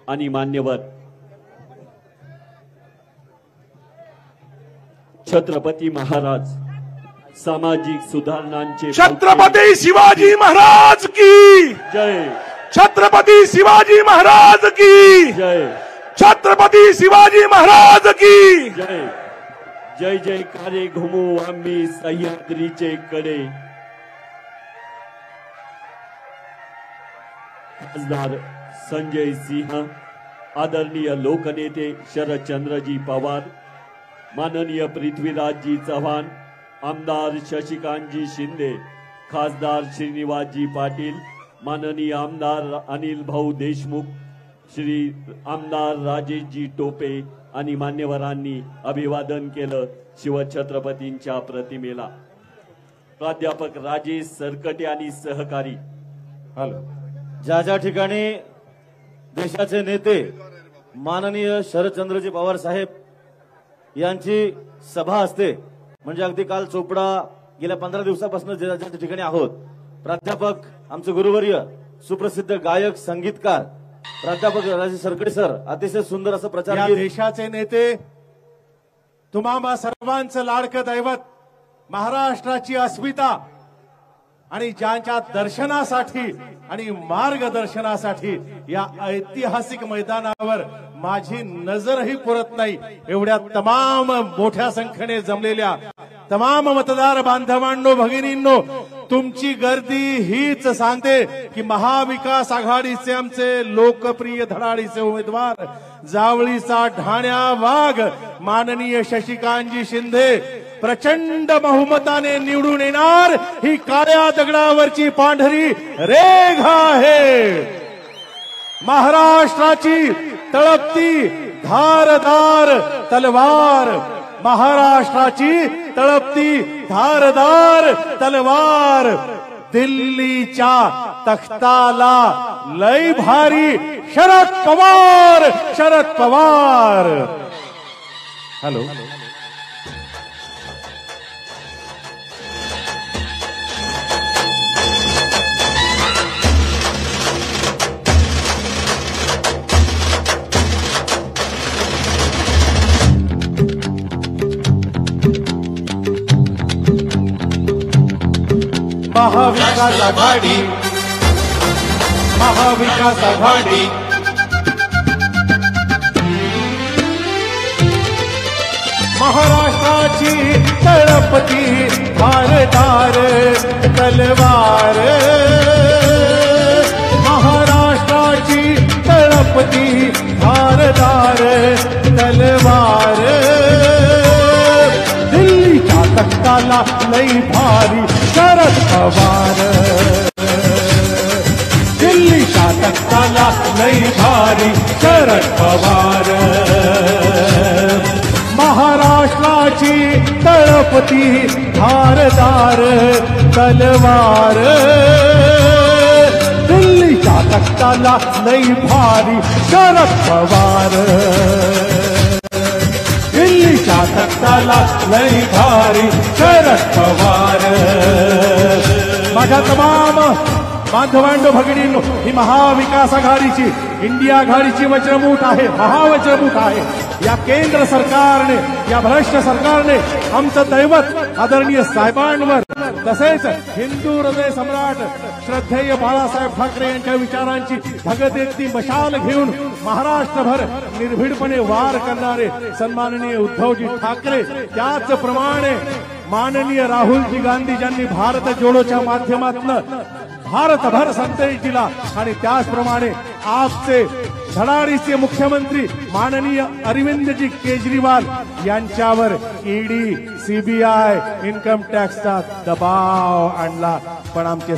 आणि मान्यवर छत्रपती महाराज सामाजिक सुधारणांचे छत्रपती शिवाजी महाराज की जय, छत्रपती शिवाजी महाराज की जय, छत्रपती शिवाजी महाराज की जय. जय जयकारे घुमू आम्ही सह्याद्रीचे कडे. खासदार संजय सिंह, आदरणीय लोकनेते शरदचंद्रजी पवार, माननीय पृथ्वीराजजी चव्हाण, आमदार शशिकांतजी शिंदे, खासदार श्रीनिवासजी पाटील, माननीय आमदार अनिल भाऊ देशमुख, श्री आमदार राजेशजी टोपे आणि मान्यवरांनी अभिवादन केलं शिवछत्रपतींच्या प्रतिमेला. प्राध्यापक राजेश सरकटे आणि सहकारी. हॅलो. ज्या ज्या ठिकाणी देशाचे नेते माननीय शरदचंद्रजी पवार साहेब यांची सभा असते, म्हणजे अगदी काल चोपडा गेल्या 15 दिवसापासून ज्या ठिकाणी आहोत, प्राध्यापक आमचे गुरुवर्य सुप्रसिद्ध गायक संगीतकार प्राध्यापक राजेश सरकटे सर अतिशय सुंदर असं प्रचार. या देशाचे नेते, तुम्हा सर्वांचं लाडकं दैवत, महाराष्ट्राची अस्मिता आणि ज्यांच्या दर्शनासाठी आणि मार्गदर्शनासाठी या ऐतिहासिक मैदानावर माझी नजरही पुरत नाही एवढ्या तमाम मोठ्या संख्येने जमलेल्या तमाम मतदार बांधवांनो, भगिनींनो, तुमची गर्दी हीच सांगते की महाविकास आघाडीचे आमचे लोकप्रिय धडाडीचे उमेदवार, जावळीचा ढाण्या वाघ माननीय शशिकांतजी शिंदे प्रचंड बहुमताने निवडून येणार. ही काळ्या दगडावरची पांढरी रेघ आहे. महाराष्ट्राची तळपती धारदार तलवार, महाराष्ट्राची तळपती धारदार तलवार. दिल्लीच्या तख्ताला लय भारी शरद पवार, शरद पवार. हॅलो. महाविकास आघाडी, महाविकास आघाडी, महाराष्ट्राची तळपती धारदार तलवार, महाराष्ट्राची तळपती धारदार तलवार. दिल्लीच्या तख्ताला लई भारी शरद पवार, दिल्लीच्या तख्ताला लई भारी शरद पवार. महाराष्ट्राची तळपती धारदार तलवार. दिल्लीच्या तख्ताला लई भारी शरद पवार, दिल्लीच्या तख्ताला लई भारी शरद पवार. माझ्या तमाम बांधवांनो, भगिनींनो, ही महाविकास आघाडीची, इंडिया आघाडीची वज्रमूठ आहे, महावज्रमूठ आहे. या केंद्र सरकारने, या भ्रष्ट सरकारने आमचं दैवत आदरणीय साहेबांवर, तसेच हिंदू हृदय सम्राट श्रद्धेय बाळासाहेब ठाकरे यांच्या विचारांची भगदेकती मशाल घेऊन महाराष्ट्रभर निर्भीडपणे वार करणारे सन्माननीय उद्धवजी ठाकरे, त्याचप्रमाणे माननीय राहुलजी गांधी ज्यांनी भारत जोडोच्या माध्यमातून भारतभर संदेश दिला, आणि त्याचप्रमाणे आपचे धडाडीचे मुख्यमंत्री माननीय अरविंदजी केजरीवाल यांच्यावर ईडी, सीबीआय, इन्कम टॅक्सचा दबाव आणला. पण आमचे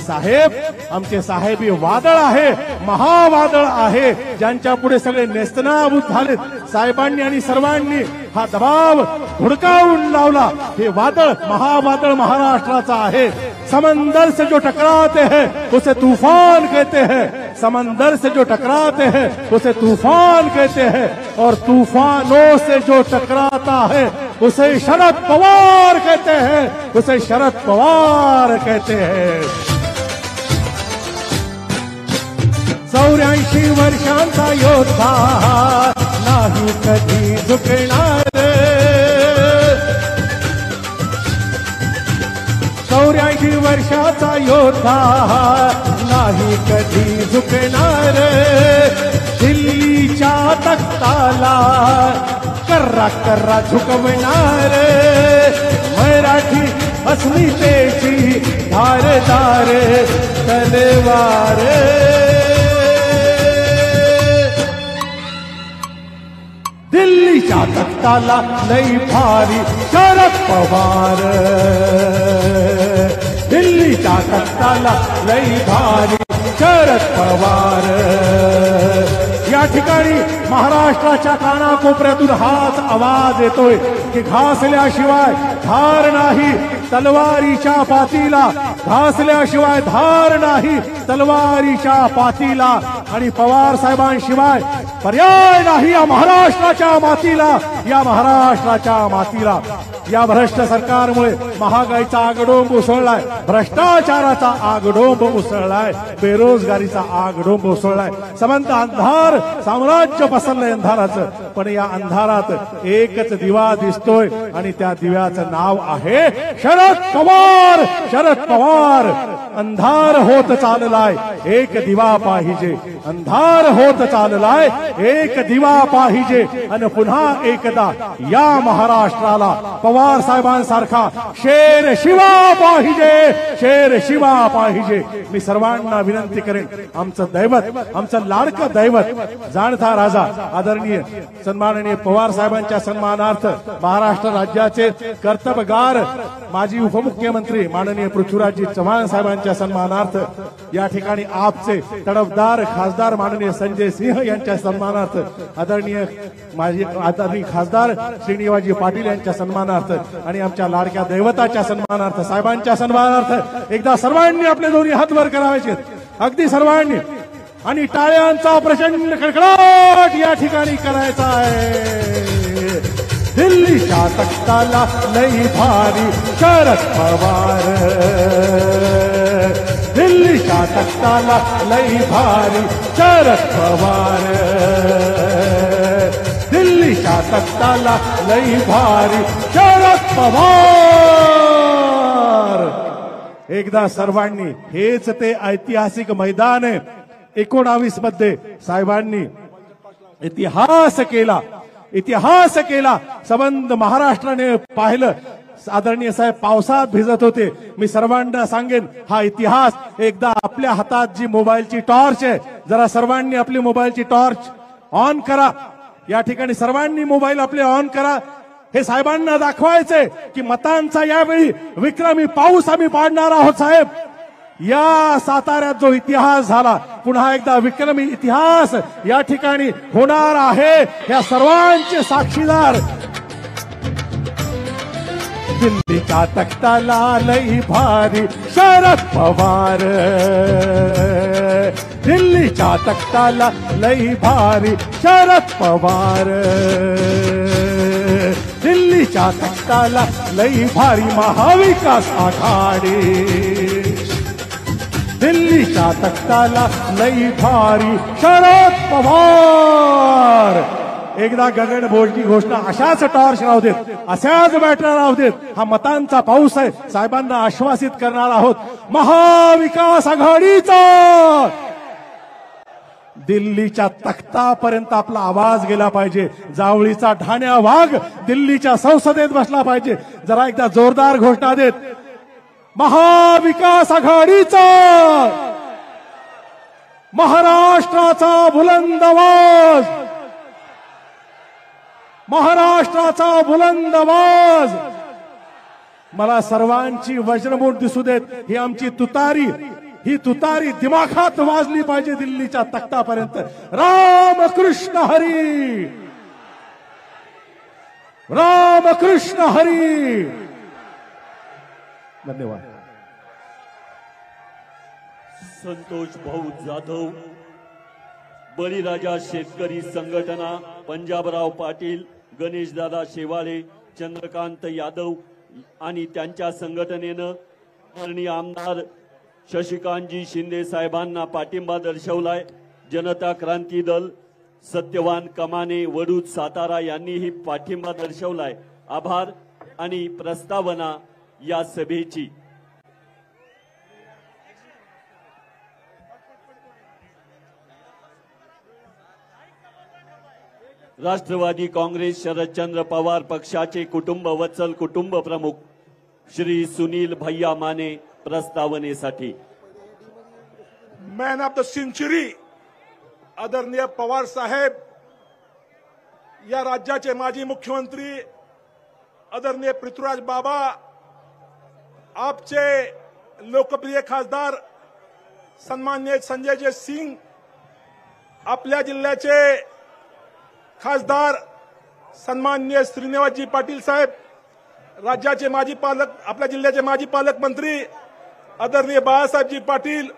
साहेब हे वादळ आहे, महावादळ आहे, ज्यांच्या पुढे सगळे नेस्तनाबूत झालेत. साहेबांनी आणि सर्वांनी हा दबाव धुडकावून लावला. हे वादळ, महावादळ महाराष्ट्राचा आहे. समंदर से जो टकराते हैं उसे तूफान कहते हैं, समंदर से जो टकराते हैं उसे तूफान कहते हैं, और तूफानों से जो टकराता है उसे शरद पवार कहते हैं, उसे शरद पवार कहते हैं. 84 वर्षांचा योद्धा नाही कधी झुकणार 84 वर्षाचा योद्धा नाही कधी झुकणार दिल्लीच्या तख्ताला कर्रा कर्रा झुकवणार मराठी अस्मितेची धारदार तलवार दिल्लीच्या तख्ताला लई भारी शरद पवार दिल्लीच्या तख्ताला लई भारी शरद पवार या ठिकाणी महाराष्ट्राच्या कानाकोपऱ्यातून हाच आवाज येतोय की घासल्याशिवाय धार नाही तलवारीच्या पातीला घासल्याशिवाय धार नाही तलवारीच्या पातीला आणि पवार साहेबांशिवाय पर्याय नाही या महाराष्ट्राच्या मातीला या महाराष्ट्राच्या मातीला या भ्रष्ट सरकारमुळे महागाईचा आगडोंब उसळलाय भ्रष्टाचाराचा आगडोंब उसळलाय बेरोजगारीचा आगडोंब उसळलाय समंत अंधार साम्राज्य पसरलंय अंधाराचं पण या अंधारात एकच दिवा दिसतोय आणि त्या दिव्याचं नाव आहे शरद पवार शरद पवार अंधार होत चाललाय एक दिवा पाहिजे अंधार होत चाललाय एक दिवा पाहिजे आणि पुन्हा एकदा या महाराष्ट्राला पवार साहेबांसारखा शेर शिवा पाहिजे शेर शिवा पाहिजे मी सर्वांना विनंती करेन आमचं दैवत आमचं लाडकं दैवत जाणता राजा आदरणीय सन्माननीय पवार साहेबांच्या सन्मानार्थ महाराष्ट्र राज्याचे कर्तबगार माजी उपमुख्यमंत्री माननीय पृथ्वीराजजी चव्हाण साहेबांच्या सन्मानार्थ या ठिकाणी आपचे तडफदार खासदार माननीय संजय सिंह यांच्या सन्मानार्थ आदरणीय माजी आदरणीय खासदार श्रीनिवासजी पाटील यांच्या सन्मानार्थ आणि आमच्या लाडक्या दैवताच्या सन्मानार्थ साहेबांच्या सन्मानार्थ एकदा सर्वांनी आपले दोन्ही हात वर करायचे अगदी सर्वांनी आणि टाळ्यांचा प्रचंड कडकडाट या ठिकाणी करायचा आहे दिल्लीच्या तख्ताला लई भारी शरद पवार दिल्लीच्या तख्ताला लई भारी शरद पवार दिल्लीच्या तख्ताला लई भारी शरद पवार एकदा सर्वांनी हेच ते ऐतिहासिक मैदान आहे 19 मध्ये साहेबांनी इतिहास केला संबंध महाराष्ट्राने पाहिलं आदरणीय साहेब पावसात भिजत होते मी सर्वांना सांगेन हा इतिहास एकदा आपल्या हातात जी मोबाईलची टॉर्च आहे जरा सर्वांनी आपली मोबाईलची टॉर्च ऑन करा या ठिकाणी सर्वांनी मोबाईल आपले ऑन करा हे साहेबांना दाखवायचंय की मतांचा यावेळी विक्रमी पाऊस आम्ही पाडणार आहोत साहेब या साताऱ्यात जो इतिहास झाला पुन्हा एकदा विक्रमी इतिहास या ठिकाणी होणार आहे या सर्वांचे साक्षीदार दिल्लीच्या तख्ताला लई भारी शरद पवार दिल्लीच्या तख्ताला लई भारी शरद पवार दिल्लीच्या तख्ताला लई भारी महाविकास आघाडी दिल्लीच्या तख्ताला लई भारी शरद पवार एकदा गगनभोजची घोषणा अशाच टॉर्च राहू देत अशाच बॅटरी राहू देत हा मतांचा पाऊस आहे साहेबांना आश्वासित करणार आहोत महाविकास आघाडीचा दिल्लीच्या तख्तापर्यंत आपला आवाज गेला पाहिजे जावळीचा ढाण्या वाघ दिल्लीच्या संसदेत बसला पाहिजे जरा एकदा जोरदार घोषणा देत महाविकास आघाडीचा महाराष्ट्राचा बुलंद आवाज महाराष्ट्राचा बुलंद आवाज मला सर्वांची वज्रमूठ दिसू देत ही आमची ही तुतारी दिमाखात वाजली पाहिजे दिल्लीच्या तख्तापर्यंत रामकृष्ण हरी रामकृष्ण हरी धन्यवाद संतोष भाऊ जाधव बळीराजा शेतकरी संघटना पंजाबराव पाटील गणेशदादा शेवाळे चंद्रकांत यादव आणि त्यांच्या संघटनेनं माननीय आमदार शशिकांतजी शिंदे साहेबांना पाठिंबा दर्शवलाय जनता क्रांती दल, सत्यवान कमाने, वडूज, सातारा यांनीही पाठिंबा दर्शवलाय. आभार. आणि प्रस्तावना या सभेची. राष्ट्रवादी काँग्रेस शरदचंद्र पवार पक्षाचे कुटुंब वत्सल कुटुंब प्रमुख श्री सुनील भैया माने प्रस्तावनेसाठी. मॅन ऑफ द सेंचुरी आदरणीय पवार साहेब, या राज्याचे माजी मुख्यमंत्री आदरणीय पृथ्वीराज बाबा, आपचे लोकप्रिय खासदार सन्माननीय संजयजी सिंग, आपल्या जिल्ह्याचे खासदार सन्माननीय श्रीनिवासजी पाटील साहेब, राज्याचे माजी पालक, आपल्या जिल्ह्याचे माजी पालकमंत्री आदरणीय बाळासाहेबजी पाटील,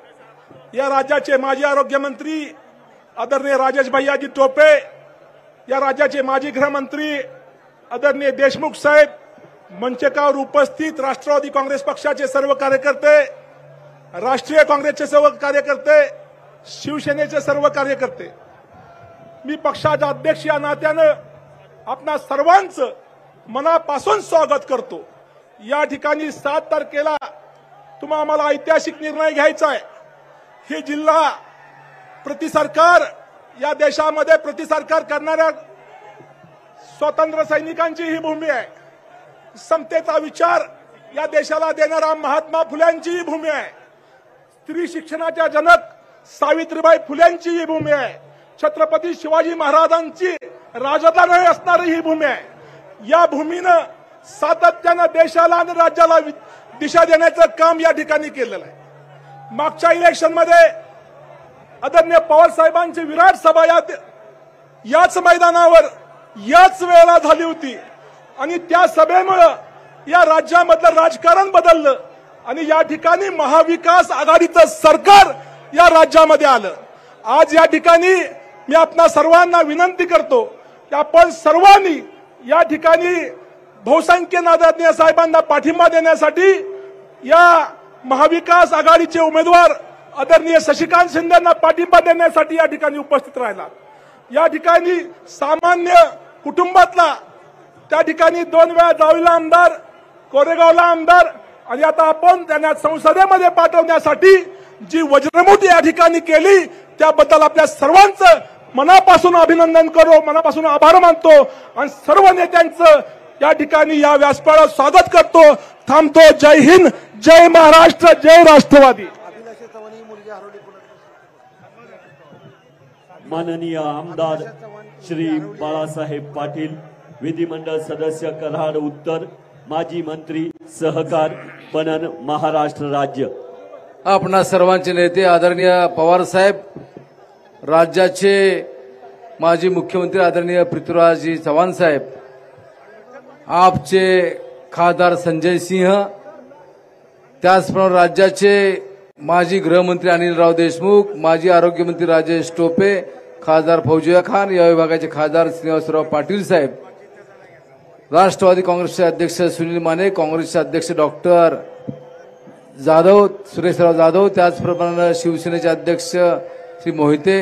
या राज्याचे माजी आरोग्य मंत्री आदरणीय राजेश भैयाजी टोपे, या राज्याचे माजी गृहमंत्री आदरणीय देशमुख साहेब, मंचकावर उपस्थित राष्ट्रवादी काँग्रेस पक्षाचे सर्व कार्यकर्ते, राष्ट्रीय काँग्रेसचे सर्व कार्यकर्ते, शिवसेनेचे सर्व कार्यकर्ते, मी पक्षाचा अध्यक्ष या नात्यानं आपणा सर्वांचं मनापासून स्वागत करतो. या ठिकाणी 7 तारखेला तुम्हाला आम्हाला ऐतिहासिक निर्णय घ्यायचा आहे. हे जिल्हा प्रतिसरकार, या देशामध्ये प्रतिसरकार करणाऱ्या स्वातंत्र्य सैनिकांची ही भूमी आहे. समतेचा विचार या देशाला देणारा महात्मा फुल्यांची ही भूमी आहे. स्त्री शिक्षणाच्या जनक सावित्रीबाई फुल्यांची ही भूमी आहे. छत्रपती शिवाजी महाराजांची राजधानी असणारी ही भूमी आहे. या भूमीनं सातत्यानं देशाला आणि राज्याला दिशा देण्याचं काम या ठिकाणी केलेलं आहे. मागच्या इलेक्शनमध्ये आदरणीय पवार साहेबांची विराट सभा याच मैदानावर याच वेळेला झाली होती आणि त्या सभेमुळे या राज्यामधलं राजकारण बदललं आणि या ठिकाणी महाविकास आघाडीचं सरकार या राज्यामध्ये आलं. आज या ठिकाणी मी आपणा सर्वांना विनंती करतो की आपण सर्वांनी या ठिकाणी बहुसंख्येने आदरणीय साहेबांना पाठिंबा देण्यासाठी या महाविकास आघाडीचे उमेदवार आदरणीय शशिकांत शिंदेंना पाठिंबा देण्यासाठी या ठिकाणी उपस्थित राहिला. या ठिकाणी सामान्य कुटुंबातला त्या ठिकाणी 2 वेळा जावळीला आमदार, कोरेगावला आमदार आणि आता आपण त्यांना संसदेमध्ये पाठवण्यासाठी जी वज्रमुठी या ठिकाणी केली त्याबद्दल आपल्या सर्वांचं मनापासून अभिनंदन करो, मनापासून आभार मानतो आणि सर्व नेत्यांचं या ठिकाणी या व्यासपीठावर स्वागत करतो. थांबतो. जय हिंद, जय महाराष्ट्र, जय राष्ट्रवादी. माननीय आमदार श्री बाळासाहेब पाटील, विधिमंडळ सदस्य कराड उत्तर, माजी मंत्री सहकार पणन महाराष्ट्र राज्य. आपणा सर्वांचे नेते आदरणीय पवार साहेब, राज्याचे माजी मुख्यमंत्री आदरणीय पृथ्वीराजजी चव्हाण साहेब, आपचे खासदार संजय सिंह, त्याचप्रमाणे राज्याचे माजी गृहमंत्री अनिलराव देशमुख, माजी आरोग्यमंत्री राजेश टोपे, खासदार फौजिया खान, या विभागाचे खासदार श्रीनिवासराव पाटील साहेब, राष्ट्रवादी काँग्रेसचे अध्यक्ष सुनील माने, काँग्रेसचे अध्यक्ष डॉक्टर जाधव सुरेशराव जाधव, त्याचप्रमाणे शिवसेनेचे अध्यक्ष श्री मोहिते,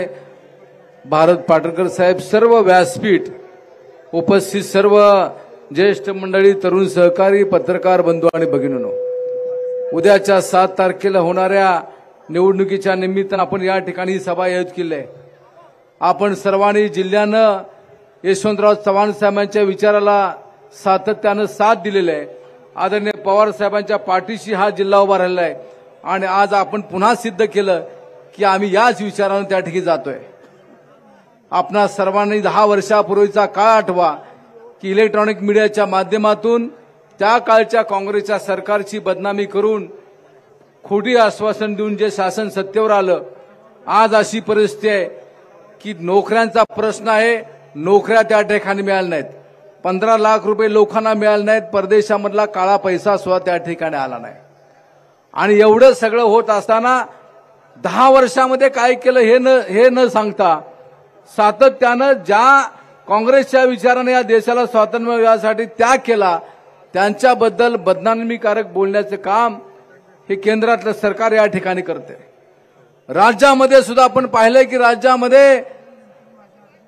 भारत पाटणकर साहेब, सर्व व्यासपीठ उपस्थित सर्व ज्येष्ठ मंडळी, तरुण सहकारी, पत्रकार बंधू आणि भगिनींनो, उद्याच्या 7 तारखेला होणाऱ्या निवडणुकीच्या निमित्तानं आपण या ठिकाणी सभा आयोजित केली आहे. आपण सर्वांनी जिल्ह्यानं यशवंतराव चव्हाण साहेबांच्या विचाराला सातत्यानं साथ दिलेली आहे. आदरणीय पवार साहेबांच्या पाठीशी हा जिल्हा उभा राहिला आहे आणि आज आपण पुन्हा सिद्ध केलं की आम्ही याच विचारानं त्या ठिकाणी जातोय. आपणा सर्वांनी 10 वर्षापूर्वीचा काळ आठवा की इलेक्ट्रॉनिक मीडियाच्या माध्यमातून त्या काळच्या काँग्रेसच्या सरकारची बदनामी करून खोटी आश्वासन देऊन जे शासन सत्तेवर आलं, आज अशी परिस्थिती आहे की नोकऱ्यांचा प्रश्न आहे, नोकऱ्या त्या ठिकाणी मिळाल्या नाहीत. 15 लाख रुपये लोकांना मिळाले नाहीत. परदेशामधला काळा पैसा सुद्धा त्या ठिकाणी आला नाही. आणि एवढं सगळं होत असताना 10 वर्षामध्ये काय केलं हे न सांगता सातत्यानं ज्या काँग्रेसच्या विचाराने या देशाला स्वातंत्र्य मिळवण्यासाठी त्याग केला त्यांच्याबद्दल बदनामीकारक बोलण्याचे काम हे केंद्रातलं सरकार या ठिकाणी करते. राज्यामध्ये सुद्धा आपण पाहिलंय की राज्यामध्ये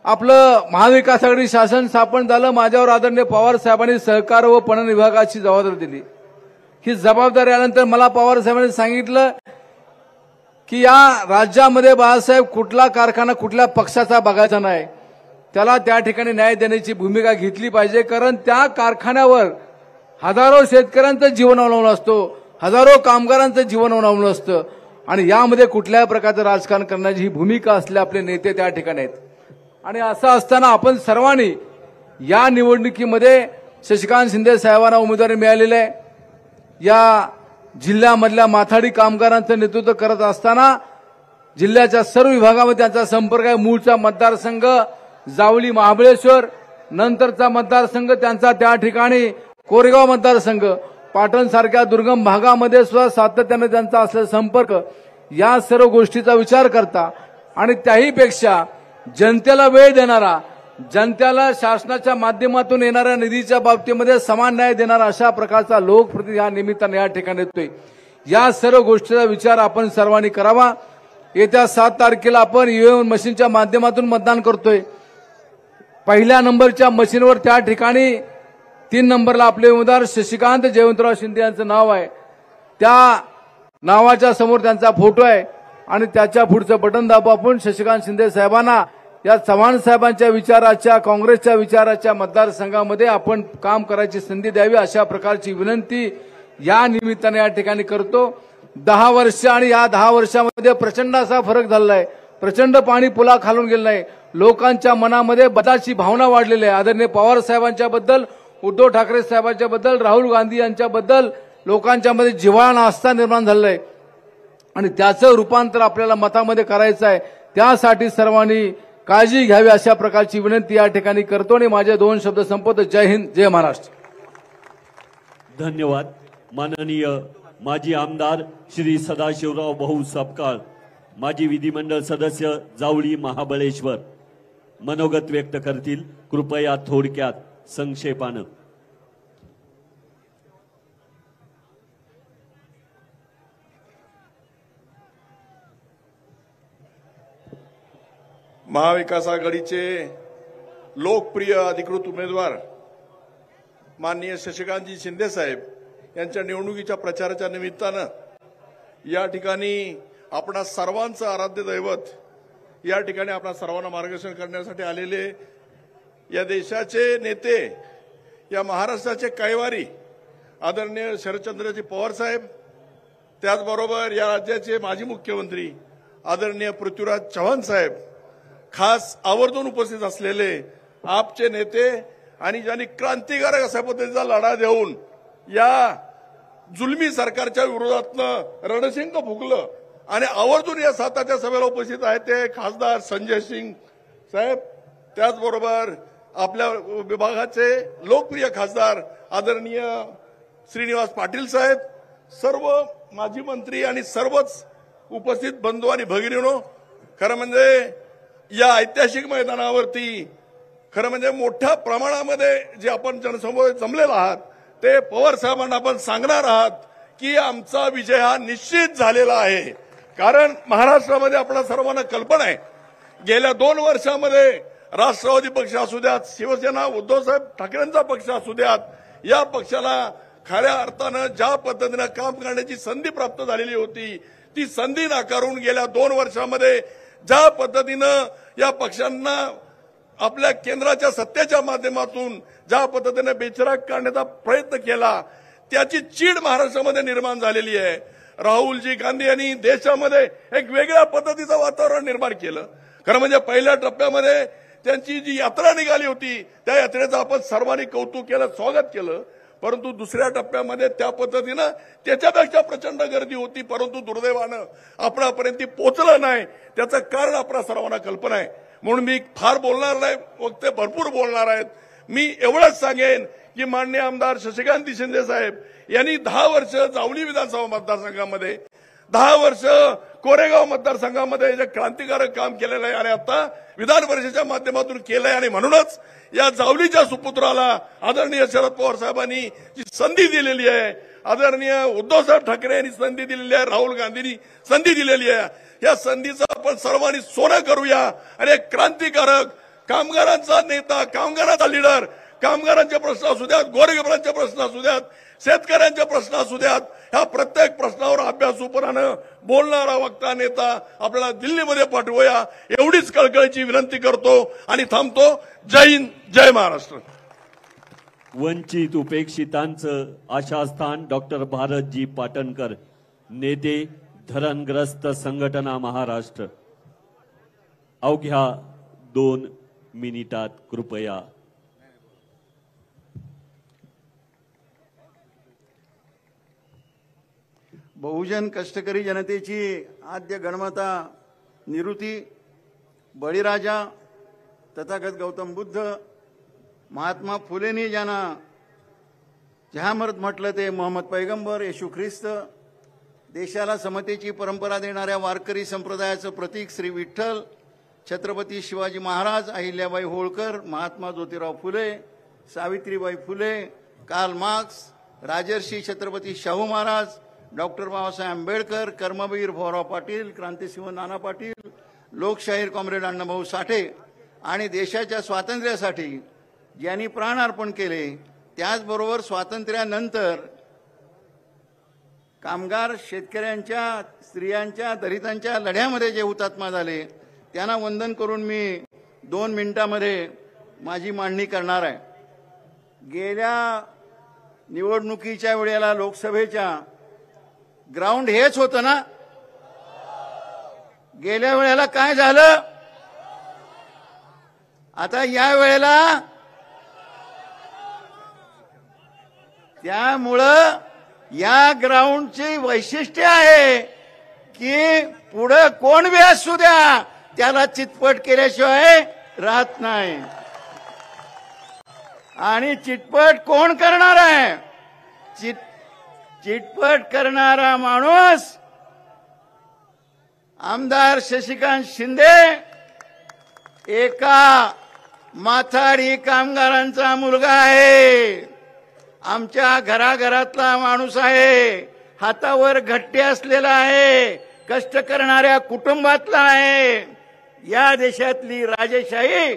आपलं महाविकास आघाडी शासन स्थापन झालं. माझ्यावर आदरणीय पवार साहेबांनी सहकार व पणन विभागाची जबाबदारी दिली. ही जबाबदारी आल्यानंतर मला पवार साहेबांनी सांगितलं की या राज्यामध्ये बाळासाहेब कुठला कारखाना कुठल्या पक्षाचा बघायचा नाही, त्याला त्या ठिकाणी न्याय देण्याची भूमिका घेतली पाहिजे. कारण त्या कारखान्यावर हजारो शेतकऱ्यांचं जीवन अवलंबून असतो, हजारो कामगारांचं जीवन अवलंबून असतं आणि यामध्ये कुठल्याही प्रकारचं राजकारण करण्याची ही भूमिका असलेले आपले नेते त्या ठिकाणी आहेत. आणि असं असताना आपण सर्वांनी या निवडणुकीमध्ये शशिकांत शिंदे साहेबांना उमेदवारी मिळालेली आहे. या जिल्ह्यामधल्या माथाडी कामगारांचं नेतृत्व करत असताना जिल्ह्याच्या सर्व विभागामध्ये त्यांचा संपर्क आहे. मूळचा मतदारसंघ जावळी महाबळेश्वर, नंतरचा मतदारसंघ त्यांचा त्या ठिकाणी कोरेगाव मतदारसंघ, पाटण सारख्या दुर्गम भागामध्ये सुद्धा सातत्याने त्यांचा असलेला संपर्क, या सर्व गोष्टीचा विचार करता आणि त्याहीपेक्षा जनतेला वेळ देणारा, जनतेला शासनाच्या माध्यमातून येणाऱ्या निधीच्या बाबतीमध्ये समान न्याय देणारा अशा प्रकारचा लोकप्रतिनिधी या निमित्ताने या ठिकाणी येतोय. या सर्व गोष्टीचा विचार आपण सर्वांनी करावा. येत्या 7 तारखेला आपण ईव्हीएम मशीनच्या माध्यमातून मतदान करतोय. पहिल्या नंबरच्या मशीनवर त्या ठिकाणी 3 नंबरला आपले उमेदवार शशिकांत जयवंतराव शिंदे यांचं नाव आहे. त्या नावाच्या समोर त्यांचा फोटो आहे आणि त्याच्या पुढचं बटन दाबून आपण शशिकांत शिंदे साहेबांना या चव्हाण साहेबांच्या विचाराच्या, काँग्रेसच्या विचाराच्या मतदारसंघामध्ये आपण काम करायची संधी द्यावी अशा प्रकारची विनंती या निमित्ताने या ठिकाणी करतो. 10 वर्ष आणि या 10 वर्षामध्ये प्रचंड असा फरक झालेला आहे. प्रचंड पाणी पुला खालून गेलं नाही. लोकांच्या मनामध्ये बदलाची भावना वाढलेली आहे. आदरणीय पवार साहेबांच्या बद्दल, उद्धव ठाकरे साहेबांच्या बद्दल, राहुल गांधी यांच्याबद्दल लोकांच्या मध्ये जिव्हाळा आस्था निर्माण झालेला आहे आणि त्याचं रूपांतर आपल्याला मतामध्ये करायचं आहे. त्यासाठी सर्वांनी काळजी घ्यावी अशा प्रकारची विनंती या ठिकाणी करतो आणि माझे 2 शब्द संपवतो. जय हिंद, जय महाराष्ट्र. धन्यवाद. माननीय माजी आमदार श्री सदाशिवराव भाऊ सपकाळ, माजी विधिमंडळ सदस्य जावळी महाबळेश्वर मनोगत व्यक्त करतील. कृपया थोडक्यात संक्षेपानं. महाविकास आघाडीचे लोकप्रिय अधिकृत उमेदवार माननीय शशिकांतजी शिंदे साहेब यांच्या निवडणुकीच्या प्रचाराच्या निमित्तानं या ठिकाणी आपणा सर्वांचं आराध्य दैवत या ठिकाणी आपणा सर्वांना मार्गदर्शन करण्यासाठी आलेले या देशाचे नेते, या महाराष्ट्राचे कैवारी आदरणीय शरदचंद्रजी पवार साहेब, त्याचबरोबर या राज्याचे माजी मुख्यमंत्री आदरणीय पृथ्वीराज चव्हाण साहेब, खास आवर्जून उपस्थित असलेले आपचे नेते आणि ज्यांनी क्रांतिकारक अशा पद्धतीचा लढा देऊन या जुलमी सरकारच्या विरोधातनं रणशिंग फुगलं आणि आवर्जून या साताच्या सभेला उपस्थित आहेत ते खासदार संजय सिंग साहेब, त्याचबरोबर आपल्या विभागाचे लोकप्रिय खासदार आदरणीय श्रीनिवास पाटील साहेब, सर्व माजी मंत्री आणि सर्वच उपस्थित बंधू आणि भगिनींनो, खरं म्हणजे या ऐतिहासिक मैदानावरती खरं म्हणजे मोठ्या प्रमाणामध्ये जे आपण जनसमूह जमलेला आहात ते पवार साहेबांना आपण सांगणार आहात की आमचा विजय हा निश्चित झालेला आहे. कारण महाराष्ट्रामध्ये आपल्या सर्वांना कल्पना आहे, गेल्या 2 वर्षामध्ये राष्ट्रवादी पक्ष असू द्यात, शिवसेना उद्धवसाहेब ठाकरेंचा पक्ष असू द्यात, या पक्षाला खऱ्या अर्थानं ज्या पद्धतीनं काम करण्याची संधी प्राप्त झालेली होती ती संधी नाकारून गेल्या 2 वर्षामध्ये ज्या पद्धतीनं या पक्षांना आपल्या केंद्राच्या सत्तेच्या माध्यमातून ज्या पद्धतीने बेचिराग करण्याचा प्रयत्न केला त्याची चीड महाराष्ट्रामध्ये निर्माण झालेली आहे. राहुलजी गांधी यांनी देशामध्ये एक वेगळ्या पद्धतीचं वातावरण निर्माण केलं. खरं म्हणजे पहिल्या टप्प्यामध्ये त्यांची जी यात्रा निघाली होती त्या यात्रेचं आपण सर्वांनी कौतुक केलं, स्वागत केलं, परंतु दुसऱ्या टप्प्यामध्ये त्या पद्धतीनं त्याच्यापेक्षा प्रचंड गर्दी होती, परंतु दुर्दैवानं आपणापर्यंत पोहोचलं नाही. त्याचं कारण आपल्या सर्वांना कल्पना आहे. म्हणून मी फार बोलणार नाही, वक्ते भरपूर बोलणार आहेत. मी एवढंच सांगेन की माननीय आमदार शशिकांत शिंदे साहेब यांनी 10 वर्ष जावली विधानसभा मतदारसंघामध्ये, 10 वर्ष कोरेगाव मतदारसंघामध्ये जे क्रांतिकारक काम केलेलं आहे आणि आता विधान परिषदेच्या माध्यमातून केलंय आणि म्हणूनच या जावलीच्या सुपुत्राला आदरणीय शरद पवार साहेबांनी जी संधी दिलेली आहे, आदरणीय उद्धवसाहेब ठाकरे यांनी संधी दिलेली आहे, राहुल गांधींनी संधी दिलेली आहे. या संधीचं आपण सर्वांनी सोनं करूया आणि एक क्रांतिकारक कामगारांचा नेता, कामगारांचा लीडर, कामगारांचे प्रश्न असू द्यात, गोरगरिबांचे प्रश्न असू द्यात, शेतकऱ्यांचे प्रश्न असू द्यात, ह्या प्रत्येक प्रश्नावर अभ्यासूपरानं बोलणारा वक्ता नेता आपल्याला दिल्लीमध्ये पाठवूया एवढीच कळकळीची विनंती करतो आणि थांबतो. जय हिंद, जय महाराष्ट्र. वंचित उपेक्षितांचं आशास्थान डॉक्टर भारतजी पाटणकर, नेते धरणग्रस्त संघटना महाराष्ट्र. अवघ्या 2 मिनिटात कृपया. बहुजन कष्टकरी जनतेची आद्य गणमाता निवृत्ती, बळीराजा तथागत गौतम बुद्ध, महात्मा फुलेंनी ज्यांना जहामर्द म्हटलं ते मोहम्मद पैगंबर, येशू ख्रिस्त, देशाला समतेची परंपरा देणाऱ्या वारकरी संप्रदायाचं प्रतीक Shri Vitthal, Chhatrapati Shivaji Maharaj, Ahilyabai Holkar, Mahatma Jyotirao Phule, Savitribai Phule, Karl Marx, Rajarshi Chhatrapati Shahu Maharaj, doctor Babasaheb Ambedkar, Karmaveer Bhaurao Patil, Krantisinh Nana Patil, Lokshahir comrade Annabhau Sathe आणि देशाच्या स्वातंत्र्यासाठी ज्यांनी प्राण अर्पण केले, त्याचबरोबर स्वातंत्र्यानंतर कामगार, शेतकऱ्यांच्या, स्त्रियांच्या, दलितांच्या लढ्यामध्ये जे हुतात्मा झाले त्यांना वंदन करून मी 2 मिनिटांमध्ये माझी मांडणी करणार आहे. गेल्या निवडणुकीच्या वेळेला लोकसभेच्या ग्राउंड हेच होतं ना. गेल्या वेळेला काय झालं, आता या वेळेला त्यामुळं या ग्राउंडची वैशिष्ट्य आहे की पुढे कोण बी असू द्या त्याला चितपट केल्याशिवाय राहत नाही. आणि चितपट कोण करणार आहे? चिटपट करणारा माणूस आमदार शशिकांत शिंदे एका माथाडी कामगारांचा मुलगा आहे. आमच्या घराघरातला माणूस आहे, हातावर घट्टे असलेला आहे, कष्ट करणाऱ्या कुटुंबातला आहे. या देशातली राजेशाही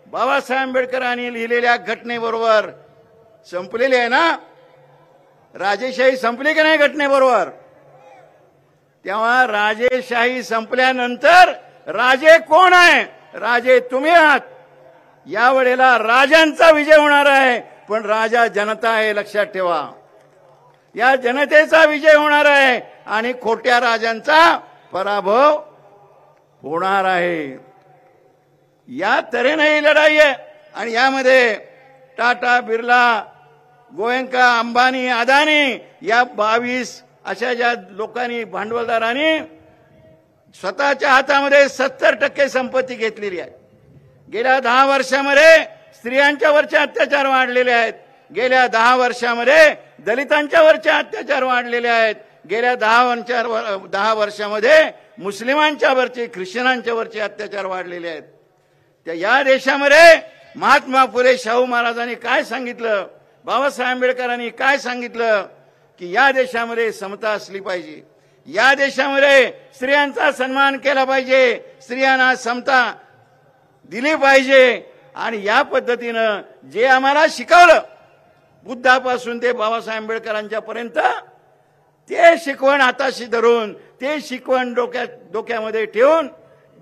बाबासाहेब आंबेडकरांनी लिहिलेल्या घटनेबरोबर संपलेली आहे ना. राजेशाही संपली की नाही घटनेबरोबर? तेव्हा राजेशाही संपल्यानंतर राजे कोण आहे? राजे तुम्ही आहात. यावेळेला राजांचा विजय होणार आहे, पण राजा जनता आहे, लक्षात ठेवा. या जनतेचा विजय होणार आहे आणि खोट्या राजांचा पराभव होणार आहे. या तऱ्हेने ही लढाई आहे. आणि यामध्ये टाटा, बिर्ला, गोयंका, अंबानी, अदानी या 22 अशा ज्या लोकांनी, भांडवलदारांनी स्वतःच्या हातामध्ये 70% संपत्ती घेतलेली आहे. गेल्या 10 वर्षामध्ये स्त्रियांच्यावरचे अत्याचार वाढलेले आहेत. गेल्या 10 वर्षामध्ये दलितांच्यावरचे अत्याचार वाढलेले आहेत. गेल्या 10 वर्षामध्ये मुस्लिमांच्यावरचे, ख्रिश्चनांच्यावरचे अत्याचार वाढलेले आहेत. त्या या देशामध्ये महात्मा फुले शाहू महाराजांनी काय सांगितलं, बाबासाहेब आंबेडकरांनी काय सांगितलं की या देशामध्ये समता असली पाहिजे, या देशामध्ये स्त्रियांचा सन्मान केला पाहिजे, स्त्रियांना समता दिली पाहिजे. आणि या पद्धतीनं जे आम्हाला शिकवलं बुद्धापासून ते बाबासाहेब आंबेडकरांच्या पर्यंत, ते शिकवण हाताशी धरून, ते शिकवण डोक्यामध्ये ठेवून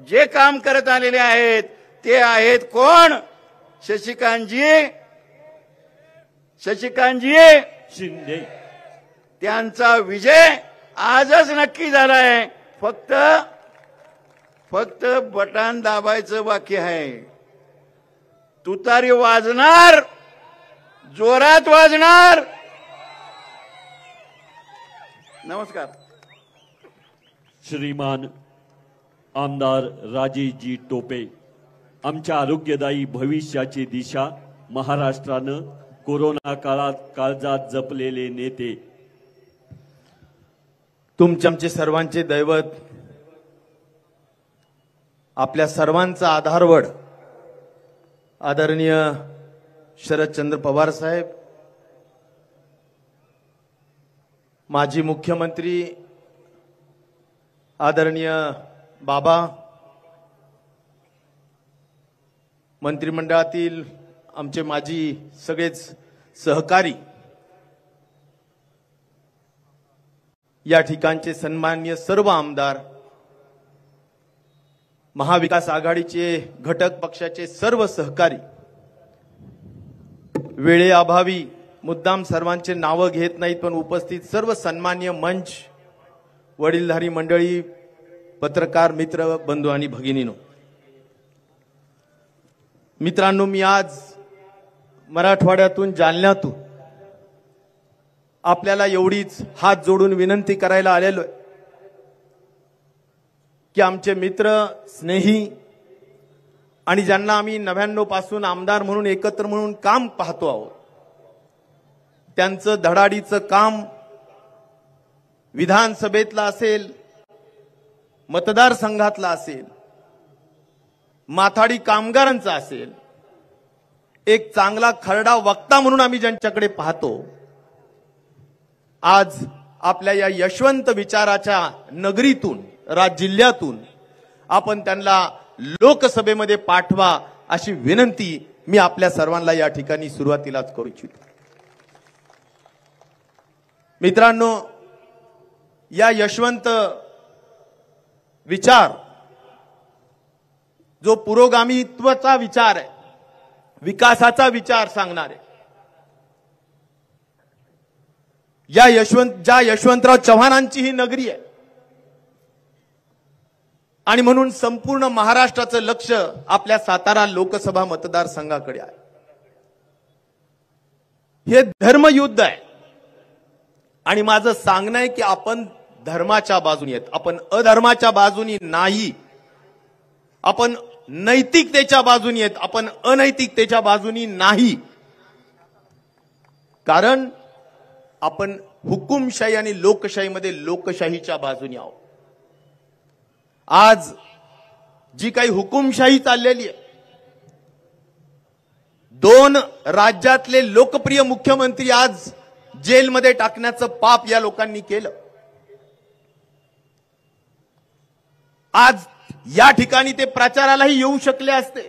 जे काम करत आलेले आहेत ते आहेत कोण? शशिकांतजी शिंदे. त्यांचा विजय आजच नक्की झालाय. फक्त बटन दाबायचं बाकी आहे. तुतारी वाजणार, जोरात वाजणार. नमस्कार. श्रीमान आमदार राजेशजी टोपे, आमच्या आरोग्यदायी भविष्याची दिशा महाराष्ट्रानं कोरोना काळात काळजात जपलेले नेते, आमचे सर्वांचे दैवत, आपल्या सर्वांचा आधारवड आदरणीय शरदचंद्र पवार साहेब, माजी मुख्यमंत्री आदरणीय बाबा, मंत्रिमंडळातील आमचे माजी सगळेच सहकारी, या ठिकाणचे सन्माननीय सर्व आमदार, महाविकास आघाडीचे घटक पक्षाचे सर्व सहकारी, वेळेअभावी मुद्दाम सर्वांचे नावं घेत नाहीत, पण उपस्थित सर्व सन्माननीय मंच, वडीलधारी मंडळी, पत्रकार मित्र, बंधू आणि भगिनीनो, मित्रांनो, मी आज मराठवाड्यातून, जालन्यातून आपल्याला एवढीच हात जोडून विनंती करायला आलेलो आहे की आमचे मित्र, स्नेही आणि ज्यांना आम्ही 99 पासून आमदार म्हणून एकत्र म्हणून काम पाहतो आहोत, त्यांचं धडाडीचं काम विधानसभेतला असेल, मतदारसंघातला असेल, माथाडी कामगारांचा असेल, एक चांगला खरडा वक्ता म्हणून आम्ही ज्यांच्याकडे पाहतो, आज आपल्या या यशवंत विचाराच्या नगरीतून, जिल्ह्यातून आपण त्यांना लोकसभेमध्ये पाठवा अशी विनंती मी आपल्या सर्वांना या ठिकाणी सुरुवातीलाच करू इच्छितो. मित्रांनो, या यशवंत विचार जो पुरोगामीत्वाचा विचार आहे, विकासाचा विचार सांगणार आहे, ज्या यशवंतराव चव्हाणांची ही नगरी आहे आणि म्हणून संपूर्ण महाराष्ट्राचं लक्ष आपल्या सातारा लोकसभा मतदारसंघाकडे आहे. हे धर्मयुद्ध आहे आणि माझं सांगणं आहे की आपण धर्माच्या बाजूने आहेत, आपण अधर्माच्या बाजूनी नाही, आपण नैतिकतेच्या बाजूनी आहेत, आपण अनैतिकतेच्या बाजूनी नाही. कारण आपण हुकुमशाही आणि लोकशाहीमध्ये लोकशाहीच्या बाजूने आहोत. आज जी काही हुकुमशाही चाललेली आहे, 2 राज्यातले लोकप्रिय मुख्यमंत्री आज जेलमध्ये टाकण्याचं पाप या लोकांनी केलं. आज या ठिकाणी ते प्रचारालाही येऊ शकले असते,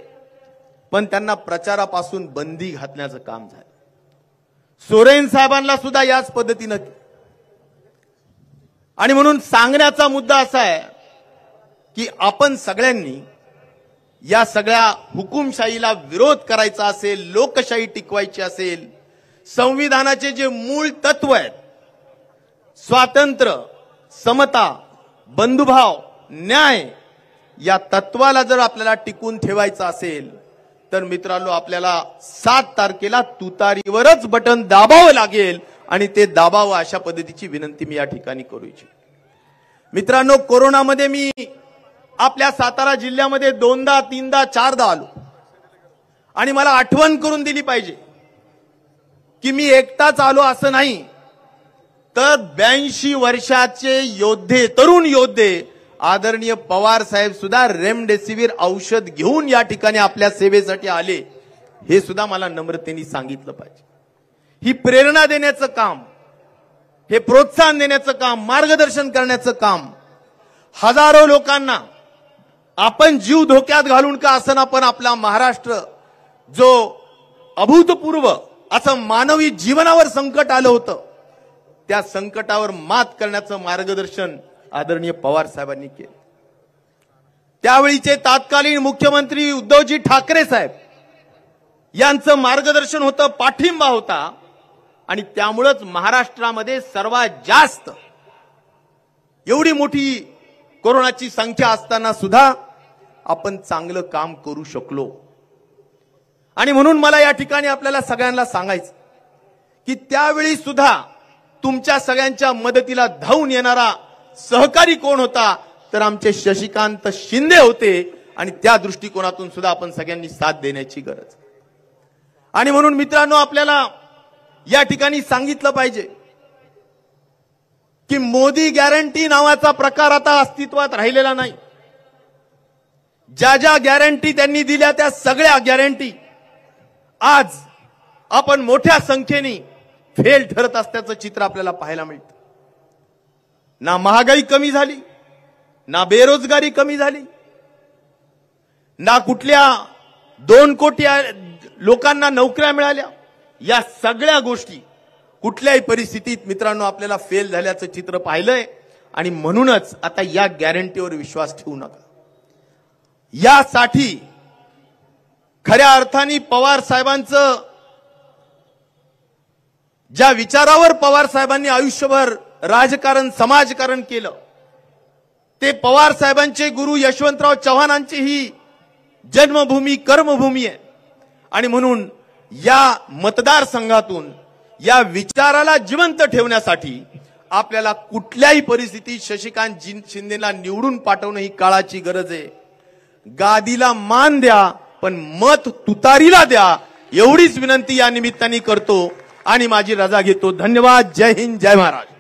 पण त्यांना प्रचारापासून बंदी घातण्याचं काम झालं. सोरेन साहेबांना सुद्धा याच पद्धतीनं. आणि म्हणून सांगण्याचा मुद्दा असा आहे की आपण सगळ्यांनी या सगळ्या हुकुमशाहीला विरोध करायचा असेल, लोकशाही टिकवायची असेल, संविधानाचे जे मूळ तत्व आहेत, स्वातंत्र्य, समता, बंधुभाव, न्याय, या तत्वाला जर आपल्याला टिकून ठेवायचं असेल तर मित्रांनो, आपल्याला 7 तारखेला तुतारीवरच बटन दाबावं लागेल आणि ते दाबावं अशा पद्धतीची विनंती मी या ठिकाणी करू इच्छितो. मित्रांनो, कोरोनामध्ये मी आपल्या सातारा जिल्ह्यामध्ये 2दा, 3दा, 4दा आलो आणि मला आठवण करून दिली पाहिजे की मी एकटाच आलो असं नाही, तर 82 वर्षाचे योद्धे, तरुण योद्धे, आदरणीय पवार साहेब सुद्धा रेमडेसिवीर औषध घेऊन या ठिकाणी आपल्या सेवेसाठी आले, हे सुद्धा मला नम्रतेने सांगितलं पाहिजे. ही प्रेरणा देण्याचं काम, हे प्रोत्साहन देण्याचं काम, मार्गदर्शन करण्याचं काम, हजारो लोकांना आपण जीव धोक्यात घालून का असं पण आपला महाराष्ट्र जो अभूतपूर्व असं मानवी जीवनावर संकट आलं होतं, त्या संकटावर मात करण्याचं मार्गदर्शन आदरणीय पवार साहेबांनी केलं. त्यावेळीचे तत्कालीन मुख्यमंत्री उद्धवजी ठाकरे साहेब यांचं मार्गदर्शन होतं, पाठिंबा होता आणि त्यामुळेच महाराष्ट्रामध्ये सर्वात जास्त एवढी मोठी कोरोनाची संख्या असताना सुद्धा आपण चांगलं काम करू शकलो. आणि म्हणून मला या ठिकाणी आपल्याला सगळ्यांना सांगायचं की त्यावेळी सुद्धा तुमच्या सगळ्यांच्या मदतीला धावून येणारा सहकारी कोण होता, तर आमचे शशिकांत शिंदे होते. आणि त्या दृष्टिकोनातून सुद्धा आपण सगळ्यांनी साथ देण्याची गरज. आणि म्हणून मित्रांनो, आपल्याला या ठिकाणी सांगितलं पाहिजे की मोदी गॅरंटी नावाचा प्रकार आता अस्तित्वात राहिलेला नाही. ज्या ज्या गॅरंटी त्यांनी दिल्या त्या सगळ्या गॅरंटी आज आपण मोठ्या संख्येने फेल ठरत असल्याचं चित्र आपल्याला पाहायला मिळतं. ना महागाई कमी झाली, ना बेरोजगारी कमी झाली, ना कुठल्या 2 कोटी लोकांना नोकऱ्या मिळाल्या. या सगळ्या गोष्टी कुठल्याही परिस्थितीत मित्रांनो आपल्याला फेल झाल्याचं चित्र पाहिलंय. आणि म्हणूनच आता या गॅरंटीवर विश्वास ठेवू नका. यासाठी खऱ्या अर्थाने पवार साहेबांचं ज्या विचारावर पवार साहेबांनी आयुष्यभर राजकारण समाजकारण केलं, ते पवार साहेबांचे गुरु यशवंतराव चव्हाणांची ही जन्मभूमी कर्मभूमी आहे. आणि म्हणून या मतदारसंघातून या विचाराला जिवंत ठेवण्यासाठी आपल्याला कुठल्याही परिस्थितीत शशिकांत शिंदेला निवडून पाठवणं ही काळाची गरज आहे. गादीला मान द्या पण मत तुतारीला द्या, एवढीच विनंती या निमित्ताने करतो आणि माझी रजा घेतो. धन्यवाद. जय हिंद, जय महाराष्ट्र.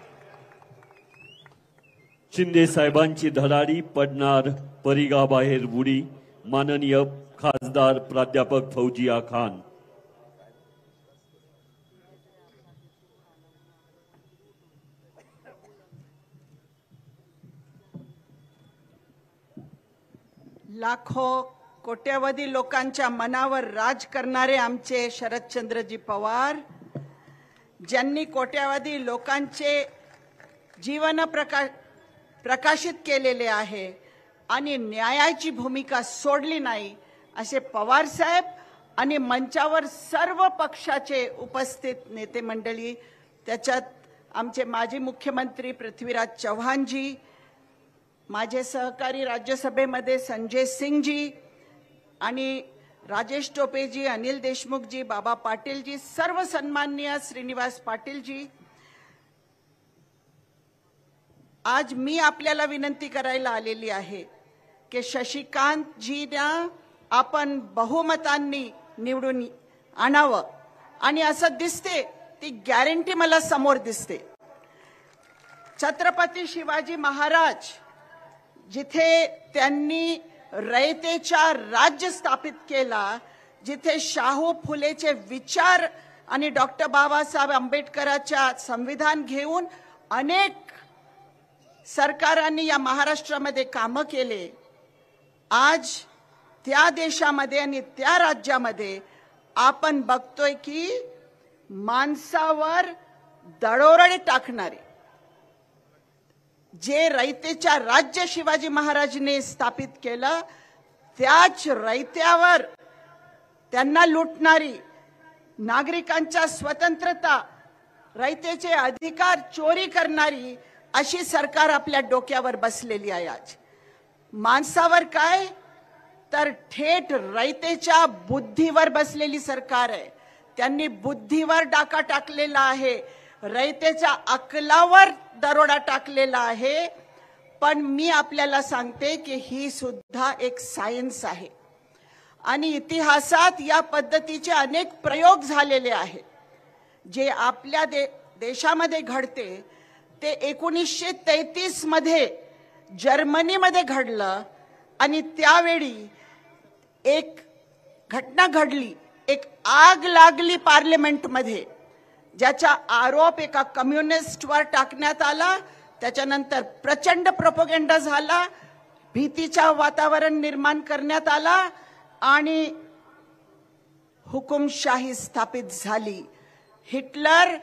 शिंदे साहेबांची धडाडी पडणार परिघाबाहेर बुडी. माननीय खासदार प्राध्यापक फौजिया खान. लाखो कोट्यावधी लोकांच्या मनावर राज करणारे आमचे शरदचंद्रजी पवार, ज्यांनी कोट्यावधी लोकांचे जीवन प्रकाशित केलेले आहे आणि न्यायाची भूमिका सोडली नाही, असे पवार साहेब आणि मंचावर सर्व पक्षाचे उपस्थित नेते मंडळी, त्याच्यात आमचे माजी मुख्यमंत्री पृथ्वीराज चव्हाणजी, माझे सहकारी राज्यसभेमध्ये संजय सिंगजी आणि राजेश टोपेजी, अनिल देशमुखजी, बाबा पाटीलजी, सर्व सन्माननीय श्रीनिवास पाटीलजी, आज मी आपल्याला विनंती करायला आलेली आहे की शशिकांतजींना आपण बहुमतांनी निवडून आणावं. आणि असं दिसते, ती गॅरंटी मला समोर दिसते. छत्रपती शिवाजी महाराज जिथे त्यांनी रयतेचा राज्य स्थापित केला, जिथे शाहू फुलेचे विचार आणि डॉक्टर बाबासाहेब आंबेडकरांच्या संविधान घेऊन अनेक सरकारांनी या महाराष्ट्रामध्ये कामं केले, आज त्या देशामध्ये आणि त्या राज्यामध्ये आपण बघतोय की माणसावर दरोडे टाकणारे जे रयतेच्या राज्य शिवाजी महाराजांनी स्थापित केलं, त्याच रयत्यावर त्यांना लुटणारी, नागरिकांच्या स्वतंत्रता, रयतेचे अधिकार चोरी करणारी अशी सरकार आपल्या डोक्यावर बसलेली आहे. आज माणसावर काय तर थेट रयतेच्या बुद्धीवर बसलेली सरकार आहे. त्यांनी बुद्धीवर डाका टाकलेला आहे, रयतेच्या अकलावर दरोडा टाकलेला आहे. पण मी आपल्याला सांगते की ही सुद्धा एक सायन्स आहे आणि इतिहासात या पद्धतीचे अनेक प्रयोग झालेले आहेत. जे आपल्या देशामध्ये घडते ते 1933 मध्ये जर्मनीमध्ये घडलं आणि त्यावेळी एक घटना घडली, एक आग लागली पार्लमेंटमध्ये, ज्याचा आरोप एका कम्युनिस्टवर टाकण्यात आला. त्याच्यानंतर प्रचंड प्रोपगेंडा झाला, भीतीचा वातावरण निर्माण करण्यात आला आणि हुकुमशाही स्थापित झाली. हिटलर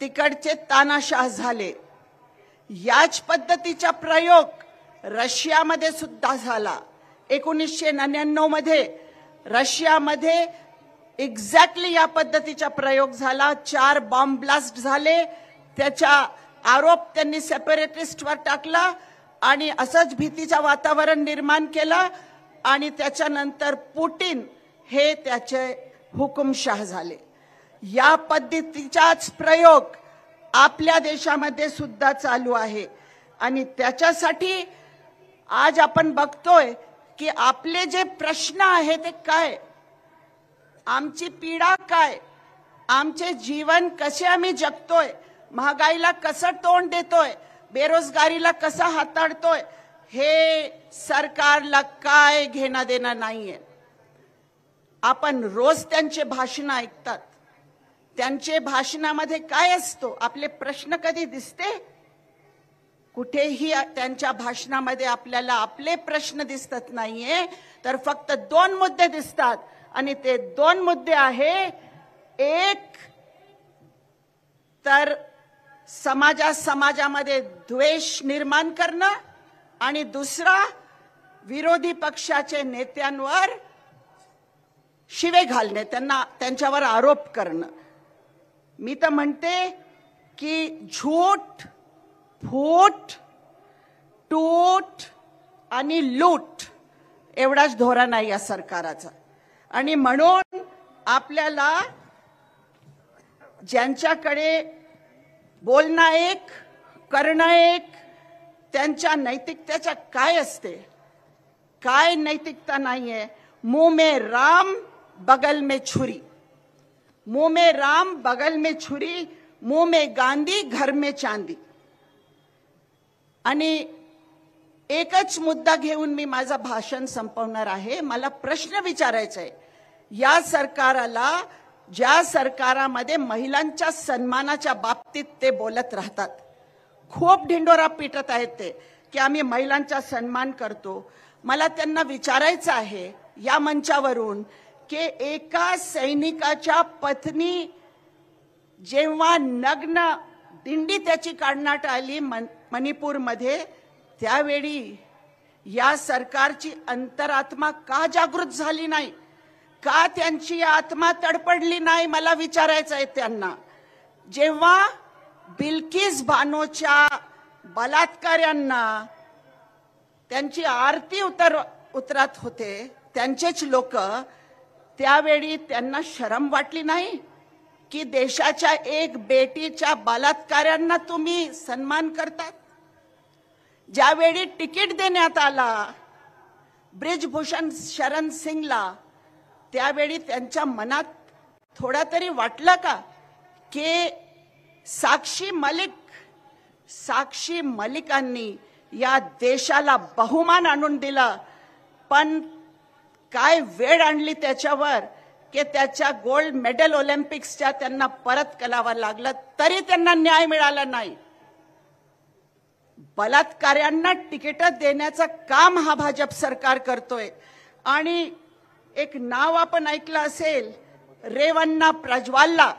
तिकडचे तानाशाह झाले. याच पद्धतीचा प्रयोग रशियामध्ये सुद्धा झाला. 1999 मध्ये रशियामध्ये एक्झॅक्टली या पद्धतीचा प्रयोग झाला. 4 बॉम्ब ब्लास्ट झाले. त्याचा आरोप त्यांनी सेपरेटिस्टवर टाकला आणि असंच भीतीचा वातावरण निर्माण केलं आणि त्याच्यानंतर पुतिन हे त्याचे हुकुमशाह झाले. या पद्धतीचाच प्रयोग आपल्या देशामध्ये सुद्धा चालू आहे आणि त्याच्यासाठी आज आपण बघतोय की आपले जे प्रश्न आहेत ते काय, आमची पीडा काय, आमचे जीवन कसे आम्ही जगतोय, महागाईला कसं तोंड देतोय, बेरोजगारीला कसं हाताळतोय, हे सरकारला काय घेणं देणं नाहीये. आपण रोज त्यांचे भाषण ऐकतात. त्यांचे भाषणामध्ये काय असतो, आपले प्रश्न कधी दिसते? कुठेही त्यांच्या भाषणामध्ये आपल्याला आपले प्रश्न दिसत नाहीये, तर फक्त 2 मुद्दे दिसतात आणि ते 2 मुद्दे आहे, एक तर समाजामध्ये द्वेष निर्माण करणं आणि दुसरा विरोधी पक्षाचे नेत्यांवर शिवे घालणे, त्यांच्यावर आरोप करणं. मी तर म्हणते की झूठ, फूट, टूट आणि लूट एवढाच धोरण आहे या सरकाराचा. आणि म्हणून आपल्याला ज्यांच्याकडे बोलणं एक, करणं एक, त्यांच्या नैतिकतेच्या काय असते, काय नैतिकता नाहीये. मुंह में राम बगल में छुरी, मुंह में राम बगल में छुरी, मुंह में गांधी घर में चांदी. आणि एकच मुद्दा घेऊन मी माझं भाषण संपवणार आहे. मला प्रश्न विचारायचा आहे, या सरकाराला, ज्या सरकारामध्ये महिलांच्या सन्मानाच्या बाबतीत ते बोलत राहतात, खूप ढिंडोरा पिटत आहेत ते की आम्ही महिलांचा सन्मान करतो. मला त्यांना विचारायचं आहे या मंचावरून की एका सैनिकाच्या पत्नी जेव्हा नग्न दिंडी त्याची काढण्यात आली मणिपूरमध्ये, त्यावेळी या सरकारची अंतरात्मा का जागृत झाली नाही, का त्यांची आत्मा तडपडली नाही, मला विचारायचं आहे त्यांना. जेव्हा बिल्किस बानोच्या बलात्काऱ्यांना त्यांची आरती उतरत होते त्यांचेच लोक, त्यावेळी त्यांना शरम वाटली नाही की देशाच्या एक बेटीच्या बलात्काऱ्यांना तुम्ही सन्मान करतात. ज्यावेळी तिकीट देण्यात आला ब्रिजभूषण शरण सिंगला, त्यावेळी त्यांच्या मनात थोडा तरी वाटलं का की साक्षी मलिकांनी या देशाला बहुमान आणून दिला, पण काय वेळ आणली त्याच्यावर की त्याच्या गोल्ड मेडल ऑलिम्पिक्सच्या त्यांना परत करावं लागलं, तरी त्यांना न्याय मिळाला नाही. बलात्काऱ्यांना तिकीट देण्याचं काम हा भाजप सरकार करतोय. आणि एक नाव आपण ऐकलं असेल, रेवन्ना प्रज्वालला,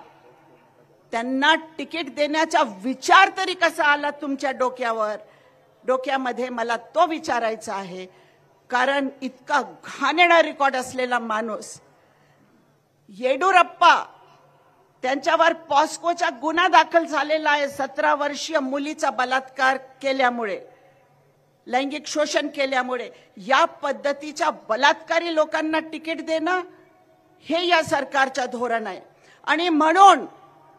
त्यांना तिकीट देण्याचा विचार तरी कसा आला तुमच्या डोक्यामध्ये, मला तो विचारायचा आहे. कारण इतका घाणेरडा रेकॉर्ड असलेला माणूस येडुरप्पा, त्यांच्यावर पॉस्कोचा गुन्हा दाखल झालेला आहे 17 वर्षीय मुलीचा बलात्कार केल्यामुळे, लैंगिक शोषण केल्यामुळे. या पद्धतीच्या बलात्कारी लोकांना तिकीट देणं हे या सरकारचं धोरण आहे. आणि म्हणून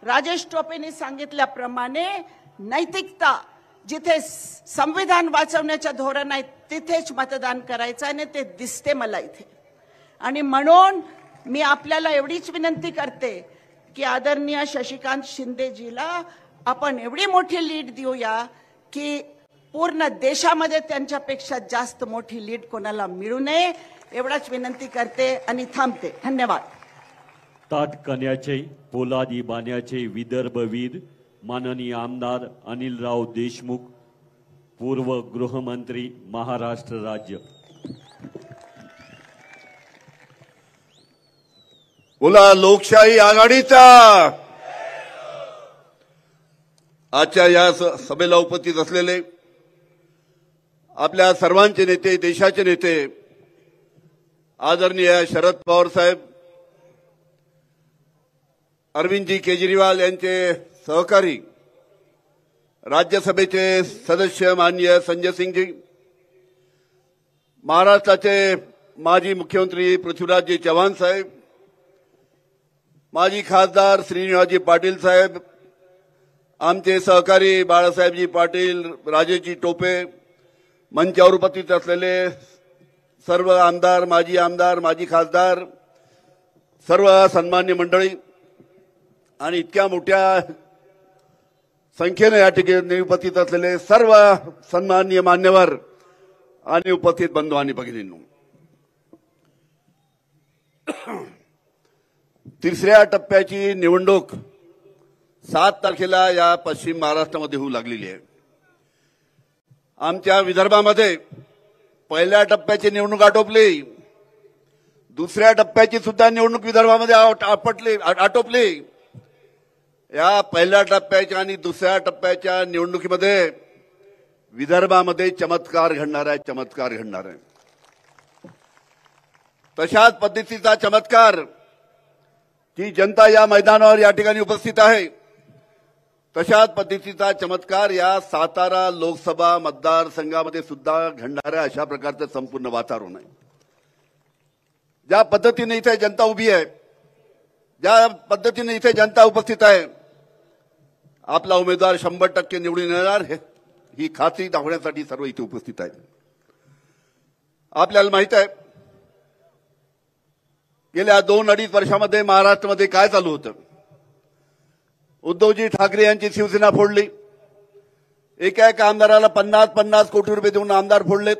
राजेश टोपेंनी सांगितल्याप्रमाणे नैतिकता, जिथे संविधान वाचवण्याचं धोरण आहे तिथेच मतदान करायचं, आणि ते दिसते मला इथे. आणि म्हणून मी आपल्याला एवढीच विनंती करते की आदरणीय शशिकांत शिंदेजीला आपण एवढी मोठी लीड देऊया की पूर्ण देशामध्ये त्यांच्यापेक्षा जास्त मोठी लीड कोणाला मिळू नये, एवढाच विनंती करते आणि थांबते. धन्यवाद. ताट कण्याचे पोलादी बाण्याचे विदर्भवीर माननीय आमदार अनिलराव देशमुख, पूर्व गृहमंत्री, महाराष्ट्र राज्य. बोला लोकशाही आघाडीचा. आजच्या या सभेला उपस्थित असलेले आपल्या सर्वांचे नेते, देशाचे नेते, आदरणीय शरद पवार साहेब, अरविंदजी केजरीवाल यांचे सहकारी, राज्यसभेचे सदस्य माननीय संजय सिंगजी, महाराष्ट्राचे माजी मुख्यमंत्री पृथ्वीराजजी चव्हाण साहेब, माजी खासदार श्रीनिवासजी पाटील साहेब, आमचे सहकारी बाळासाहेबजी पाटील, राजेशजी टोपे, मंचावर उपस्थित असलेले सर्व आमदार, माजी खासदार, सर्व सन्मान्य मंडळी आणि इतक्या मोठ्या संख्येने या ठिकाणी उपस्थित असलेले सर्व सन्माननीय मान्यवर आणि उपस्थित बंधू आणि भगिनींनो, तिसऱ्या टप्प्याची निवडणूक 7 तारखेला या पश्चिम महाराष्ट्रामध्ये होऊ लागलेली आहे. आमच्या विदर्भामध्ये पहिल्या टप्प्याची निवडणूक आटोपली, दुसऱ्या टप्प्याची सुद्धा निवडणूक विदर्भामध्ये आटोपली. या पहिल्या टप्प्याच्या आणि दुसऱ्या टप्प्याच्या निवडणुकीमध्ये विदर्भामध्ये चमत्कार घडणार आहे. तशाच पद्धतीचा चमत्कार जी जनता या मैदानावर या ठिकाणी उपस्थित आहे, तशाच पद्धतीचा चमत्कार या सातारा लोकसभा मतदारसंघामध्ये सुद्धा घडणाऱ्या अशा प्रकारचं संपूर्ण वातावरण आहे. ज्या पद्धतीने इथे जनता उभी आहे, ज्या पद्धतीने इथे जनता उपस्थित आहे, आपला उमेदवार 100% निवडून येणार ही खात्री दाखवण्यासाठी सर्व इथे उपस्थित आहेत. आपल्याला माहित आहे गेल्या 2-2.5 वर्षामध्ये महाराष्ट्रामध्ये काय चालू होतं. उद्धवजी ठाकरे यांची शिवसेना फोडली, एका आमदाराला 50-50 कोटी रुपये देऊन आमदार फोडलेत.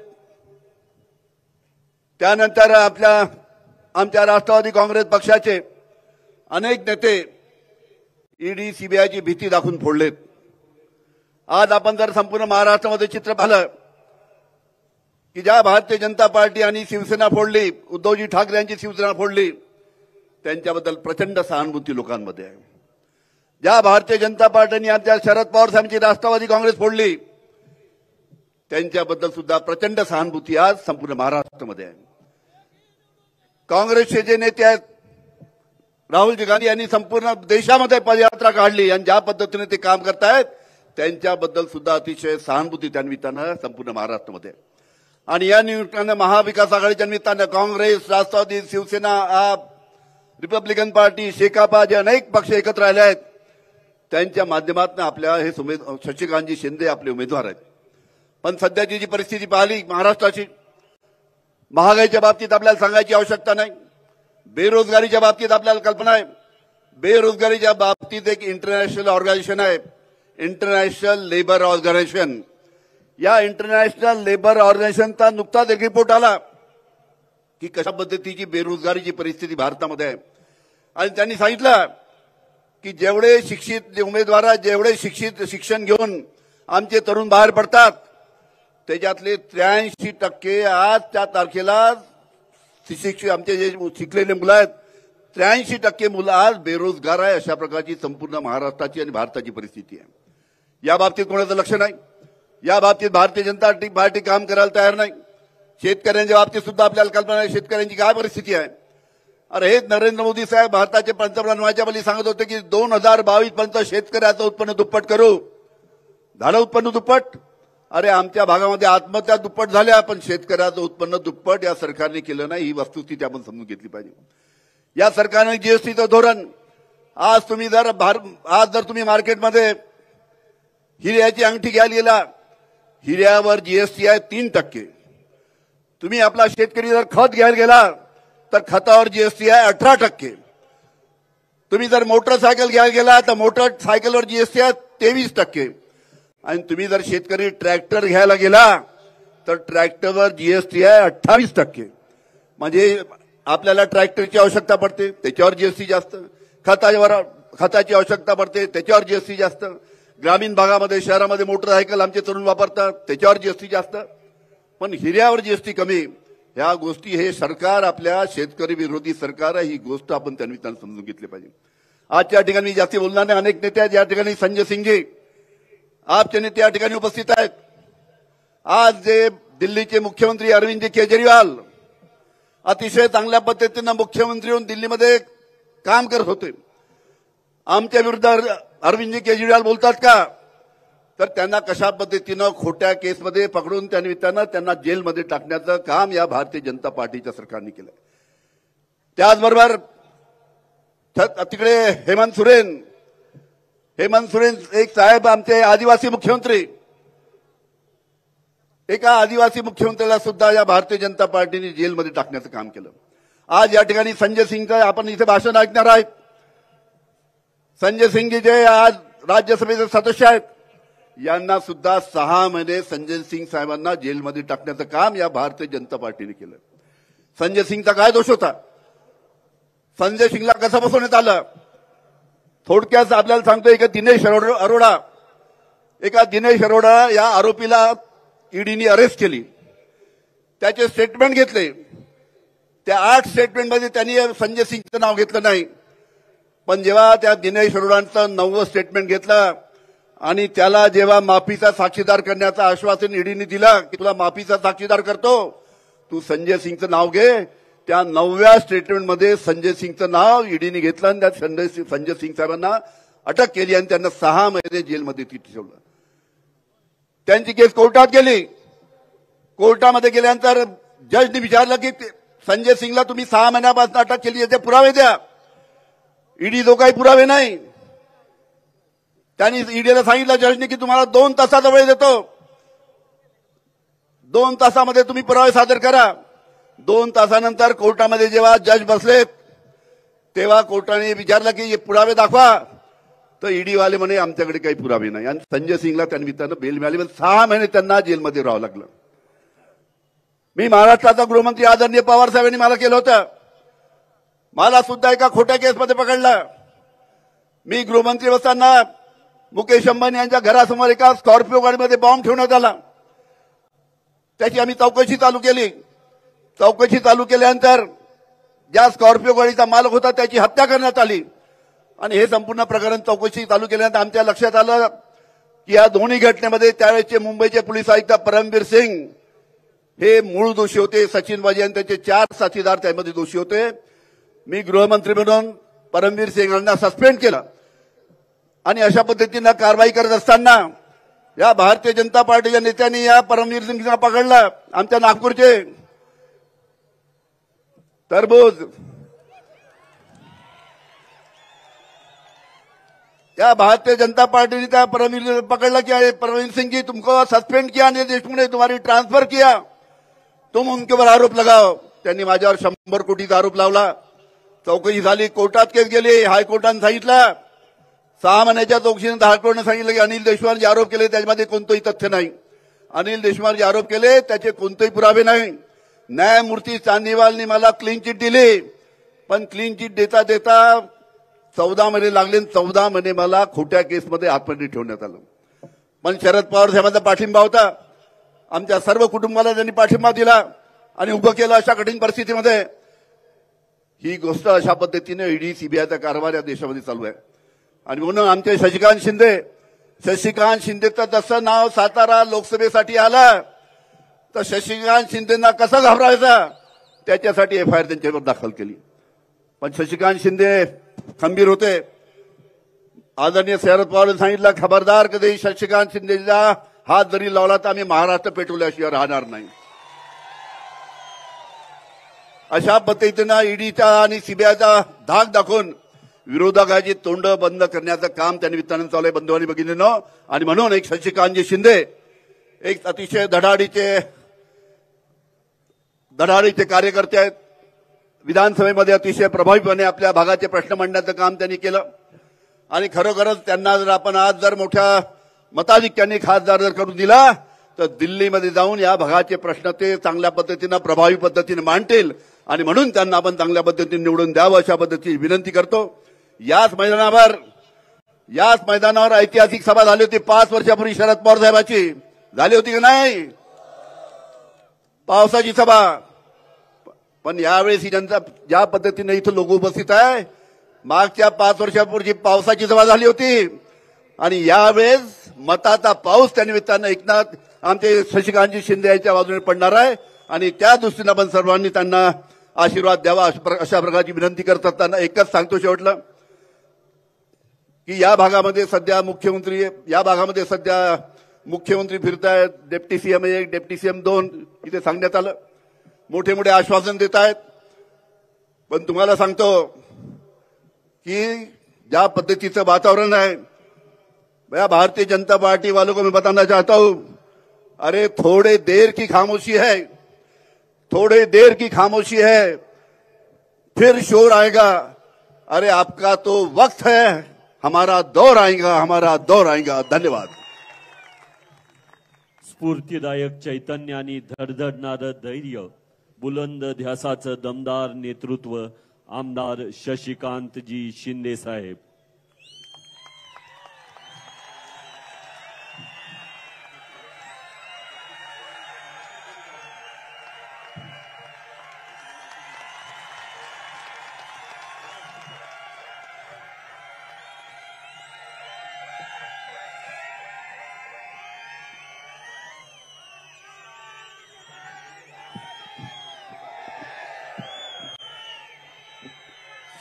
त्यानंतर आमच्या राष्ट्रवादी काँग्रेस पक्षाचे अनेक नेते ईडी सीबीआयची भीती दाखवून फोडलेत. आज आपण जर संपूर्ण महाराष्ट्रामध्ये चित्र पाहिलं की ज्या भारतीय जनता पार्टी आणि शिवसेना फोडली, उद्धवजी ठाकरे यांची शिवसेना फोडली, त्यांच्याबद्दल प्रचंड सहानुभूती लोकांमध्ये आहे. ज्या भारतीय जनता पार्टीने आमच्या शरद पवार साहेबांची राष्ट्रवादी काँग्रेस फोडली, त्यांच्याबद्दल सुद्धा प्रचंड सहानुभूती आज संपूर्ण महाराष्ट्रामध्ये आहे. काँग्रेसचे जे नेते आहेत राहुलजी गांधी यांनी संपूर्ण देशामध्ये पदयात्रा काढली आणि ज्या पद्धतीने ते काम करतायत त्यांच्याबद्दल सुद्धा अतिशय सहानुभूती त्या निमित्तानं संपूर्ण महाराष्ट्रामध्ये. आणि या निमित्तानं महाविकास आघाडीच्या निमित्तानं काँग्रेस, राष्ट्रवादी, शिवसेना, आप, रिपब्लिकन पार्टी, शेकापा जे अनेक पक्ष एकत्र आले आहेत त्यांच्या माध्यमातून आपल्या हे शशिकांतजी शिंदे आपले उमेदवार आहेत. पण सध्याची जी परिस्थिती पाहिली महाराष्ट्राची, महागाईच्या बाबतीत आपल्याला सांगायची आवश्यकता नाही, बेरोजगारीच्या बाबतीत आपल्याला कल्पना आहे. बेरोजगारीच्या बाबतीत एक इंटरनॅशनल ऑर्गनायझेशन आहे, इंटरनॅशनल लेबर ऑर्गनायझेशन. या इंटरनॅशनल लेबर ऑर्गनायझेशनचा नुकताच एक रिपोर्ट आला की कशा पद्धतीची बेरोजगारीची परिस्थिती भारतामध्ये आहे. आणि त्यांनी सांगितलं की जेवढे शिक्षित उमेदवार, जेवढे शिक्षण घेऊन आमचे तरुण बाहेर पडतात त्याच्यातले 83% आज त्या तारखेला आमचे जे शिकलेले मुलं आहेत 83% मुलं आज बेरोजगार आहे. अशा प्रकारची संपूर्ण महाराष्ट्राची आणि भारताची परिस्थिती आहे. या बाबतीत कोणाचं लक्ष नाही. या बाबतीत भारतीय जनता पार्टी काम करायला तयार नाही. शेतकऱ्यांच्या बाबतीत सुद्धा आपल्याला कल्पना आहे शेतकऱ्यांची काय परिस्थिती आहे. अरे हे नरेंद्र मोदी साहेब भारताचे पंतप्रधान व्हायच्या वेळी सांगत होते की 2022 पर्यंत शेतकऱ्याचं उत्पन्न दुप्पट करू. झालं उत्पन्न दुप्पट. अरे आमच्या भागामध्ये आत्महत्या दुप्पट झाल्या, पण शेतकऱ्याचं उत्पन्न दुप्पट या सरकारने केलं नाही. ही वस्तुस्थिती आपण समजून घेतली पाहिजे. या सरकारने जीएसटीचं धोरण, आज जर तुम्ही मार्केटमध्ये हिऱ्याची अंगठी घ्यायला गेला, हिऱ्यावर जीएसटी आहे 3%. तुम्ही आपला शेतकरी जर खत घ्यायला गेला तर खतावर जीएसटी आहे 18%. तुम्ही जर मोटरसायकल घ्यायला गेला तर मोटरसायकलवर जीएसटी आहे 23%. आणि तुम्ही जर शेतकरी ट्रॅक्टर घ्यायला गेला तर ट्रॅक्टरवर जीएसटी आहे 28%. म्हणजे आपल्याला ट्रॅक्टरची आवश्यकता पडते त्याच्यावर जीएसटी जास्त, खताची आवश्यकता पडते त्याच्यावर जीएसटी जास्त, ग्रामीण भागामध्ये शहरामध्ये मोटरसायकल आमचे तरुण वापरतात त्याच्यावर जीएसटी जास्त, पण हिऱ्यावर जीएसटी कमी. ह्या गोष्टी हे सरकार आपल्या शेतकरी विरोधी सरकार आहे. ही गोष्ट आपण त्या निमित्तानं समजून घेतली पाहिजे. आजच्या ठिकाणी मी जास्ती बोलणार नाही. अनेक नेते आहेत या ठिकाणी. संजय सिंगजी आपचे नेते या ठिकाणी उपस्थित आहेत. आज जे दिल्लीचे मुख्यमंत्री अरविंद केजरीवाल अतिशय चांगल्या पद्धतीनं मुख्यमंत्री होऊन दिल्लीमध्ये काम करत होते. आमच्या विरुद्ध अरविंद केजरीवाल बोलतात का, तर त्यांना कशा पद्धतीनं खोट्या केसमध्ये पकडून त्या निमित्तानं त्यांना जेलमध्ये टाकण्याचं काम या भारतीय जनता पार्टीच्या सरकारने केलं. त्याचबरोबर तिकडे हेमंत सोरेन एक साहेब आमचे आदिवासी मुख्यमंत्री, एका आदिवासी मुख्यमंत्र्याला सुद्धा या भारतीय जनता पार्टीने जेलमध्ये टाकण्याचं काम केलं. आज या ठिकाणी संजय सिंगचं आपण इथे भाषण ऐकणार आहेत. संजय सिंग जे आज राज्यसभेचे सदस्य आहेत यांना सुद्धा 6 महिने संजय सिंग साहेबांना जेलमध्ये टाकण्याचं काम या भारतीय जनता पार्टीने केलं. संजय सिंगचा काय दोष होता, संजय सिंगला कसं बसवण्यात आलं, थोडक्यात आपल्याला सांगतोय. एका दिनेश अरोडा या आरोपीला ईडीने अरेस्ट केली, त्याचे स्टेटमेंट घेतले. त्या 8 स्टेटमेंटमध्ये त्यांनी संजय सिंगचं नाव घेतलं नाही. पण जेव्हा त्या दिनेश अरोरांचं 9वं स्टेटमेंट घेतलं आणि त्याला जेव्हा माफीचा साक्षीदार करण्याचं आश्वासन ईडीने दिलं की तुला माफीचा साक्षीदार करतो, तू संजय सिंगचं नाव घे, त्या 9व्या स्टेटमेंटमध्ये संजय सिंगचं नाव ईडीने घेतलं आणि त्या संजय सिंग साहेबांना अटक केली आणि त्यांना 6 महिने जेलमध्ये ठेवलं. त्यांची केस कोर्टात गेली. कोर्टामध्ये गेल्यानंतर जजने विचारलं की संजय सिंगला तुम्ही 6 महिन्यापासून अटक केली, याचे पुरावे द्या. ईडी जो काही पुरावे नाही. त्यांनी ईडीला सांगितलं जजने की तुम्हाला 2 तासाचा वेळ देतो, 2 तासामध्ये तुम्ही पुरावे सादर करा. 2 तासानंतर कोर्टामध्ये जेव्हा जज बसले तेव्हा कोर्टाने विचारलं की हे पुरावे दाखवा. तर ईडी वाले म्हणे आमच्याकडे काही पुरावे नाही. आणि संजय सिंगला त्या निमित्तानं बेल मिळाली. 6 महिने त्यांना जेलमध्ये राहावं लागलं. मी महाराष्ट्राचा गृहमंत्री आदरणीय पवार साहेबांनी मला केलं होतं. मला सुद्धा एका खोट्या केसमध्ये पकडलं. मी गृहमंत्री असताना मुकेश अंबानी यांच्या घरासमोर एका स्कॉर्पिओ गाडीमध्ये बॉम्ब ठेवण्यात आला. त्याची आम्ही चौकशी चालू केली. चौकशी चालू केल्यानंतर ज्या स्कॉर्पिओ गाडीचा मालक होता त्याची हत्या करण्यात आली. आणि हे संपूर्ण प्रकरण चौकशी चालू केल्यानंतर आमच्या लक्षात आलं की या दोन्ही घटनेमध्ये त्यावेळेचे मुंबईचे पोलीस आयुक्त परमवीर सिंग हे मूळ दोषी होते. सचिन वाजे आणि त्याचे 4 साथीदार त्यामध्ये दोषी होते. मी गृहमंत्री म्हणून परमवीर सिंग यांना सस्पेंड केलं. आणि अशा पद्धतीनं कारवाई करत असताना या भारतीय जनता पार्टीच्या नेत्यांनी या परमवीर सिंगला पकडलं. आमच्या नागपूरचे तरबूज, या भारतीय जनता पार्टी ने त्या परमवीर पकड़ला कि परमवीर सिंह जी तुमको सस्पेंड किया अनिल देशमुख ने, तुम्हारी ट्रांसफर किया, तुम उनके ऊपर आरोप लगाओ. त्यांनी माझ्यावर 100 कोटीचा आरोप लावला. चौकशी झाली, कोर्टात केस गेली. हायकोर्टाने सांगितलं 6 महिन्याच्या चौकशीनंतर हायकोर्टाने सांगितलं की अनिल देशमुख जे आरोप केले त्याच्यामध्ये कोणतंही तथ्य नाही. अनिल देशमुख जे आरोप केले त्याचे कोणतेही पुरावे नाही. न्यायमूर्ती चांदीवालनी मला क्लीन चिट दिली. पण क्लीन चिट देता देता 14 महिने लागले. 14 महिने मला खोट्या केसमध्ये आतमध्ये ठेवण्यात आलं. पण शरद पवार साहेबांचा पाठिंबा होता. आमच्या सर्व कुटुंबाला त्यांनी पाठिंबा दिला आणि उभं केलं. अशा कठीण परिस्थितीमध्ये ही गोष्ट अशा पद्धतीने ईडी सीबीआयचा कारभार या देशामध्ये चालू आहे. आणि म्हणून आमचे शशिकांत शिंदेचं जसं नाव सातारा लोकसभेसाठी आलं तर शशिकांत शिंदेना कसं घाबरायचा त्याच्यासाठी एफआयआर त्यांच्यावर दाखल केली. पण शशिकांत शिंदे खंबीर होते. आदरणीय शरद पवारांनी सांगितलं खबरदार कधी शशिकांत शिंदेचा हात जरी लावला तर आम्ही महाराष्ट्र पेटवल्याशिवाय राहणार नाही. अशा पद्धतीनं ईडीचा आणि सीबीआयचा धाक दाखवून विरोधकाची तोंड बंद करण्याचं काम त्या निमित्तानं चालू आहे बंधुआंनी बघितलं. आणि म्हणून एक शशिकांतजी शिंदे एक अतिशय धडाडीचे कार्यकर्ते आहेत. विधानसभेमध्ये अतिशय प्रभावीपणे आपल्या भागाचे प्रश्न मांडण्याचं काम त्यांनी केलं. आणि खरोखरच त्यांना जर आपण आज जर मोठ्या मताधिक्याने खासदार जर करून दिला तर दिल्लीमध्ये जाऊन या भागाचे प्रश्न ते चांगल्या पद्धतीनं प्रभावी पद्धतीने मांडतील. आणि म्हणून त्यांना आपण चांगल्या पद्धतीने निवडून द्यावं अशा पद्धतीची विनंती करतो. याच मैदानावर ऐतिहासिक सभा झाली होती 5 वर्षापूर्वी शरद पवार साहेबांची झाली होती की नाही, पावसाची सभा. पण यावेळेस ही जनता ज्या पद्धतीने इथं लोक उपस्थित आहे, मागच्या 5 वर्षापूर्वी पावसाची सभा झाली होती आणि यावेळेस मताचा पाऊस त्या निमित्तानं एकनाथ आमचे शशिकांतजी शिंदे यांच्या बाजूने पडणार आहे. आणि त्या दृष्टीनं आपण सर्वांनी त्यांना आशीर्वाद द्यावा अशा प्रकारची विनंती करत असताना एकच सांगतो शेवटलं की या भागामध्ये सध्या मुख्यमंत्री फिरतायत. डेप्टी सीएम 1, डेप्टी सीएम 2 इथे सांगण्यात आलं. मोठे मोठे आश्वासन देत आहेत. पण तुम्हाला सांगतो की ज्या पद्धतीचं वातावरण है, मैं भारतीय जनता पार्टी वालों को मैं बताना चाहता हूं, अरे थोड़े देर की खामोशी है, फिर शोर आएगा. अरे आपका तो वक्त है, हमारा दौर आएगा. धन्यवाद. स्फूर्तिदायक चैतन्य आणि धडधडणारं धैर्य, बुलंद ध्यासाचं दमदार नेतृत्व आमदार शशिकांतजी शिंदे साहेब.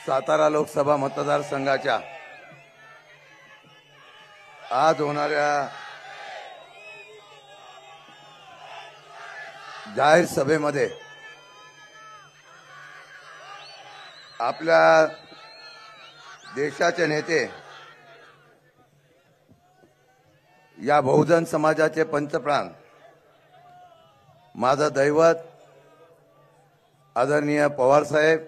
सातारा लोकसभा मतदारसंघाच्या आज होणाऱ्या जाहीर सभेमध्ये आपल्या देशाचे नेते, या बहुजन समाजाचे पंचप्राण, माझं दैवत आदरणीय पवार साहेब,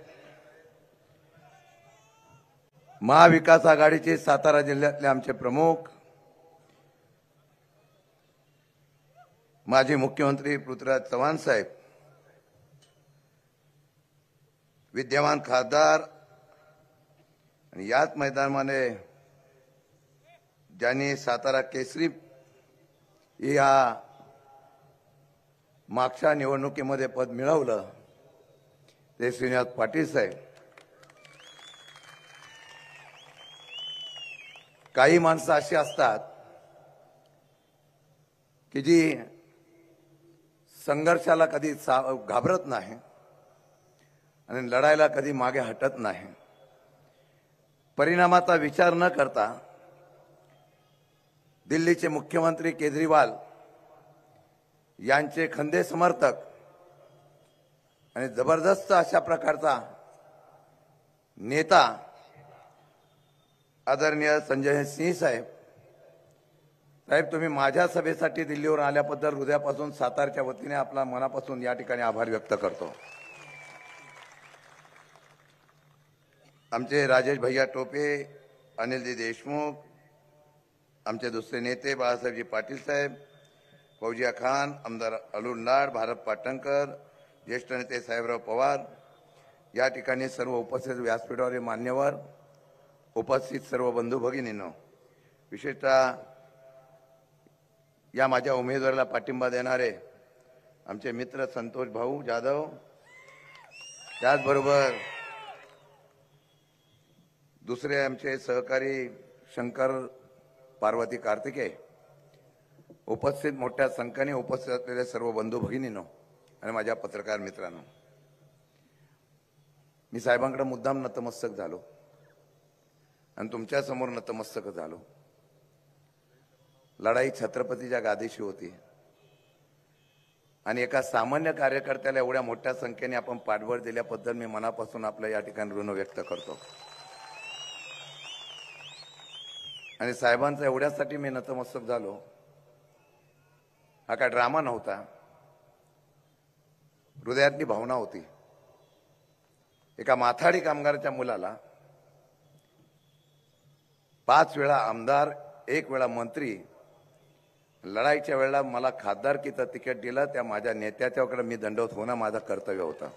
महाविकास आघाडीचे सातारा जिल्ह्यातले आमचे प्रमुख, माजी मुख्यमंत्री पृथ्वीराज चव्हाण साहेब, विद्यमान खासदार आणि याच मैदानामध्ये ज्यांनी सातारा केसरी या मागच्या निवडणुकीमध्ये पद मिळवलं ते श्रीनिवास पाटील साहेब. काही माणसं अशी असतात की जी संघर्षाला कधी घाबरत नाही आणि लढायला कधी मागे हटत नाही. परिणामाचा विचार न करता दिल्लीचे मुख्यमंत्री केजरीवाल यांचे खंदे समर्थक आणि जबरदस्त अशा प्रकारचा नेता आदरणीय संजय सिंह साहेब, तुम्ही माझ्या सभेसाठी दिल्लीवर आल्याबद्दल हृदयापासून सातारच्या वतीने आपला मनापासून या ठिकाणी आभार व्यक्त करतो. आमचे राजेश भैया टोपे, अनिलजी देशमुख, आमचे दुसरे नेते बाळासाहेबजी पाटील साहेब, फौजिया खान, आमदार अरुण लाड, भारत पाटणकर, ज्येष्ठ नेते साहेबराव पवार, या ठिकाणी सर्व उपस्थित व्यासपीठावरील मान्यवर, उपस्थित सर्व बंधू भगिनींनो, विशेषतः या माझ्या उमेदवाराला पाठिंबा देणारे आमचे मित्र संतोष भाऊ जाधव, त्याचबरोबर दुसरे आमचे सहकारी शंकर पार्वती कार्तिके, उपस्थित मोठ्या संख्येने उपस्थित असलेले सर्व बंधू भगिनींनो आणि माझ्या पत्रकार मित्रांनो, मी साहेबांकडे मुद्दाम नतमस्तक झालो आणि तुमच्या समोर नतमस्तक झालो. लढाई छत्रपतीच्या गादीशी होती आणि एका सामान्य कार्यकर्त्याला एवढ्या मोठ्या संख्येने आपण पाठबळ दिल्याबद्दल मी मनापासून आपल्या या ठिकाणी ऋण व्यक्त करतो. आणि साहेबांचा एवढ्यासाठी मी नतमस्तक झालो, हा काय ड्रामा नव्हता, हृदयातली भावना होती. एका माथाडी कामगाराच्या मुलाला 5 वेळा आमदार, 1 वेळा मंत्री, लढाईच्या वेळेला मला खासदारकीचं तिकीट दिलं, त्या माझ्या नेत्याच्याकडे मी दंडवत होणं माझं कर्तव्य होतं.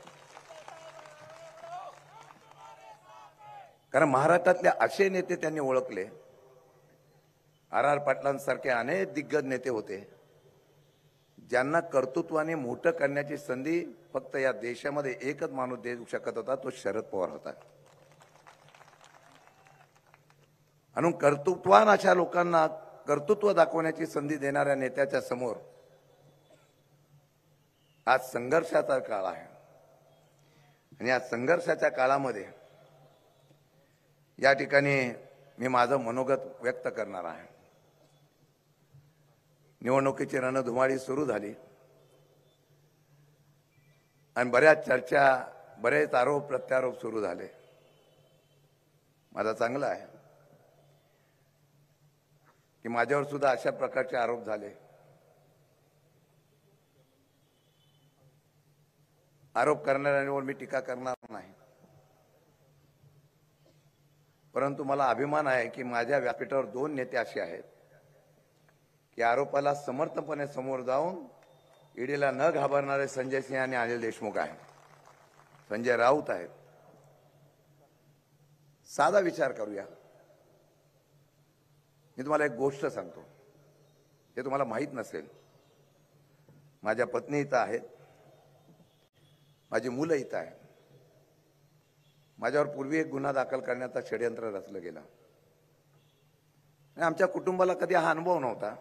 कारण महाराष्ट्रातले असे नेते त्यांनी ओळखले, आर पाटलांसारखे अनेक दिग्गज नेते होते ज्यांना कर्तृत्वाने मोठं करण्याची संधी फक्त या देशामध्ये एकच माणूस देऊ शकत होता, तो शरद पवार होता. आणि कर्तृत्वान अशा लोकांना कर्तृत्व दाखवण्याची संधी देणाऱ्या नेत्याच्या समोर आज संघर्षाचा काळ आहे. आणि या संघर्षाच्या काळामध्ये या ठिकाणी मी माझं मनोगत व्यक्त करणार आहे. निवडणुकीची रणधुमाळी सुरू झाली आणि बऱ्याच चर्चा, बरेच आरोप प्रत्यारोप सुरू झाले. माझा चांगला आहे की माझ्यावर सुद्धा अशा प्रकारचे आरोप झाले. आरोप करणाऱ्यांवर मी टीका करणार नाही, परंतु मला अभिमान आहे की माझ्या व्यासपीठावर 2 नेते असे आहेत की आरोपाला समर्थपणे समोर जाऊन ईडीला न घाबरणारे संजय सिंह आणि अनिल देशमुख आहेत, संजय राऊत आहेत. साधा विचार करूया. मी तुम्हाला एक गोष्ट सांगतो, हे तुम्हाला माहीत नसेल. माझ्या पत्नी इथं आहेत, माझी मुलं इथं आहेत. माझ्यावर पूर्वी एक गुन्हा दाखल करण्याचा षडयंत्र रचलं गेलं आणि आमच्या कुटुंबाला कधी हा अनुभव नव्हता.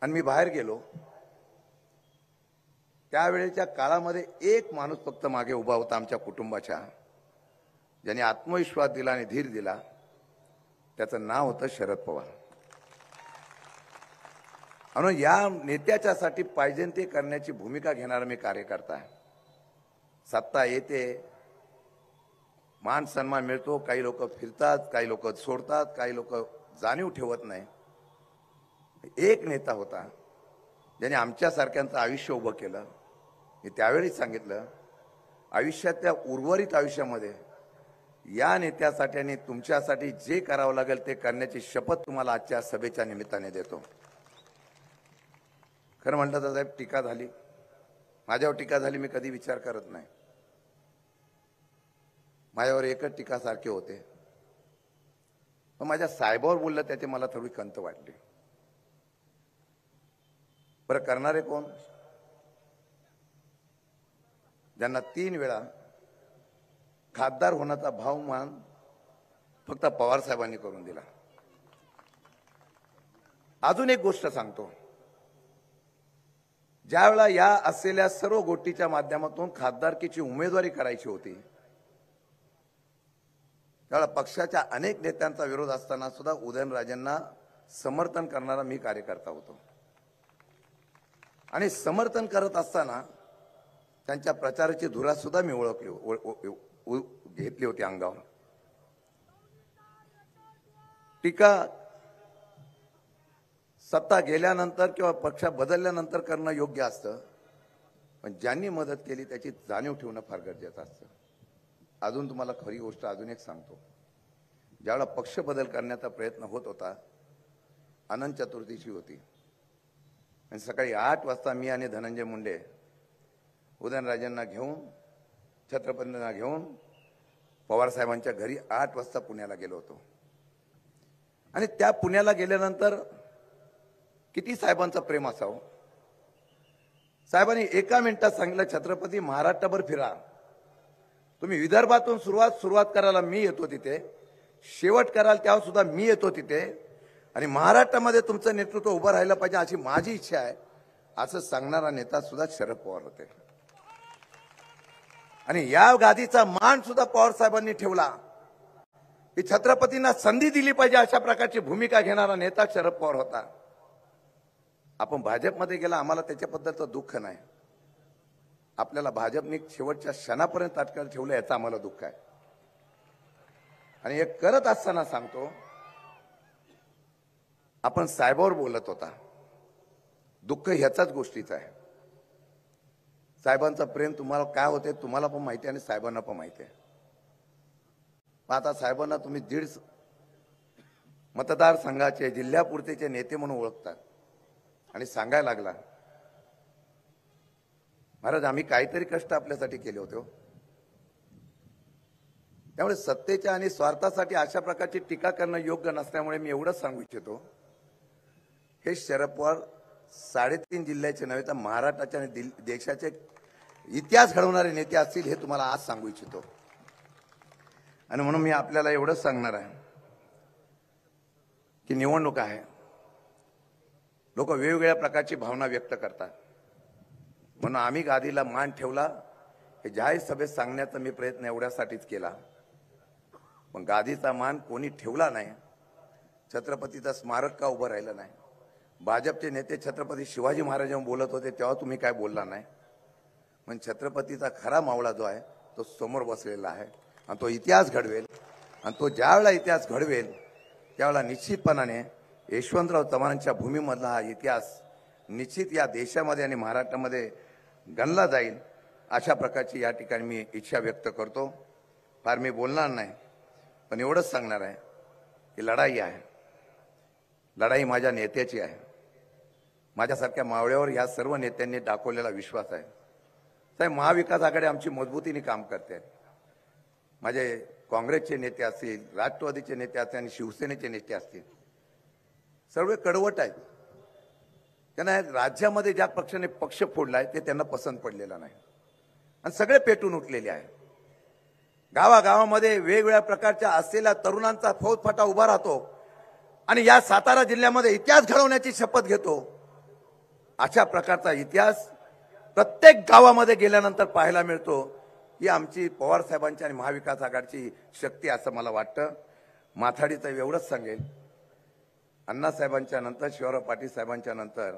आणि मी बाहेर गेलो त्यावेळेच्या काळामध्ये एक माणूस फक्त मागे उभा होता आमच्या कुटुंबाच्या, ज्यांनी आत्मविश्वास दिला आणि धीर दिला त्याचं नाव होतं शरद पवार. आणि या नेत्याच्यासाठी पाहिजे ते करण्याची भूमिका घेणारा मी कार्यकर्ता आहे. सत्ता येते, मान सन्मान मिळतो, काही लोक फिरतात, काही लोक सोडतात, काही लोक जाणीव ठेवत नाही. एक नेता होता ज्याने आमच्यासारख्यांचं आयुष्य उभं केलं. मी त्यावेळी सांगितलं, आयुष्यातल्या उर्वरित आयुष्यामध्ये या नेत्यासाठी आणि तुमच्यासाठी जे करावं लागेल ते करण्याची शपथ तुम्हाला आजच्या सभेच्या निमित्ताने देतो. खरं म्हटलं तर साहेब, टीका झाली, माझ्यावर टीका झाली, मी कधी विचार करत नाही. माझ्यावर एकच टीका सारखे होते, पण माझ्या साहेबावर बोललं त्याचे मला थोडी खंत वाटली. बरं, करणारे कोण? ज्यांना 3 वेळा खासदार होण्याचा भावमान फक्त पवार साहेबांनी करून दिला. अजून एक गोष्ट सांगतो, ज्यावेळेला या असलेल्या सर्व गोष्टीच्या माध्यमातून खासदारकीची उमेदवारी करायची होती, त्यावेळेला पक्षाच्या अनेक नेत्यांचा विरोध असताना सुद्धा उदयनराजेंना समर्थन करणारा मी कार्यकर्ता होतो. आणि समर्थन करत असताना त्यांच्या प्रचाराची धुरा सुद्धा मी घेतली होती अंगावर. टीका सत्ता गेल्यानंतर किंवा पक्ष बदलल्यानंतर करणं योग्य असतं, पण ज्यांनी मदत केली त्याची जाणीव ठेवणं फार गरजेचं असतं. अजून तुम्हाला खरी गोष्ट अजून एक सांगतो, ज्यावेळेला पक्ष बदल करण्याचा प्रयत्न होत होता, अनंत चतुर्थीची होती आणि सकाळी 8 वाजता मी आणि धनंजय मुंडे उदयनराजेंना घेऊन, छत्रपतींना घेऊन पवार साहेबांच्या घरी 8 वाजता पुण्याला गेलो होतो. आणि त्या पुण्याला गेल्यानंतर किती साहेबांचं प्रेम असावं. साहेबांनी एका मिनिटात सांगितलं, छत्रपती महाराष्ट्रभर फिरा, तुम्ही विदर्भातून सुरुवात करायला मी येतो तिथे, शेवट कराल तेव्हा सुद्धा मी येतो तिथे, आणि महाराष्ट्रामध्ये तुमचं नेतृत्व उभं राहिलं पाहिजे अशी माझी इच्छा आहे, असं सांगणारा नेता सुद्धा शरद पवार होते. आणि या गादीचा मान सुद्धा पवार साहेबांनी ठेवला की छत्रपतींना संधी दिली पाहिजे अशा प्रकारची भूमिका घेणारा नेता शरद पवार होता. आपण भाजपमध्ये गेला, आम्हाला त्याच्याबद्दलचं दुःख नाही. आपल्याला भाजपने शेवटच्या क्षणापर्यंत अटकल ठेवलं याचं आम्हाला दुःख आहे. आणि हे करत असताना सांगतो, आपण साहेबावर बोलत होता, दुःख ह्याचाच गोष्टीचं आहे. साहेबांचं प्रेम तुम्हाला काय होते तुम्हाला पण माहिती आहे आणि साहेबांना पण माहिती आहे. आता साहेबांना तुम्ही 1.5 मतदारसंघाचे जिल्ह्यापुरतेचे नेते म्हणून ओळखतात आणि सांगायला लागला, महाराज आम्ही काहीतरी कष्ट आपल्यासाठी केले होते. त्यामुळे सत्तेच्या आणि स्वार्थासाठी अशा प्रकारची टीका करणं योग्य नसल्यामुळे मी एवढंच सांगू इच्छितो, हे शरद पवार 3.5 जिल्ह्याचे नव्हे तर महाराष्ट्राचे आणि देशाचे इतिहास घडवणारे नेते असतील हे तुम्हाला आज सांगू इच्छितो. आणि म्हणून मी आपल्याला एवढंच सांगणार आहे की निवडणूक आहे, लोक वेगवेगळ्या प्रकारची भावना व्यक्त करतात, म्हणून आम्ही गादीला मान ठेवला हे जाहीर सभेत सांगण्याचा मी प्रयत्न एवढ्यासाठीच केला. पण गादीचा मान कोणी ठेवला नाही, छत्रपतीचं स्मारक का उभं राहिलं नाही. भाजपचे नेते छत्रपती शिवाजी महाराजांवर बोलत होते तेव्हा तुम्ही काय बोलला नाही. पण छत्रपतीचा खरा मावळा जो आहे तो समोर बसलेला आहे आणि तो इतिहास घडवेल. आणि तो ज्यावेळेला इतिहास घडवेल त्यावेळेला निश्चितपणाने यशवंतराव चव्हाणांच्या भूमीमधला हा इतिहास निश्चित या देशामध्ये आणि महाराष्ट्रामध्ये गणला जाईल अशा प्रकारची या ठिकाणी मी इच्छा व्यक्त करतो. फार मी बोलणार नाही, पण एवढंच सांगणार आहे की लढाई आहे, लढाई माझ्या नेत्याची आहे. माझ्यासारख्या मावळ्यावर या सर्व नेत्यांनी दाखवलेला विश्वास आहे. साहेब, महाविकास आघाडी आमची मजबूतीने काम करते. माझे काँग्रेसचे नेते असतील, राष्ट्रवादीचे नेते असतील आणि शिवसेनेचे नेते असतील, सर्व कडवट आहेत. त्यांना राज्यामध्ये ज्या पक्षाने पक्ष फोडलाय ते त्यांना पसंत पडलेला नाही आणि सगळे पेटून उठलेले आहे. गावागावामध्ये वेगवेगळ्या प्रकारच्या असलेल्या तरुणांचा फौजफाटा उभा राहतो आणि या सातारा जिल्ह्यामध्ये इतिहास घडवण्याची शपथ घेतो. अशा प्रकारचा इतिहास प्रत्येक गावामध्ये गेल्यानंतर पाहायला मिळतो. ही आमची पवार साहेबांची आणि महाविकास आघाडीची शक्ती असं मला वाटतं. माथाडीचं एवढंच सांगेल, अण्णासाहेबांच्या नंतर शिवराव पाटील साहेबांच्या नंतर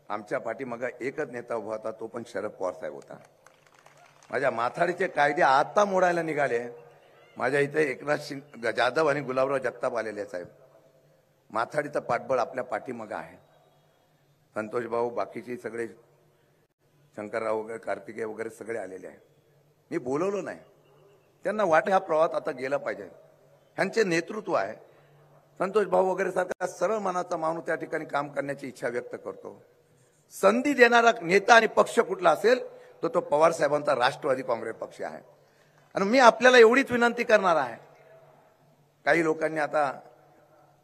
आमच्या पाठीमागे एकच नेता उभा होता, तो पण शरद पवार साहेब होता. माझ्या माथाडीचे कायदे आता मोडायला निघाले. माझ्या इथे एकनाथ जाधव आणि गुलाबराव जगताप आलेले साहेब. माथाडीचं पाठबळ आपल्या पाठीमागे आहे. संतोष भाऊ, बाकीचे सगळे शंकरराव वगैरे, कार्तिकेय वगैरे सगळे आलेले आहे. मी बोलवलो नाही, त्यांना वाटे हा प्रवास आता गेला पाहिजे. ह्यांचे नेतृत्व आहे. संतोष भाऊ वगैरे सारखा सरळ मनाचा माणूस त्या ठिकाणी काम करण्याची इच्छा व्यक्त करतो. संधी देणारा नेता आणि पक्ष कुठला असेल तर तो पवार साहेबांचा राष्ट्रवादी काँग्रेस पक्ष आहे. आणि मी आपल्याला एवढीच विनंती करणार आहे, काही लोकांनी आता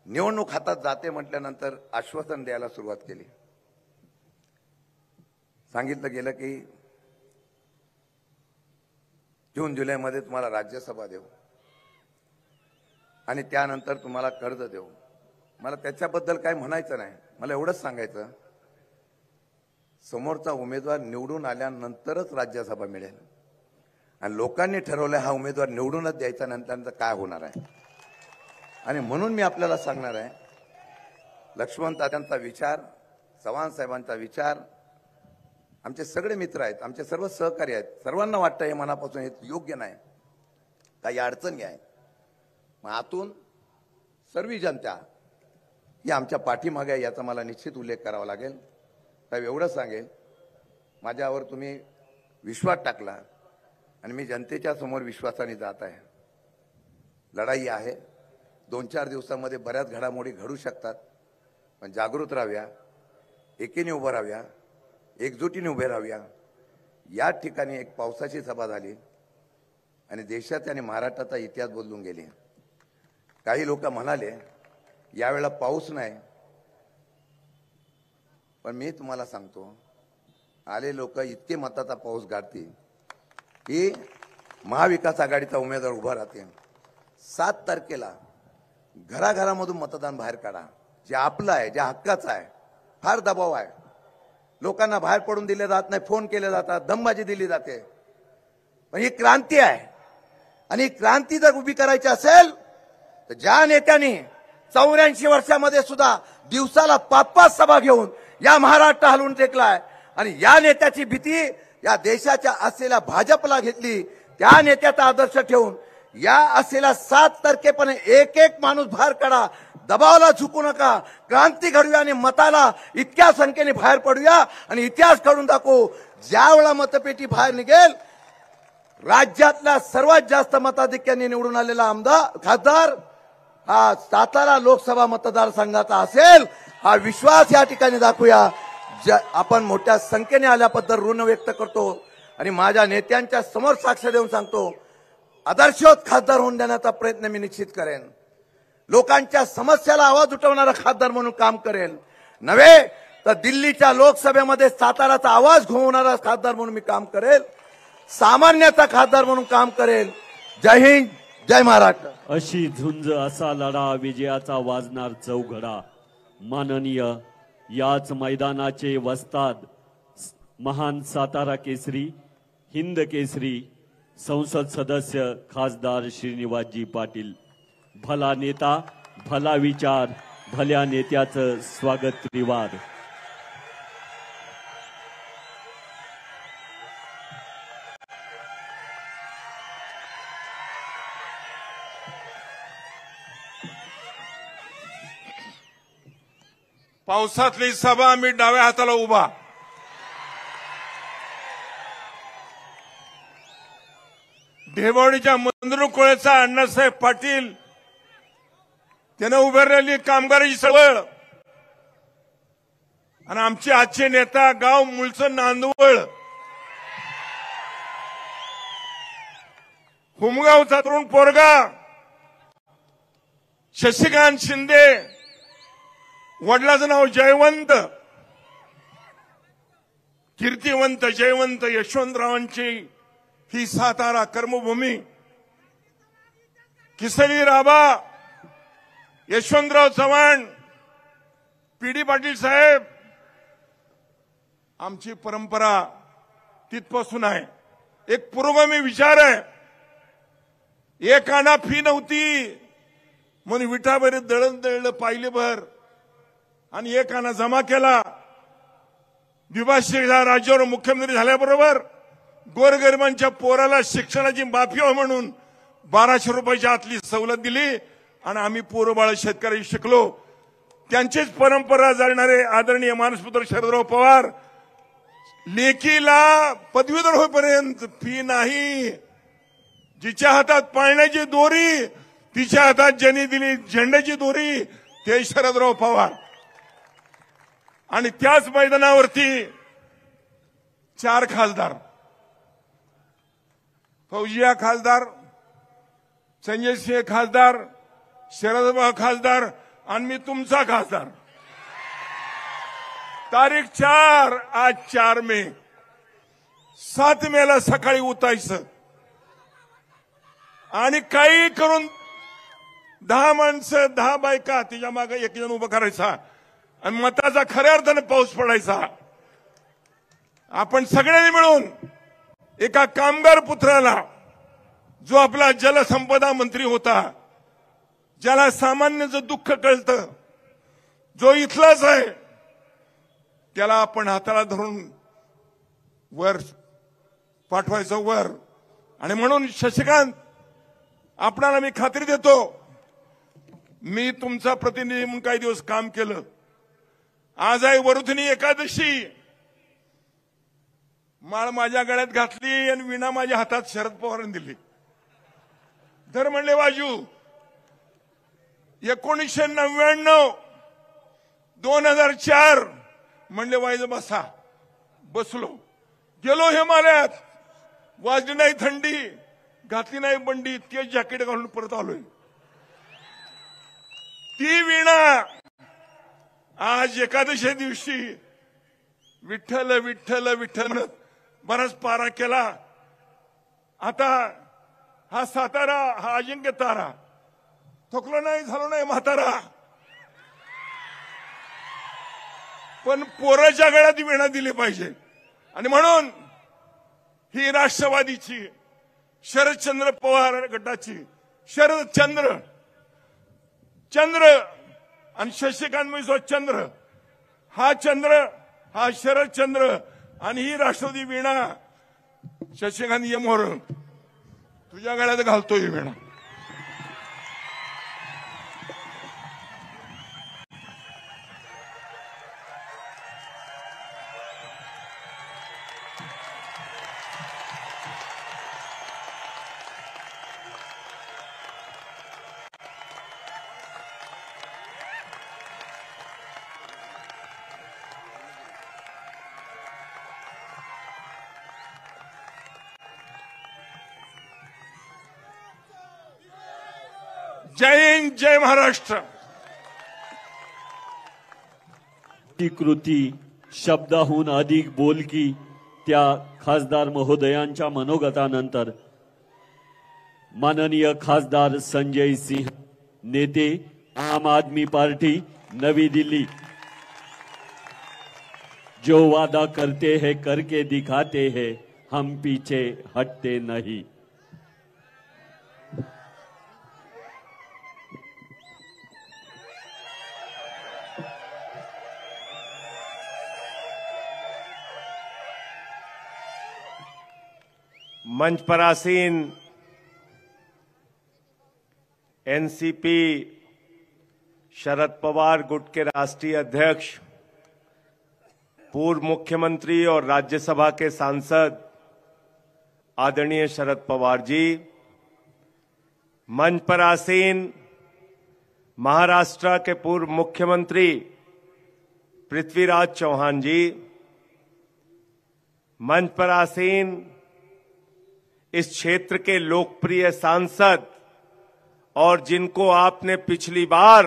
निवडणूक हातात जाते म्हटल्यानंतर आश्वासन द्यायला सुरुवात केली. सांगितलं गेलं की जून जुलैमध्ये तुम्हाला राज्यसभा देऊ आणि त्यानंतर तुम्हाला कर्ज देऊ. मला त्याच्याबद्दल काय म्हणायचं नाही. मला एवढंच सांगायचं, समोरचा उमेदवार निवडून आल्यानंतरच राज्यसभा मिळेल आणि लोकांनी ठरवलं हा उमेदवार निवडूनच द्यायचा, नंतर काय होणार आहे. आणि म्हणून मी आपल्याला सांगणार आहे, लक्ष्मण तात्यांचा विचार, चव्हाण साहेबांचा विचार, आमचे सगळे मित्र आहेत, आमचे सर्व सहकारी आहेत, सर्वांना वाटतं हे मनापासून हे योग्य नाही, काही अडचणी आहेत. मग आतून सर्व जनता ही आमच्या पाठीमागे आहे याचा मला निश्चित उल्लेख करावा लागेल. साहेब एवढं सांगेल, माझ्यावर तुम्ही विश्वास टाकला आणि मी जनतेच्या समोर विश्वासाने जात आहे. लढाई आहे, 2-4 दिवसामध्ये बऱ्याच घडामोडी घडू शकतात, पण जागृत राहाव्या, एकीने उभं राहाव्या, एकजुटीने उभे राहाव्या. या ठिकाणी एक पावसाची सभा झाली आणि देशाचा आणि महाराष्ट्राचा इतिहास बदलून गेले. काही लोक म्हणाले यावेळेला पाऊस नाही, पण मी तुम्हाला सांगतो, आले लोक इतके मताचा पाऊस गाडतील की महाविकास आघाडीचा उमेदवार उभा राहते. 7 तारखेला घराघरामधून मतदान बाहेर काढा. जे आपलं आहे, जे हक्काचं आहे. फार दबाव आहे, लोकांना बाहेर पडून दिले जात नाही, फोन केले जातात, दमबाजी दिली जाते. पण ही क्रांती आहे आणि ही क्रांती जर उभी करायची असेल तर ज्या नेत्यांनी 84 वर्षामध्ये सुद्धा दिवसाला 5-5 सभा घेऊन या महाराष्ट्र हलवून टेकलाय आणि या नेत्याची भीती या देशाच्या असलेल्या भाजपला घेतली, त्या नेत्याचा आदर्श ठेवून या असलेल्या 7 तारखेपर्यंत एक माणूस बाहेर काढा. दबावाला झुकू नका, क्रांती घडूया आणि मताला इतक्या संख्येने बाहेर पडूया आणि इतिहास काढून दाखवू. ज्या वेळा मतपेटी बाहेर निघेल, राज्यातल्या सर्वात जास्त मताधिक्याने निवडून आलेला आमदार खासदार हा सातारा लोकसभा मतदारसंघाचा असेल, हा विश्वास या ठिकाणी दाखवूया. आपण मोठ्या संख्येने आल्याबद्दल ऋण व्यक्त करतो आणि माझ्या नेत्यांच्या समोर साक्ष देऊन सांगतो, आदर्शोत खासदार होऊन देण्याचा प्रयत्न मी निश्चित करेन. लोकांच्या समस्याला आवाज उठवणारा खासदार म्हणून काम करेल, नव्हे तर दिल्लीच्या लोकसभेमध्ये साताराचा आवाज घुमवणारा खासदार म्हणून मी काम करेल, सामान्याचा खासदार म्हणून काम करेल. जय हिंद, जय महाराष्ट्र. अशी झुंज, असा लढा, विजयाचा वाजणार चौघडा. माननीय याच मैदानाचे वस्ताद, महान सातारा केसरी, हिंद केसरी, संसद सदस्य खासदार श्रीनिवासजी पाटील. भला नेता, भला विचार, भल्या नेत्याचं स्वागत त्रिवार. पावसातली सभा, मी डाव्या हाताला उभा. ढेबवडीच्या मंद्रुकोळेचा अण्णासाहेब पाटील त्यानं उभारलेली कामगाराची चळवळ आणि आमचे आजचे नेता गाव मूळचं नांदवळ, हुमगावचा तरुण पोरगा शशिकांत शिंदे, वडिलाचं नाव जयवंत, कीर्तिवंत जयवंत यशवंतरावांची ही सातारा कर्मभूमी. किसली राबा, यशवंतराव चव्हाण, पी.डी. पाटील साहेब, आमची परंपरा तिथपासून आहे. एक पुरोगामी विचार आहे. एक आणा फी नव्हती म्हणून विठाभर दळण दळलं पाहिलेभर आणि एक आणा जमा केला. द्विभाषिक राज्यावर मुख्यमंत्री झाल्याबरोबर गोरगरिबांच्या पोराला शिक्षणाची माफी हो म्हणून 1200 रुपयाच्या आतली सवलत दिली आणि आम्ही पोरबाळ शेतकरी शिकलो. त्यांचीच परंपरा जाणणारे आदरणीय मानसपुत्र शरदराव पवार लेकीला पदवीधर होईपर्यंत फी नाही. जिच्या हातात पाळण्याची दोरी तिच्या हातात ज्यांनी दिली झेंड्याची दोरी ते शरदराव पवार. आणि त्याच मैदानावरती 4 खासदार, फौजिया खासदार, संजय सिंह खासदार, शरदराव खासदार आणि मी तुमचा खासदार. तारीख 4 आज 4 मे. 7 मेला सकाळी उठायचं आणि काही करून 10 माणसं 10 बायका तिच्या मागे एक जण उभं करायचा आणि मताचा खऱ्या अर्थाने पाऊस पडायचा. आपण सगळ्यांनी मिळून एका कामगार पुत्राला, जो आपला जलसंपदा मंत्री होता, ज्याला सामान्याचं दुःख कळतं, जो इथलाच आहे, त्याला आपण हाताला धरून वर पाठवायचं वर. आणि म्हणून शशिकांत, आपणाला मी खात्री देतो, मी तुमचा प्रतिनिधी म्हणून काही दिवस काम केलं. आज आहे वरुथिनी एकादशी. माळ माझ्या गळ्यात घातली आणि विणा माझ्या हातात शरद पवारांनी दिली. धर म्हणले वाजू. 1999 2004 म्हणले वायचं बसा. बसलो. गेलो हिमालयात. वाजली नाही थंडी, घातली नाही बंडी, तेच जॅकेट घालून परत आलोय. ती विणा आज एकादशी दिवशी विठ्ठल विठ्ठल विठ्ठल म्हणत बराच पारा केला. आता हा सातारा, हा अजिंक्य तारा. थकलो नाही, झालो नाही म्हातारा, पण पोराच्या गळ्यात विणा दिली पाहिजे. आणि म्हणून ही राष्ट्रवादीची शरदचंद्र पवार गटाची शरदचंद्र चंद्र आणि शशिकांत मिश्र चंद्र, हा चंद्र, हा शरदचंद्र आणि ही राष्ट्रवादी वीणा. शशिकांत ये मोर, तुझ्या गळ्यात घालतोय वीणा. जय हिंद, जय महाराष्ट्र. ती कृती शब्दाहून अधिक बोलकी त्या खासदार महोदयांच्या मनोगतानंतर माननीय खासदार संजय सिंह, नेते आम आदमी पार्टी, नवी दिल्ली. जो वादा करते हैं करके दिखाते हैं, हम पीछे हटते नहीं. मंच पर आसीन एनसीपी शरद पवार गुट के राष्ट्रीय अध्यक्ष, पूर्व मुख्यमंत्री और राज्यसभा के सांसद आदरणीय शरद पवार जी, मंच पर आसीन महाराष्ट्र के पूर्व मुख्यमंत्री पृथ्वीराज चौहान जी, मंच पर आसीन इस क्षेत्र के लोकप्रिय सांसद और जिनको आपने पिछली बार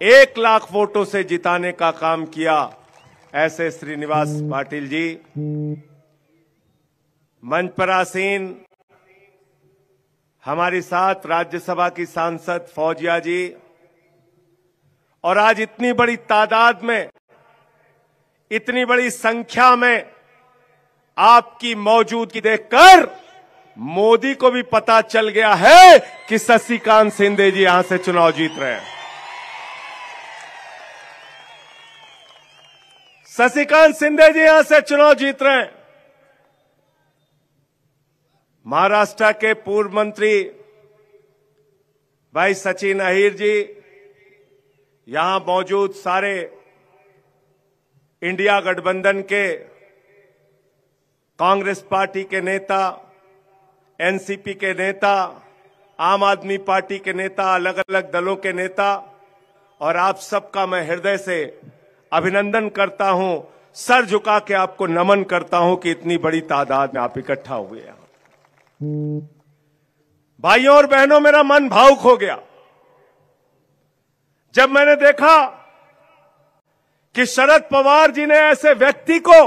1 लाख वोटों से जिताने का काम किया, ऐसे श्रीनिवास पाटिल जी, मंच पर आसीन हमारी साथ राज्यसभा की सांसद फौजिया जी, और आज इतनी बड़ी तादाद में, इतनी बड़ी संख्या में आपकी मौजूदगी देखकर मोदी को भी पता चल गया है कि शशिकांत शिंदे जी यहां से चुनाव जीत रहे हैं। शशिकांत शिंदे जी यहां से चुनाव जीत रहे हैं। महाराष्ट्र के पूर्व मंत्री भाई सचिन अहिर जी, यहां मौजूद सारे इंडिया गठबंधन के कांग्रेस पार्टी के नेता, एनसीपी के नेता, आम आदमी पार्टी के नेता, अलग अलग दलों के नेता, और आप सबका मैं हृदय से अभिनंदन करता हूं, सर झुका के आपको नमन करता हूं कि इतनी बड़ी तादाद में आप इकट्ठा हुए हैं। भाइयों और बहनों, मेरा मन भावुक हो गया जब मैंने देखा कि शरद पवार जी ने ऐसे व्यक्ति को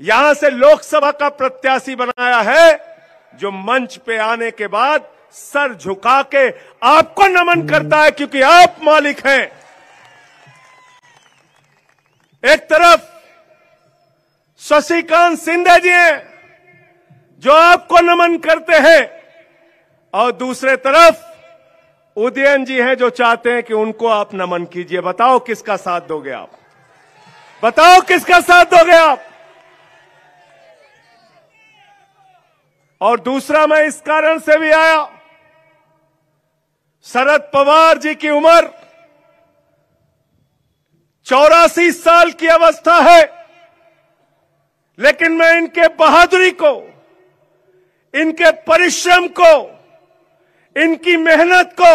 यहां से लोकसभा का प्रत्याशी बनाया है जो मंच पे आने के बाद सर झुका के आपको नमन करता है, क्योंकि आप मालिक हैं। एक तरफ शशिकांत शिंदे जी हैं जो आपको नमन करते हैं, और दूसरे तरफ उदयन जी हैं जो चाहते हैं कि उनको आप नमन कीजिए। बताओ किसका साथ दोगे आप? बताओ किसका साथ दोगे आप? और दूसरा, मैं इस कारण से भी आया, शरद पवार जी की उम्र 84 साल की अवस्था है, लेकिन मैं इनके बहादुरी को, इनके परिश्रम को, इनकी मेहनत को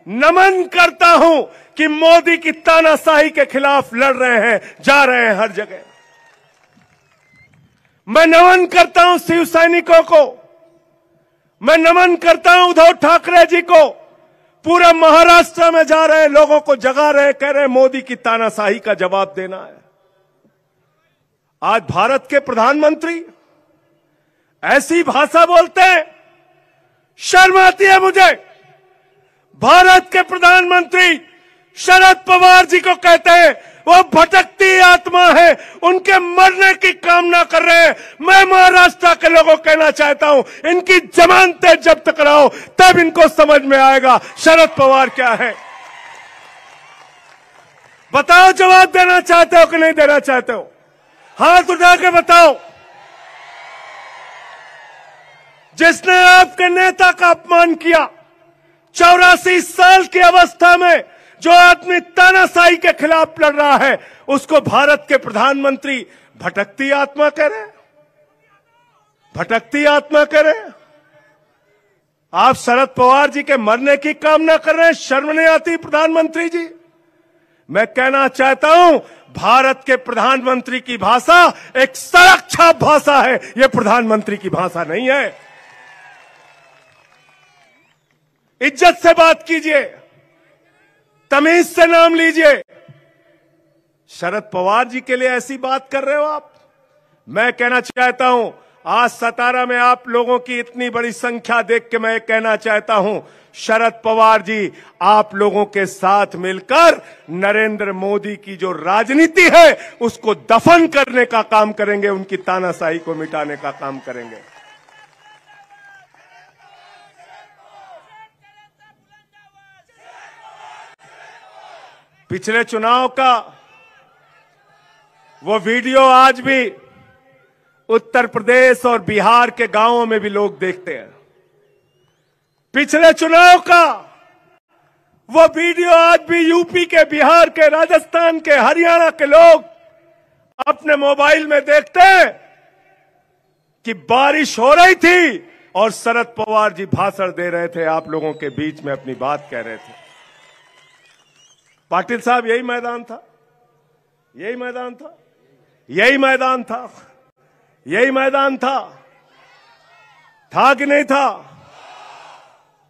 नमन करता हूं कि मोदी की तानाशाही के खिलाफ लड़ रहे हैं, जा रहे हैं हर जगह। मैं नमन करता हूं शिव सैनिकों को, मैं नमन करता हूं उद्धव ठाकरे जी को, पूरा महाराष्ट्र में जा रहे हैं, लोगों को जगा रहे हैं, कह रहे हैं मोदी की तानाशाही का जवाब देना है। आज भारत के प्रधानमंत्री ऐसी भाषा बोलते हैं, शर्म आती है मुझे। भारत के प्रधानमंत्री शरद पवार जी को कहते हैं वो भटकती आत्मा है, उनके मरने की कामना कर रहे हैं। मैं महाराष्ट्र के लोगों को कहना चाहता हूं, इनकी जमानतें जब्त कराओ, तब इनको समझ में आएगा शरद पवार क्या है। बताओ, जवाब देना चाहते हो कि नहीं देना चाहते हो? हाथ उठा के बताओ। जिसने आपके नेता का अपमान किया, 84 साल की अवस्था में जो आदमी तानाशाही के खिलाफ लड़ रहा है, उसको भारत के प्रधानमंत्री भटकती आत्मा कह रहे हैं। भटकती आत्मा कह रहे हैं। आप शरद पवार जी के मरने की कामना कर रहे हैं। शर्म नहीं आती प्रधानमंत्री जी? मैं कहना चाहता हूं, भारत के प्रधानमंत्री की भाषा एक सड़क छाप भाषा है, यह प्रधानमंत्री की भाषा नहीं है। इज्जत से बात कीजिए, तमीज से नाम लीजिए। शरद पवार जी के लिए ऐसी बात कर रहे हो आप? मैं कहना चाहता हूं, आज सतारा में आप लोगों की इतनी बड़ी संख्या देख के मैं कहना चाहता हूं, शरद पवार जी आप लोगों के साथ मिलकर नरेंद्र मोदी की जो राजनीति है उसको दफन करने का काम करेंगे, उनकी तानाशाही को मिटाने का काम करेंगे। पिछले चुनाव का वो वीडियो आज भी उत्तर प्रदेश और बिहार के गांवों में भी लोग देखते हैं। पिछले चुनाव का वो वीडियो आज भी यूपी के, बिहार के, राजस्थान के, हरियाणा के लोग अपने मोबाइल में देखते हैं कि बारिश हो रही थी और शरद पवार जी भाषण दे रहे थे, आप लोगों के बीच में अपनी बात कह रहे थे। पाटिल साहब, यही मैदान था, यही मैदान था, यही मैदान था, यही मैदान था कि नहीं था?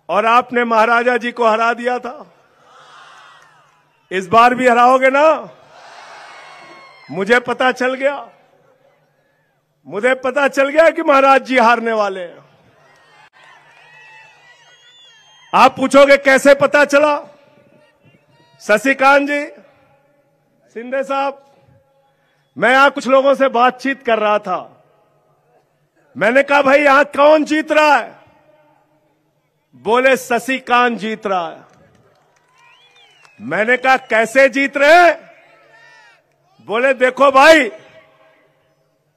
और आपने महाराजा जी को हरा दिया था। इस बार भी हराओगे ना? मुझे पता चल गया, मुझे पता चल गया कि महाराज जी हारने वाले हैं। आप पूछोगे कैसे पता चला? शशिकांत जी, शिंदे साहब, मैं यहां कुछ लोगों से बातचीत कर रहा था। मैंने कहा भाई यहां कौन जीत रहा है? बोले शशिकांत जीत रहा है। मैंने कहा कैसे जीत रहे हैं? बोले देखो भाई,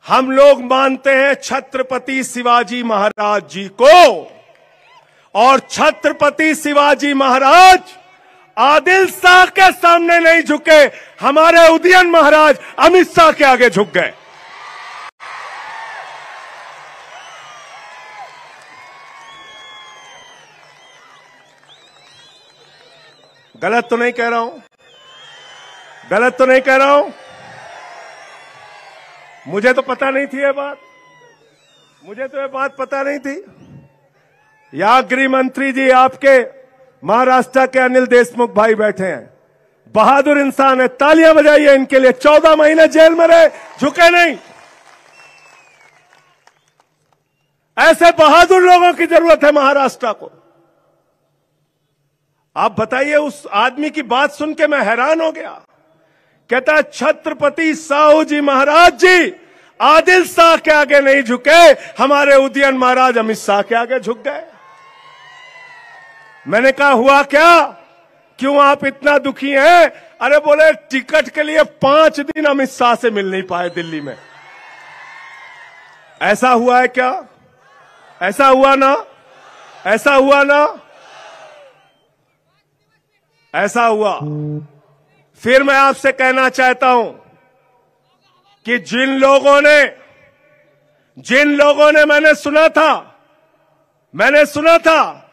हम लोग मानते हैं छत्रपति शिवाजी महाराज जी को, और छत्रपति शिवाजी महाराज आदिल शाह के सामने नहीं झुके, हमारे उदयन महाराज अमित शाह के आगे झुक गए। गलत तो नहीं कह रहा हूं? गलत तो नहीं कह रहा हूं? मुझे तो पता नहीं थी ये बात, मुझे तो ये बात पता नहीं थी। यहां गृह मंत्री जी आपके महाराष्ट्र के अनिल देशमुख भाई बैठे हैं, बहादुर इंसान है, तालियां बजाइए इनके लिए। 14 महीने जेल में रहे, झुके नहीं। ऐसे बहादुर लोगों की जरूरत है महाराष्ट्र को। आप बताइए, उस आदमी की बात सुन के मैं हैरान हो गया। कहता है छत्रपति साहू जी महाराज जी आदिल शाह के आगे नहीं झुके, हमारे उदयन महाराज अमित शाह के आगे झुक गए। मैंने कहा हुआ क्या, क्यों आप इतना दुखी हैं? अरे बोले टिकट के लिए 5 दिन अमित शाह से मिल नहीं पाए दिल्ली में। ऐसा हुआ है क्या? ऐसा हुआ ना? ऐसा हुआ ना? ऐसा हुआ। फिर मैं आपसे कहना चाहता हूं कि जिन लोगों ने मैंने सुना था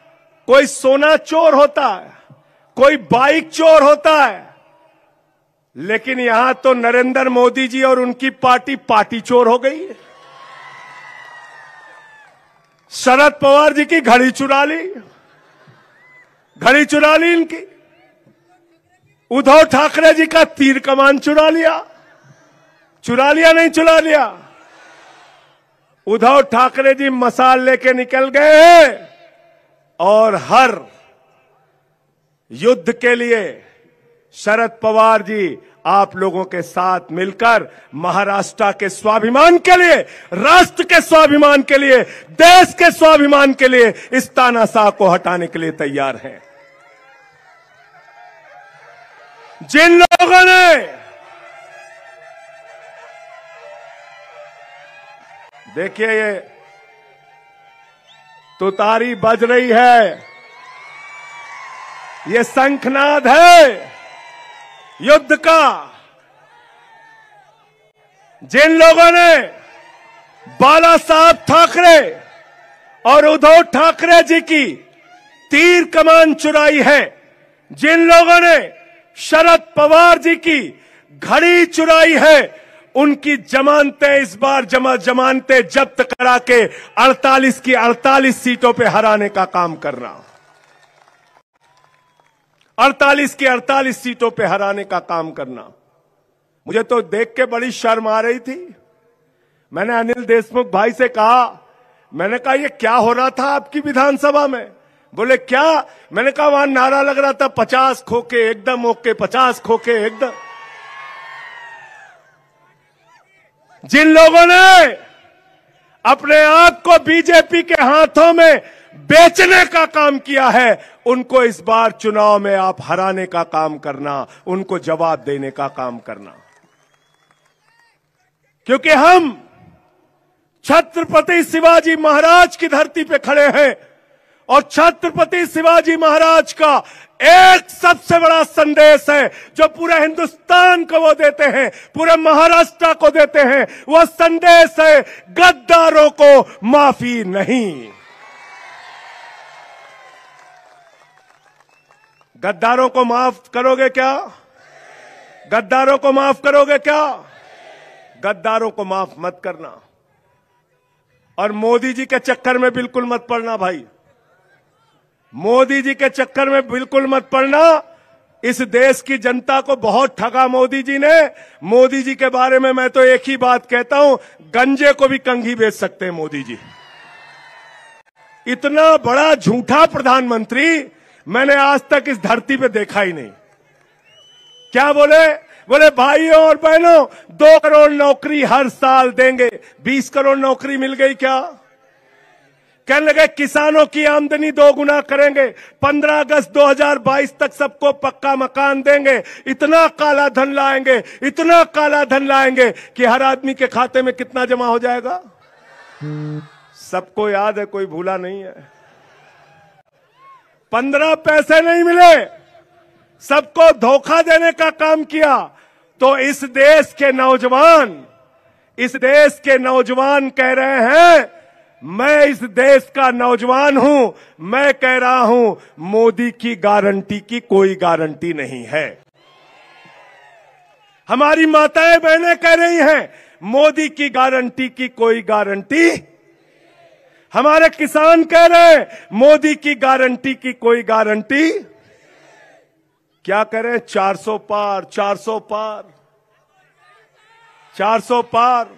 कोई सोना चोर होता है, कोई बाइक चोर होता है, लेकिन यहां तो नरेंद्र मोदी जी और उनकी पार्टी चोर हो गई है। शरद पवार जी की घड़ी चुरा ली इनकी। उद्धव ठाकरे जी का तीर कमान चुरा लिया नहीं चुरा लिया? उद्धव ठाकरे जी मसाल लेके निकल गए हैं और हर युद्ध के लिए शरद पवार जी आप लोगों के साथ मिलकर महाराष्ट्र के स्वाभिमान के लिए, राष्ट्र के स्वाभिमान के लिए, देश के स्वाभिमान के लिए इस तानाशाह को हटाने के लिए तैयार हैं। जिन लोगों ने देखिए ये तुतारी बज रही है, ये शंखनाद है युद्ध का। जिन लोगों ने बाला साहब ठाकरे और उद्धव ठाकरे जी की तीर कमान चुराई है, जिन लोगों ने शरद पवार जी की घड़ी चुराई है, उनकी जमानतें इस बार जमानतें जब्त करा के 48 की 48 सीटों पे हराने का काम करना। 48 की 48 सीटों पे हराने का काम करना। मुझे तो देख के बड़ी शर्म आ रही थी। मैंने अनिल देशमुख भाई से कहा, मैंने कहा ये क्या हो रहा था आपकी विधानसभा में? बोले क्या? मैंने कहा वहां नारा लग रहा था 50 खोके एकदम ओके, 50 खोके एकदम। जिन लोगों ने अपने आप को बीजेपी के हाथों में बेचने का काम किया है, उनको इस बार चुनाव में आप हराने का काम करना, उनको जवाब देने का काम करना। क्योंकि हम छत्रपति शिवाजी महाराज की धरती पे खड़े हैं और छत्रपति शिवाजी महाराज का एक सबसे बड़ा संदेश है जो पूरे हिंदुस्तान को वो देते हैं, पूरे महाराष्ट्र को देते हैं। वो संदेश है गद्दारों को माफी नहीं। गद्दारों को माफ करोगे क्या? गद्दारों को माफ करोगे क्या? गद्दारों को माफ मत करना। और मोदी जी के चक्कर में बिल्कुल मत पड़ना भाई, मोदी जी के चक्कर में बिल्कुल मत पड़ना। इस देश की जनता को बहुत ठगा मोदी जी ने। मोदी जी के बारे में मैं तो एक ही बात कहता हूं, गंजे को भी कंघी बेच सकते हैं मोदी जी। इतना बड़ा झूठा प्रधानमंत्री मैंने आज तक इस धरती पे देखा ही नहीं। क्या बोले? बोले भाइयों और बहनों 2 करोड़ नौकरी हर साल देंगे। 20 करोड़ नौकरी मिल गई क्या? कहने लगे किसानों की आमदनी 2 गुना करेंगे, 15 अगस्त 2022 तक सबको पक्का मकान देंगे। इतना काला धन लाएंगे, इतना काला धन लाएंगे कि हर आदमी के खाते में कितना जमा हो जाएगा? सबको याद है, कोई भूला नहीं है। 15 पैसे नहीं मिले, सबको धोखा देने का काम किया। तो इस देश के नौजवान कह रहे हैं, मैं इस देश का नौजवान हूं, मैं कह रहा हूं मोदी की गारंटी की कोई गारंटी नहीं है। हमारी माताएं बहनें कह रही हैं मोदी की गारंटी की कोई गारंटी। हमारे किसान कह रहे हैं मोदी की गारंटी की कोई गारंटी। क्या करें? 400 पार, 400 पार, 400 पार।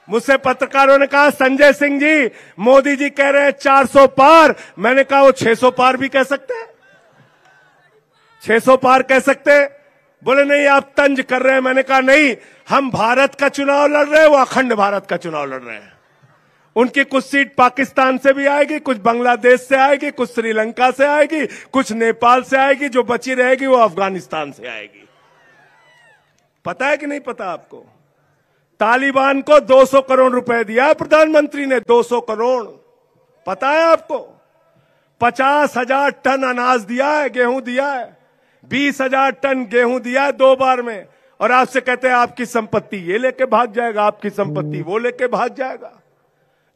मुझसे पत्रकारों ने कहा संजय सिंह जी, मोदी जी कह रहे हैं 400 पार। मैंने कहा वो 600 पार भी कह सकते हैं, 600 पार कह सकते हैं। बोले नहीं आप तंज कर रहे हैं। मैंने कहा नहीं, हम भारत का चुनाव लड़ रहे हैं, वो अखंड भारत का चुनाव लड़ रहे हैं। उनकी कुछ सीट पाकिस्तान से भी आएगी, कुछ बांग्लादेश से आएगी, कुछ श्रीलंका से आएगी, कुछ नेपाल से आएगी, जो बची रहेगी वो अफगानिस्तान से आएगी। पता है कि नहीं पता आपको? तालिबान को 200 करोड़ रुपए दिया प्रधानमंत्री ने, 200 करोड़। पता है आपको? 50,000 टन अनाज दिया है, गेहूं दिया है, 20,000 टन गेहूं दिया है 2 बार में। और आपसे कहते हैं आपकी संपत्ति ये लेके भाग जाएगा, आपकी संपत्ति वो लेके भाग जाएगा।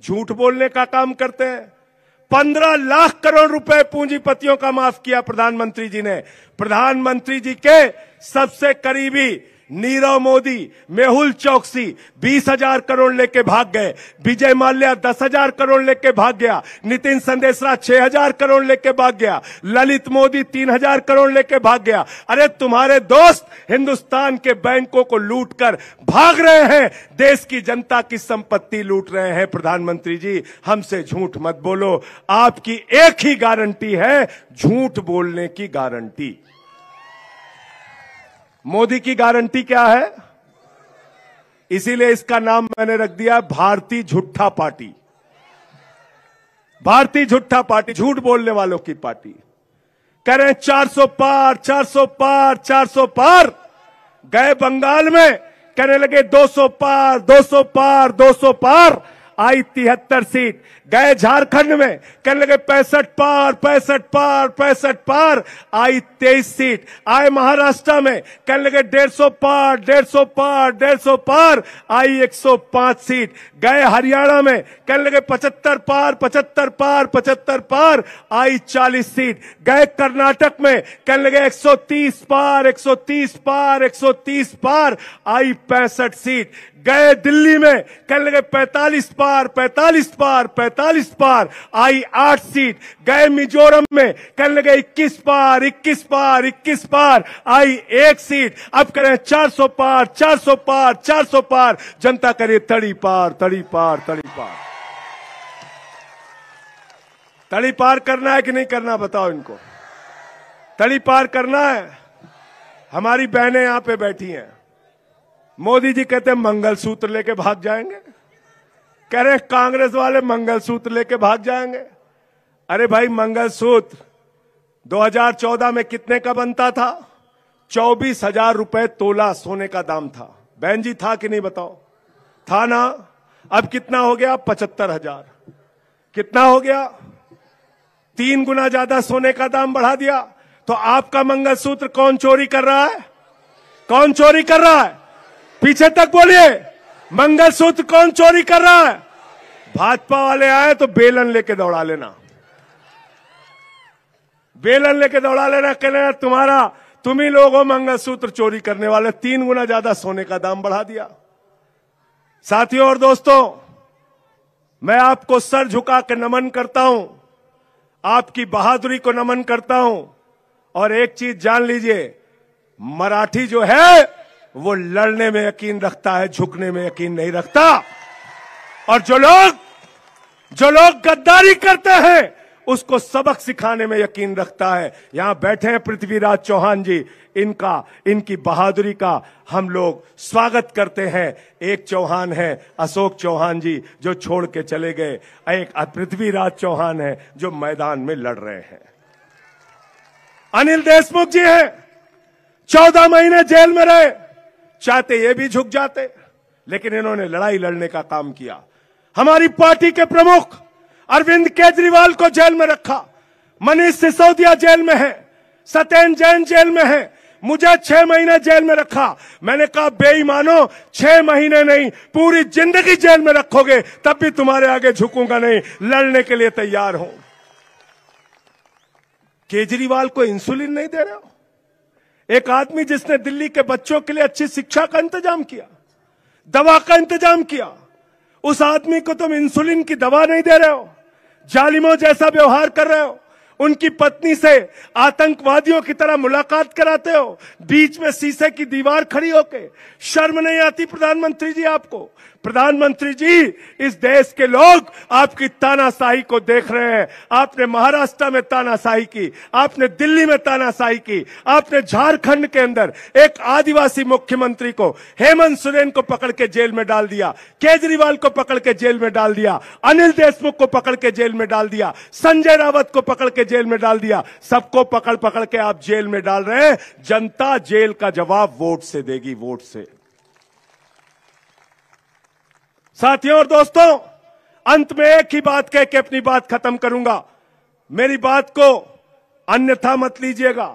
झूठ बोलने का काम करते हैं। 15 लाख करोड़ रुपए पूंजीपतियों का माफ किया प्रधानमंत्री जी ने। प्रधानमंत्री जी के सबसे करीबी नीरव मोदी, मेहुल चौकसी 20,000 करोड़ लेके भाग गए, विजय माल्या 10,000 करोड़ लेके भाग गया, नितिन संदेशरा 6,000 करोड़ लेके भाग गया, ललित मोदी 3,000 करोड़ लेके भाग गया। अरे तुम्हारे दोस्त हिंदुस्तान के बैंकों को लूटकर भाग रहे हैं, देश की जनता की संपत्ति लूट रहे हैं। प्रधानमंत्री जी हमसे झूठ मत बोलो। आपकी एक ही गारंटी है, झूठ बोलने की गारंटी। मोदी की गारंटी क्या है? इसीलिए इसका नाम मैंने रख दिया भारतीय झूठा पार्टी। भारतीय झूठा पार्टी, झूठ बोलने वालों की पार्टी। कह रहे हैं 400 पार, 400 पार, 400 पार। गए बंगाल में कहने लगे 200 पार, 200 पार, 200 पार। आई 73 सीट। गए झारखंड में कहने लगे 65 पार, 65 पार, 65 पार। आई 23 सीट। आए महाराष्ट्र में कहने लगे 150 पार, 150 पार, 150 पार। आई 105 सीट। गए हरियाणा में कहने लगे 75 पार, 75 पार, 75 पार। आई 40 सीट। गए कर्नाटक में कहने लगे 130 पार, 130 पार, 130 पार। आई 65 सीट। गए दिल्ली में कहने लगे 45 पार, 45 पार, 45 पार। आई 8 सीट। गए मिजोरम में कहने लगे 21 पार, 21 पार, 21 पार। आई 1 सीट। अब करें 400 पार, 400 पार, 400 पार। जनता करे तड़ी पार, तड़ी पार, तड़ी पार। तड़ी पार करना है कि नहीं करना बताओ इनको? तड़ी पार करना है। हमारी बहनें यहां पे बैठी हैं। मोदी जी कहते हैं मंगलसूत्र लेके भाग जाएंगे। कह रहे कांग्रेस वाले मंगलसूत्र लेके भाग जाएंगे। अरे भाई मंगलसूत्र 2014 में कितने का बनता था? 24,000 रुपए तोला सोने का दाम था। बहन जी था कि नहीं बताओ? था ना? अब कितना हो गया? 75,000। कितना हो गया? 3 गुना ज्यादा सोने का दाम बढ़ा दिया। तो आपका मंगलसूत्र कौन चोरी कर रहा है? कौन चोरी कर रहा है? पीछे तक बोलिए, मंगलसूत्र कौन चोरी कर रहा है? भाजपा वाले आए तो बेलन लेके दौड़ा लेना, बेलन लेके दौड़ा लेना। कहना तुम्हारा, तुम ही लोग हो मंगलसूत्र चोरी करने वाले। 3 गुना ज्यादा सोने का दाम बढ़ा दिया। साथियों और दोस्तों, मैं आपको सर झुका के नमन करता हूं, आपकी बहादुरी को नमन करता हूं। और एक चीज जान लीजिए, मराठी जो है वो लड़ने में यकीन रखता है, झुकने में यकीन नहीं रखता। और जो लोग गद्दारी करते हैं उसको सबक सिखाने में यकीन रखता है। यहां बैठे हैं पृथ्वीराज चौहान जी, इनकी बहादुरी का हम लोग स्वागत करते हैं। एक चौहान है अशोक चौहान जी जो छोड़ के चले गए, एक पृथ्वीराज चौहान है जो मैदान में लड़ रहे हैं। अनिल देशमुख जी हैं, 14 महीने जेल में रहे, चाहते ये भी झुक जाते, लेकिन इन्होंने लड़ाई लड़ने का काम किया। हमारी पार्टी के प्रमुख अरविंद केजरीवाल को जेल में रखा, मनीष सिसोदिया जेल में है, सत्येंद्र जैन जेल में है, मुझे 6 महीने जेल में रखा। मैंने कहा बेईमानो, 6 महीने नहीं पूरी जिंदगी जेल में रखोगे तब भी तुम्हारे आगे झुकूंगा नहीं, लड़ने के लिए तैयार हूं। केजरीवाल को इंसुलिन नहीं दे रहे हो? एक आदमी जिसने दिल्ली के बच्चों के लिए अच्छी शिक्षा का इंतजाम किया, दवा का इंतजाम किया, उस आदमी को तुम इंसुलिन की दवा नहीं दे रहे हो, जालिमों जैसा व्यवहार कर रहे हो, उनकी पत्नी से आतंकवादियों की तरह मुलाकात कराते हो, बीच में शीशे की दीवार खड़ी होके। शर्म नहीं आती प्रधानमंत्री जी आपको? प्रधानमंत्री जी, इस देश के लोग आपकी तानाशाही को देख रहे हैं। आपने महाराष्ट्र में तानाशाही की, आपने दिल्ली में तानाशाही की, आपने झारखंड के अंदर एक आदिवासी मुख्यमंत्री को, हेमंत सोरेन को पकड़ के जेल में डाल दिया, केजरीवाल को पकड़ के जेल में डाल दिया, अनिल देशमुख को पकड़ के जेल में डाल दिया, संजय रावत को पकड़ के जेल में डाल दिया। सबको पकड़ पकड़ के आप जेल में डाल रहे हैं। जनता जेल का जवाब वोट से देगी, वोट से। साथियों और दोस्तों, अंत में एक ही बात कह के अपनी बात खत्म करूंगा। मेरी बात को अन्यथा मत लीजिएगा,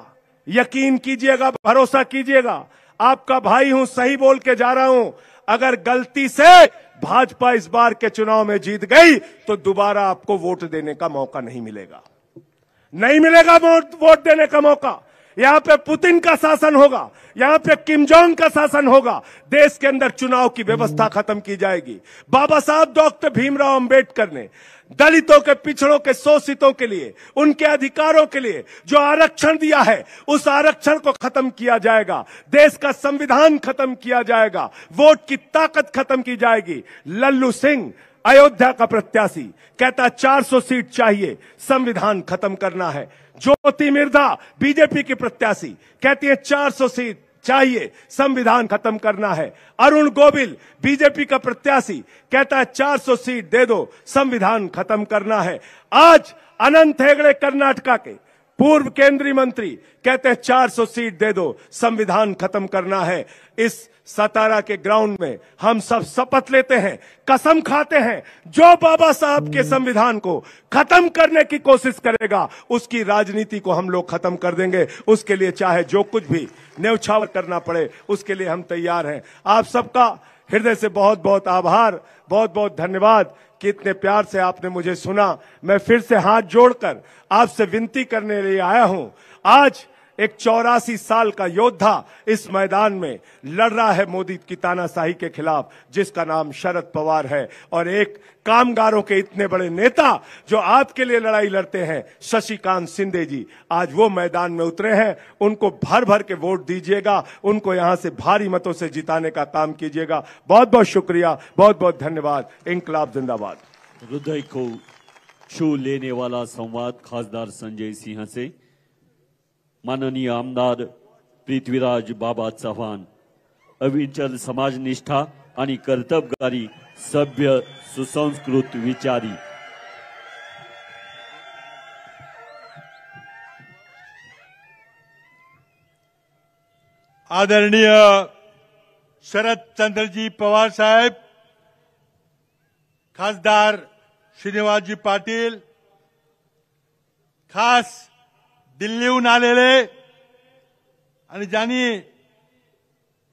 यकीन कीजिएगा, भरोसा कीजिएगा। आपका भाई हूं, सही बोल के जा रहा हूं। अगर गलती से भाजपा इस बार के चुनाव में जीत गई तो दोबारा आपको वोट देने का मौका नहीं मिलेगा, नहीं मिलेगा वोट देने का मौका। यहां पे पुतिन का शासन होगा, यहां पे किम जोंग का शासन होगा। देश के अंदर चुनाव की व्यवस्था खत्म की जाएगी। बाबा साहब डॉक्टर भीमराव अंबेडकर ने दलितों के, पिछड़ों के, शोषितों के लिए, उनके अधिकारों के लिए जो आरक्षण दिया है, उस आरक्षण को खत्म किया जाएगा। देश का संविधान खत्म किया जाएगा, वोट की ताकत खत्म की जाएगी। लल्लू सिंह अयोध्या का प्रत्याशी कहता 400 सीट चाहिए, संविधान खत्म करना है। ज्योति मिर्धा बीजेपी की प्रत्याशी कहती है 400 सीट चाहिए, संविधान खत्म करना है। अरुण गोविल बीजेपी का प्रत्याशी कहता है 400 सीट दे दो, संविधान खत्म करना है। आज अनंत हेगड़े कर्नाटका के पूर्व केंद्रीय मंत्री कहते हैं 400 सीट दे दो, संविधान खत्म करना है। इस सतारा के ग्राउंड में हम सब शपथ लेते हैं, कसम खाते हैं, जो बाबा साहब के संविधान को खत्म करने की कोशिश करेगा उसकी राजनीति को हम लोग खत्म कर देंगे। उसके लिए चाहे जो कुछ भी न्यौछावर करना पड़े, उसके लिए हम तैयार हैं। आप सबका हृदय से बहुत बहुत आभार, बहुत बहुत धन्यवाद कि इतने प्यार से आपने मुझे सुना। मैं फिर से हाथ जोड़कर आपसे विनती करने लिए आया हूं। आज एक 84 साल का योद्धा इस मैदान में लड़ रहा है मोदी की तानाशाही के खिलाफ, जिसका नाम शरद पवार है। और एक कामगारों के इतने बड़े नेता जो आपके लिए लड़ाई लड़ते हैं, शशिकांत शिंदे जी, आज वो मैदान में उतरे हैं। उनको भर भर के वोट दीजिएगा, उनको यहां से भारी मतों से जिताने का काम कीजिएगा। बहुत बहुत शुक्रिया, बहुत बहुत धन्यवाद। इंकलाब जिंदाबाद। हृदय को छू लेने वाला संवाद खासदार संजय सिंह से माननीय आमदार पृथ्वीराज बाबा चव्हाण, अविचल समाजनिष्ठा आणि कर्तबगारी, सभ्य सुसंस्कृत विचारी। आदरणीय शरद चंद्रजी पवार साहेब, खासदार श्रीनिवासजी पाटील, खास दिल्लीहून आलेले आणि ज्यांनी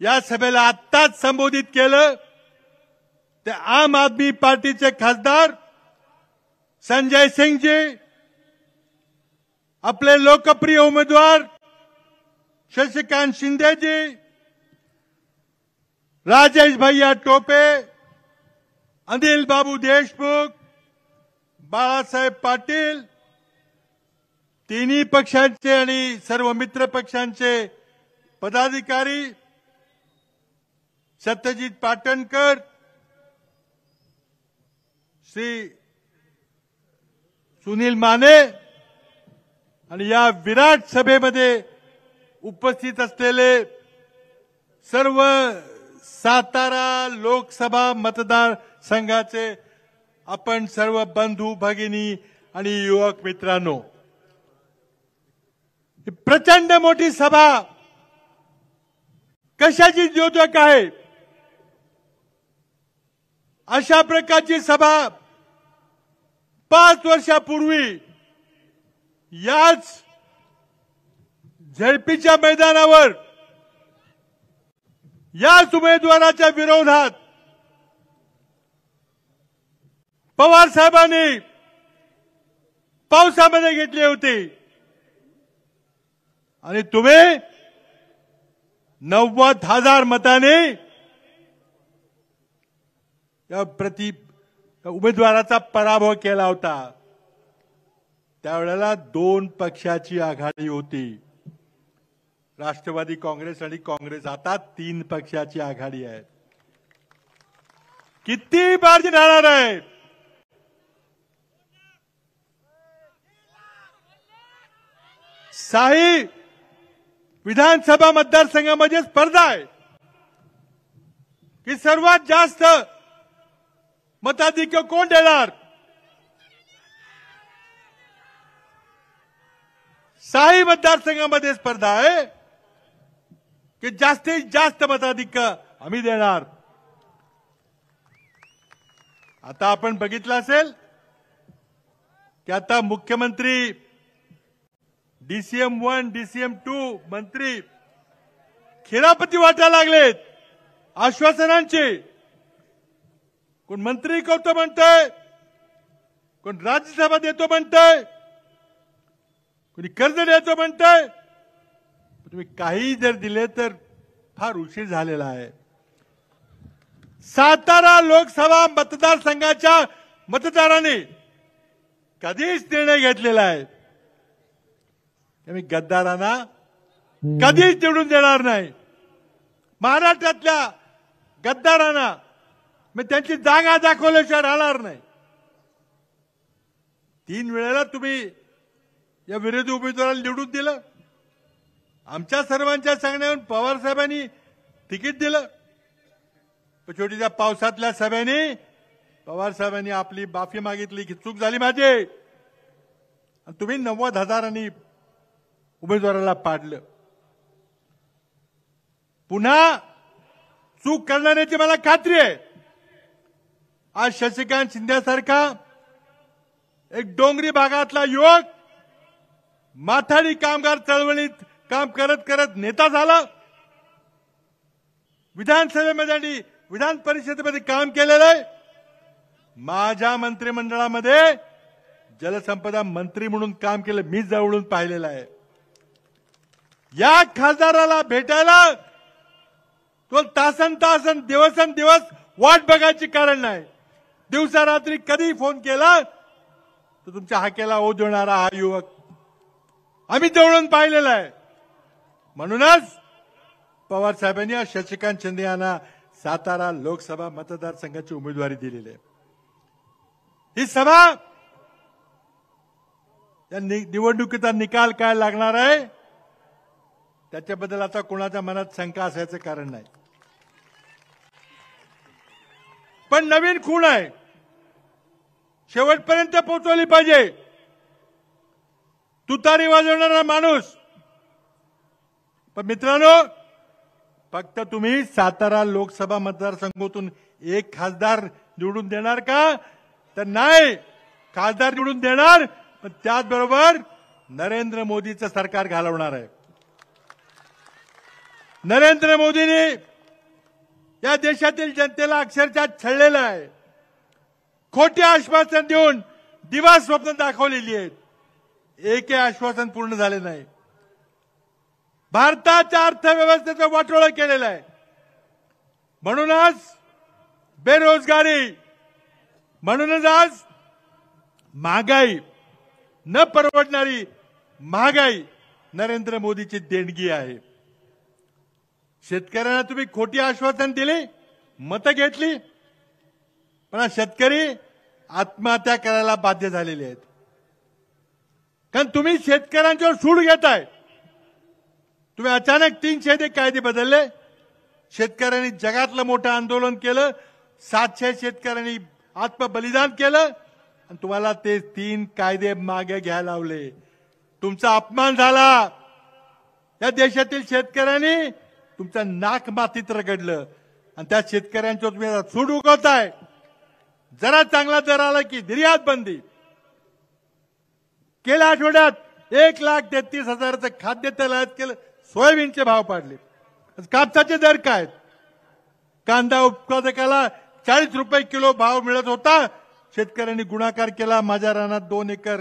या सभेला आत्ताच संबोधित केलं ते आम आदमी पार्टीचे खासदार संजय सिंहजी, आपले लोकप्रिय उमेदवार शशिकांत शिंदेजी, राजेश भैया टोपे, अनिल बाबू देशमुख, बाळासाहेब पाटील, तिन्ही पक्षांचे आणि सर्व मित्र पक्षांचे पदाधिकारी, सत्यजित पाटणकर, श्री सुनील माने आणि या विराट सभेमध्ये उपस्थित असलेले सर्व सातारा लोकसभा मतदारसंघाचे आपण सर्व बंधू भगिनी आणि युवक मित्रांनो, ही प्रचंड मोठी सभा कशाची द्योतक आहे? अशा प्रकारची सभा 5 वर्षापूर्वी याच झेडपीच्या मैदानावर याच उमेदवाराच्या विरोधात पवार साहेबांनी पावसामध्ये घेतली होती आणि तुम्ही 90,000 मताने या उमेदवाराचा पराभव केला होता. त्यावेळेला 2 पक्षाची आघाडी होती, राष्ट्रवादी काँग्रेस आणि काँग्रेस. आता 3 पक्षाची आघाडी आहे. किती मार्जिन राहणार आहे? साही विधानसभा मतदारसंघामध्ये स्पर्धा आहे की सर्वात जास्त मताधिक्य कोण देणार? साही मतदारसंघामध्ये स्पर्धा आहे की जास्तीत जास्त मताधिक्य आम्ही देणार. आता आपण बघितलं असेल की आता मुख्यमंत्री DCM 1 DCM 2 मंत्री खेळापती वाटायला लागलेत आश्वासनांचे. कोण मंत्री करतो म्हणतंय, कोण राज्यसभा देतो म्हणतंय, कोणी कर्ज देतो म्हणतंय. तुम्ही काही जर दिले तर फार उशीर झालेला आहे. सातारा लोकसभा मतदारसंघाच्या मतदारांनी कधीच निर्णय घेतलेला आहे मी गद्दारांना कधीच निवडून देणार नाही. महाराष्ट्रातल्या गद्दारांना मी त्यांची जागा दाखवल्याशिवाय राहणार नाही. 3 वेळेला तुम्ही या विरोधी उमेदवाराला निवडून दिलं. आमच्या सर्वांच्या सांगण्यावरून पवार साहेबांनी तिकीट दिलं. छोटीच्या पावसातल्या सभेने पवार साहेबांनी आपली माफी मागितली की चूक झाली माझी, आणि तुम्ही 90,000 उमेदवाराला पाडलं. पुन्हा चूक करणाऱ्याची मला खात्री आहे. आज शशिकांत शिंदेसारखा एक डोंगरी भागातला युवक माथाडी कामगार चळवळीत काम करत करत नेता झाला. विधानसभेमध्ये आणि विधान परिषदेमध्ये काम केलेलं आहे. माझ्या मंत्रिमंडळामध्ये जलसंपदा मंत्री म्हणून काम केलं, मी जवळून पाहिलेलं आहे. या खासदाराला भेटायला तो तासन दिवस वाट बघायची कारण नाही. दिवसा रात्री कधी फोन केला तर तुमच्या हाकेला ओढणारा हा युवक आम्ही जवळून पाहिलेला आहे. म्हणूनच पवार साहेबांनी शशिकांत शिंदे यांना सातारा लोकसभा मतदारसंघाची उमेदवारी दिलेली आहे. ही सभा या निवडणुकीचा निकाल काय लागणार आहे त्याच्याबद्दल आता कोणाच्या मनात शंका असायचं कारण नाही. पण नवीन खूण आहे, शेवटपर्यंत पोहोचवली पाहिजे. तुतारी वाजवणारा माणूस. पण मित्रांनो, फक्त तुम्ही सातारा लोकसभा मतदारसंघातून एक खासदार निवडून देणार का? तर नाही, खासदार निवडून देणार, पण त्याचबरोबर नरेंद्र मोदीचं सरकार घालवणार आहे. नरेंद्र मोदींनी या देशातील जनतेला अक्षरशः छळलेलं आहे. खोटे आश्वासन देऊन दिवा स्वप्न दाखवलेली आहेत. एकही आश्वासन पूर्ण झाले नाही. भारताच्या अर्थव्यवस्थेचं वाटोळं केलेलं आहे. म्हणूनच बेरोजगारी, म्हणूनच आज महागाई, न परवडणारी महागाई नरेंद्र मोदीची देणगी आहे. शेतकऱ्यांना तुम्ही खोटी आश्वासन दिली, मतं घेतली, पण शेतकरी आत्महत्या करायला बाध्य झालेले आहेत. कारण तुम्ही शेतकऱ्यांच्यावर सूड घेताय. तुम्ही अचानक 301 कायदे बदलले. शेतकऱ्यांनी जगातलं मोठं आंदोलन केलं. 700 शेतकऱ्यांनी आत्मबलिदान केलं आणि तुम्हाला ते 3 कायदे मागे घ्यायला लावले. तुमचा अपमान झाला. या देशातील शेतकऱ्यांनी तुमचं नाक मातीत रगडलं आणि त्या शेतकऱ्यांच्यावर तुम्ही आता सूड उगवताय. जरा चांगला दर आला की निर्यात बंदी. गेल्या आठवड्यात 1,33,000चं खाद्यतेल आयात केलं. सोयाबीनचे भाव पाडले. कापसाचे दर काय? कांदा उत्पादकाला 40 रुपये किलो भाव मिळत होता. शेतकऱ्यांनी गुणाकार केला. माझ्या रानात 2 एकर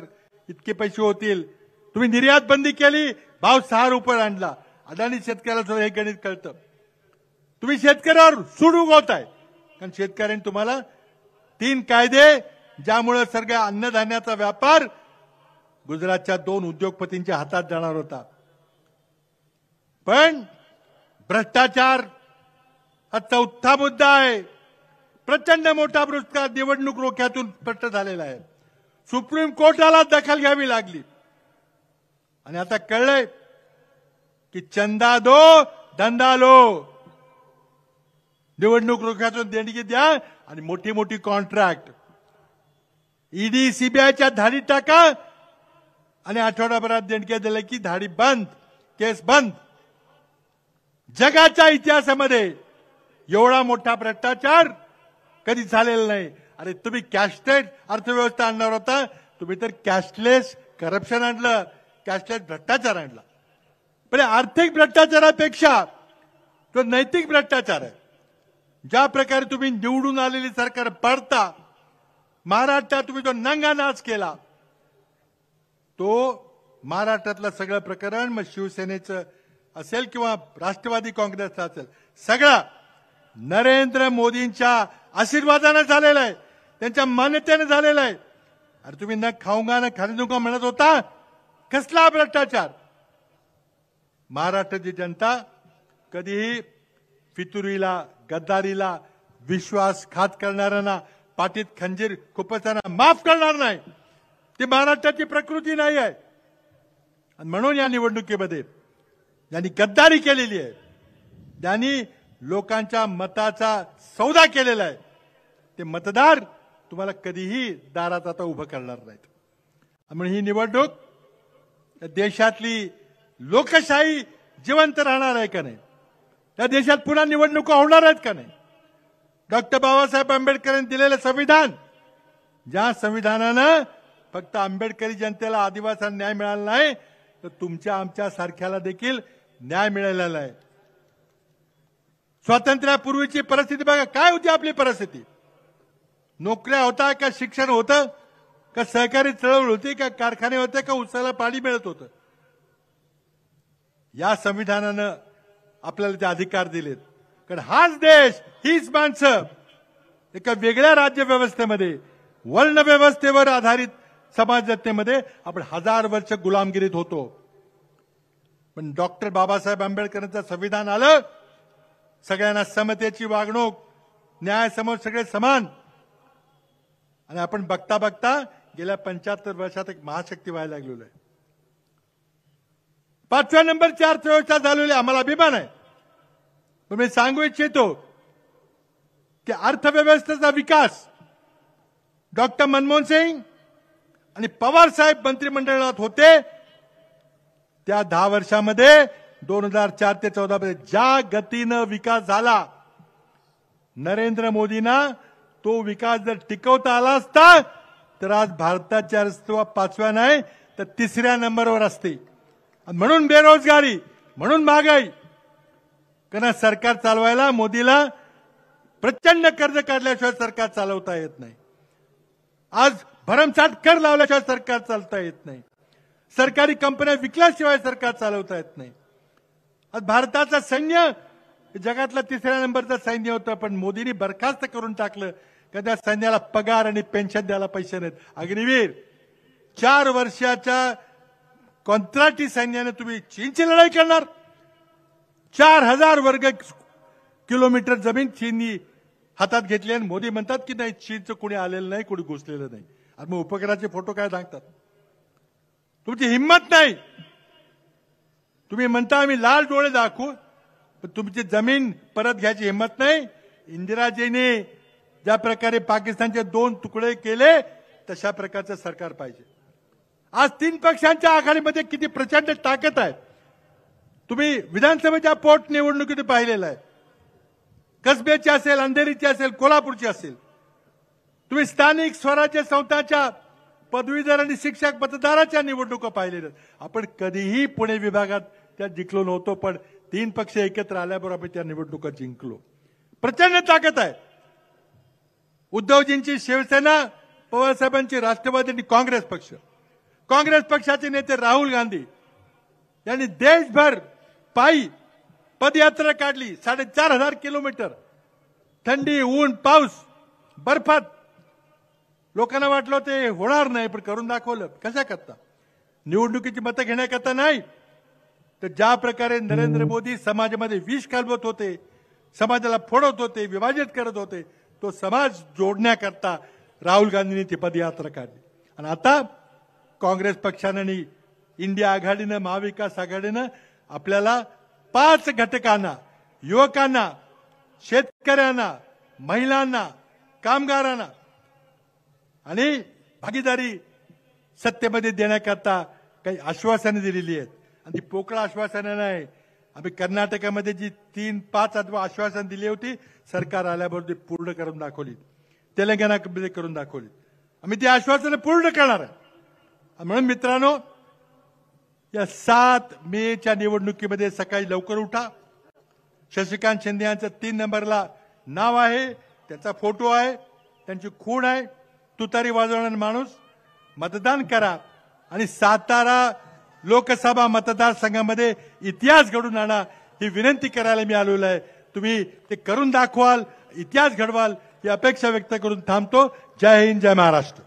इतके पैसे होतील. तुम्ही निर्यात बंदी केली, भाव 6 रुपये आणला. अदानी शेतकऱ्याला सुद्धा हे गणित कळतं. तुम्ही शेतकऱ्यावर सूड उगवताय कारण शेतकऱ्यांनी तुम्हाला 3 कायदे ज्यामुळे सगळ्या अन्नधान्याचा व्यापार गुजरातच्या 2 उद्योगपतींच्या हातात जाणार होता. पण भ्रष्टाचार हा चौथा मुद्दा आहे. प्रचंड मोठा भ्रष्टाचार निवडणूक रोख्यातून स्पष्ट झालेला आहे. सुप्रीम कोर्टाला दखल घ्यावी लागली आणि आता कळलंय की चंदा दो धंदा लो. निवडणूक रोख्यातून देणगी द्या आणि मोठी मोठी कॉन्ट्रॅक्ट ईडी सीबीआयच्या धाडी टाका आणि आठवडाभरात देणग्या दिल्या की धाडी बंद, केस बंद. जगाच्या इतिहासामध्ये एवढा मोठा भ्रष्टाचार कधी झालेला नाही. अरे तुम्ही कॅशलेस अर्थव्यवस्था आणणार होता, तुम्ही तर कॅशलेस करप्शन आणलं, कॅशलेस भ्रष्टाचार आणला. पण आर्थिक भ्रष्टाचारापेक्षा तो नैतिक भ्रष्टाचार आहे. ज्या प्रकारे तुम्ही निवडून आलेली सरकार पाडता, महाराष्ट्रात तुम्ही जो नंगा नाच केला, तो महाराष्ट्रातलं सगळं प्रकरण मग शिवसेनेचं असेल किंवा राष्ट्रवादी काँग्रेसचं असेल, सगळं नरेंद्र मोदींच्या आशीर्वादाने झालेलं आहे, त्यांच्या मान्यतेने झालेलं आहे. अरे तुम्ही न खाऊंगा न खरीदूंगा म्हणत होता, कसला भ्रष्टाचार. महाराष्ट्राची जनता कधीही फितुरीला, गद्दारीला, विश्वासघात करणाऱ्यांना, पाठीत खंजीर खुपसताना माफ करणार नाही. ती महाराष्ट्राची प्रकृती नाही आहे. आणि म्हणून या निवडणुकीमध्ये ज्यांनी गद्दारी केलेली आहे, ज्यांनी लोकांच्या मताचा सौदा केलेला आहे, ते मतदार तुम्हाला कधीही दारात आता उभं करणार नाहीत. म्हणून ही निवडणूक देशातली लोकशाही जिवंत राहणार आहे का नाही, त्या देशात पुन्हा निवडणुका होणार आहेत का नाही. डॉक्टर बाबासाहेब आंबेडकरांनी दिलेलं संविधान, ज्या संविधानानं फक्त आंबेडकरी जनतेला, आदिवासींना न्याय मिळाला नाही, तर तुमच्या आमच्या सारख्याला देखील न्याय मिळालेला आहे. स्वातंत्र्यापूर्वीची परिस्थिती बघा, काय होती आपली परिस्थिती. नोकऱ्या होता का, शिक्षण होतं का, सहकारी चळवळ होती का, कारखाने होते का, उसाला पाणी मिळत होतं. या संविधानानं आपल्याला ते अधिकार दिलेत. कारण हाच देश, हीच माणसं एका वेगळ्या राज्य व्यवस्थेमध्ये, वर्ण व्यवस्थेवर आधारित समाजरचनेमध्ये आपण 1000 वर्ष गुलामगिरीत होतो. पण डॉक्टर बाबासाहेब आंबेडकरांचं संविधान आलं, सगळ्यांना समतेची वागणूक, न्यायासमोर सगळे समान. आणि आपण बघता बघता गेल्या 75 वर्षात एक महाशक्ती व्हायला लागलेलो आहे. 5व्या नंबरची अर्थव्यवस्था झालेली, आम्हाला अभिमान आहे. पण मी सांगू इच्छितो की अर्थव्यवस्थेचा विकास डॉक्टर मनमोहन सिंग आणि पवार साहेब मंत्रिमंडळात होते त्या 10 वर्षामध्ये 2004 ते 14 मध्ये ज्या गतीनं विकास झाला, नरेंद्र मोदींना तो विकास जर टिकवता आला असता तर आज भारताच्या अर्थव्यवस्था 5व्या नाही तर 3ऱ्या नंबरवर असते. म्हणून बेरोजगारी, म्हणून महागाई. कारण सरकार चालवायला मोदीला प्रचंड कर्ज काढल्याशिवाय सरकार चालवता येत नाही. आज भरमसाठ कर लावल्याशिवाय सरकार चालता येत नाही. सरकारी कंपन्या विकल्याशिवाय सरकार चालवता येत नाही. आज भारताचं सैन्य जगातला 3ऱ्या नंबरचं सैन्य होतं, पण मोदींनी बरखास्त करून टाकलं. का त्या सैन्याला पगार आणि पेन्शन द्यायला पैसे नाहीत. अग्निवीर 4 वर्षाच्या कंत्राटी सैन्याने तुम्ही चीनची लढाई करणार. 4000 वर्ग किलोमीटर जमीन चीननी हातात घेतली आणि मोदी म्हणतात की नाही, चीनचं कोणी आलेलं नाही, कोणी घुसलेलं नाही. आणि मग उपग्रहाचे फोटो काय सांगतात. तुमची हिंमत नाही. तुम्ही म्हणता आम्ही लाल डोळे दाखवू, पण तुमची जमीन परत घ्यायची हिंमत नाही. इंदिराजीने ज्या प्रकारे पाकिस्तानचे 2 तुकडे केले तशा प्रकारचं सरकार पाहिजे. आज 3 पक्षांच्या आघाडीमध्ये किती प्रचंड ताकद आहे. तुम्ही विधानसभेच्या पोट निवडणुकीत पाहिलेलं आहे. कसब्याची असेल, अंधेरीची असेल, कोल्हापूरची असेल. तुम्ही स्थानिक स्वराज्य संस्थांच्या पदवीधर आणि शिक्षक मतदाराच्या निवडणुका पाहिलेल्या. आपण कधीही पुणे विभागात त्या जिंकलो नव्हतो, पण 3 पक्ष एकत्र आल्याबरोबर आपण त्या निवडणुका जिंकलो. प्रचंड ताकद आहे. उद्धवजींची शिवसेना, पवारसाहेबांची राष्ट्रवादी आणि काँग्रेस पक्ष. काँग्रेस पक्षाचे नेते राहुल गांधी यांनी देशभर पायी पदयात्रा काढली. 4,500 किलोमीटर थंडी, ऊन, पाऊस, बर्फात. लोकांना वाटलं ते होणार नाही, पण करून दाखवलं. कशा करता? निवडणुकीची मतं घेण्याकरता नाही, तर ज्या प्रकारे नरेंद्र मोदी समाजामध्ये विष घालवत होते, समाजाला फोडत होते, विभाजित करत होते, तो समाज जोडण्याकरता राहुल गांधींनी ती पदयात्रा काढली. आणि आता काँग्रेस पक्षानं आणि इंडिया आघाडीनं, महाविकास आघाडीनं आपल्याला 5 घटकांना, युवकांना, शेतकऱ्यांना, महिलांना, कामगारांना आणि भागीदारी सत्तेमध्ये देण्याकरता काही आश्वासनं दिलेली आहेत. आणि ती पोकळ आश्वासनं नाही. आम्ही कर्नाटकामध्ये जी 3-5 आश्वासन दिली होती, सरकार आल्याबरोबर ती पूर्ण करून दाखवली. तेलंगणामध्ये करून दाखवली. आम्ही ती आश्वासनं पूर्ण करणार आहे. म्हणून मित्रांनो, या 7 मेच्या निवडणुकीमध्ये सकाळी लवकर उठा. शशिकांत शिंदे यांचं 3 नंबरला नाव आहे, त्याचा फोटो आहे, त्यांची खूण आहे, तुतारी वाजवणारा माणूस. मतदान करा आणि सातारा लोकसभा मतदारसंघामध्ये इतिहास घडून आणा, ही विनंती करायला मी आलेलो आहे. तुम्ही ते करून दाखवाल, इतिहास घडवाल, ही अपेक्षा व्यक्त करून थांबतो. जय हिंद, जय महाराष्ट्र.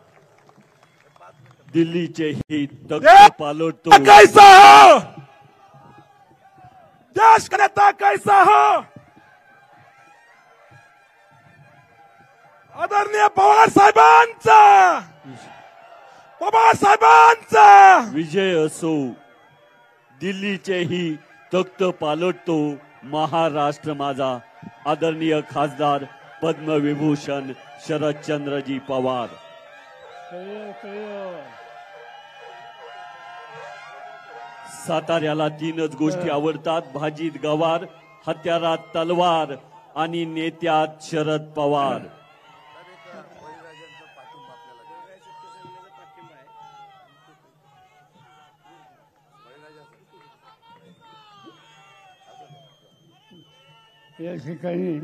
दिल्लीचे ही तख्त पालटतो. कैसा हो देश का नेता, कैसा हो आदरणीय पवार साहेबांचा विजय असो. दिल्लीचे ही तख्त पालटतो महाराष्ट्र माझा. आदरणीय खासदार पद्मविभूषण शरदचंद्रजी पवार. साताऱ्याला 3च गोष्टी आवडतात: भाजीत गवार, हत्यारात तलवार आणि नेत्यात शरद पवार. या ठिकाणी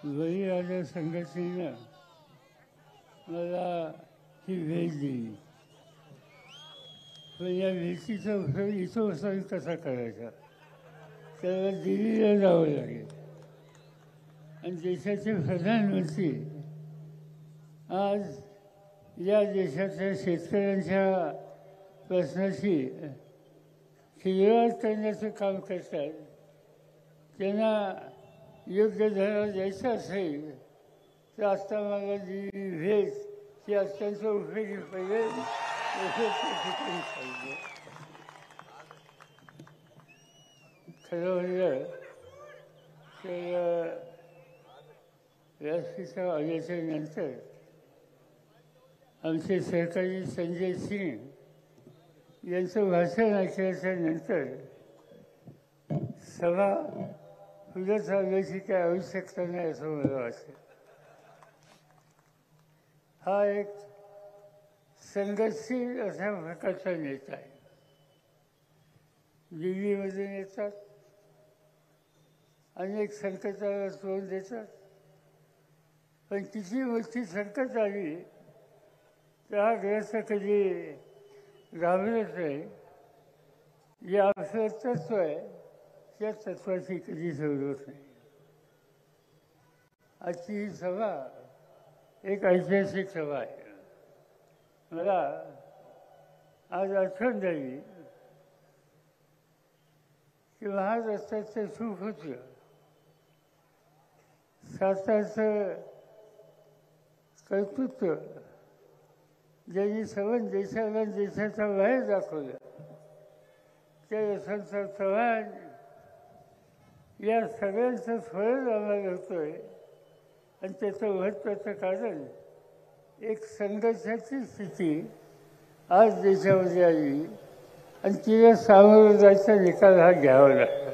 बळीराजा संघटनेनं मला ही भेट दिली, पण या भेटीचा उपयोग इथं कसा करायचा, त्याला दिल्लीला जावं लागेल. आणि देशाचे प्रधानमंत्री आज या देशाच्या शेतकऱ्यांच्या प्रश्नाची सुरुवात करण्याचं काम करतात. त्यांना योग्य धडा द्यायचा असेल तर आता मला जी भेट ही अत्यंत उपयोगी पडेल असं त्या ठिकाणी सांगितलं. खरं म्हणजे तर व्यासपीठावर आल्याच्या नंतर आमचे सहकारी संजय सिंग यांचं भाषण ऐकल्याच्या नंतर सभा पुढे चालण्याची काही आवश्यकता नाही असं मला वाटतं. हा एक संघर्षशील अशा प्रकारचा नेता आहे. दिल्लीमधून येतात, अनेक संकटाला तोंड देतात, पण किती मोठी संकट आली तर हा ग्रस्त कधी घाबरत नाही. जे आपलं तत्व आहे त्या तत्वाची कधी जरूरत नाही. आजची ही सभा एक ऐतिहासिक सभा आहे. मला आज आठवण झाली की महाराष्ट्राचं सुख होतं, सातारचं कर्तृत्व ज्यांनी सर्व देशाला देशाचा बाहेर दाखवला त्या यशवंतराव चव्हाण या सगळ्यांचं फळ आम्हाला होतोय. आणि त्याचं महत्त्वाचं कारण एक संघर्षाची स्थिती आज देशामध्ये आली आणि तिला सामोरं जायचा निकाल हा घ्यावा लागला.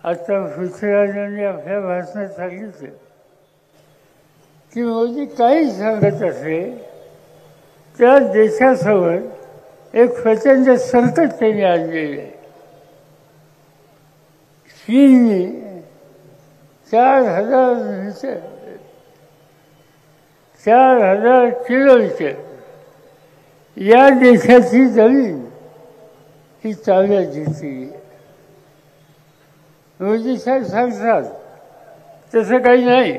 आता पृथ्वीराजांनी आपल्या भाषणात सांगितलं की मोदी काही सांगत असले त्या देशासमोर एक प्रचंड संकट त्यांनी आणलेलं आहे. चीनने 4,000 किलोमीटर या देशाची जमीन ही ताब्यात घेतली. मोदी साहेब सांगतात तसं काही नाही.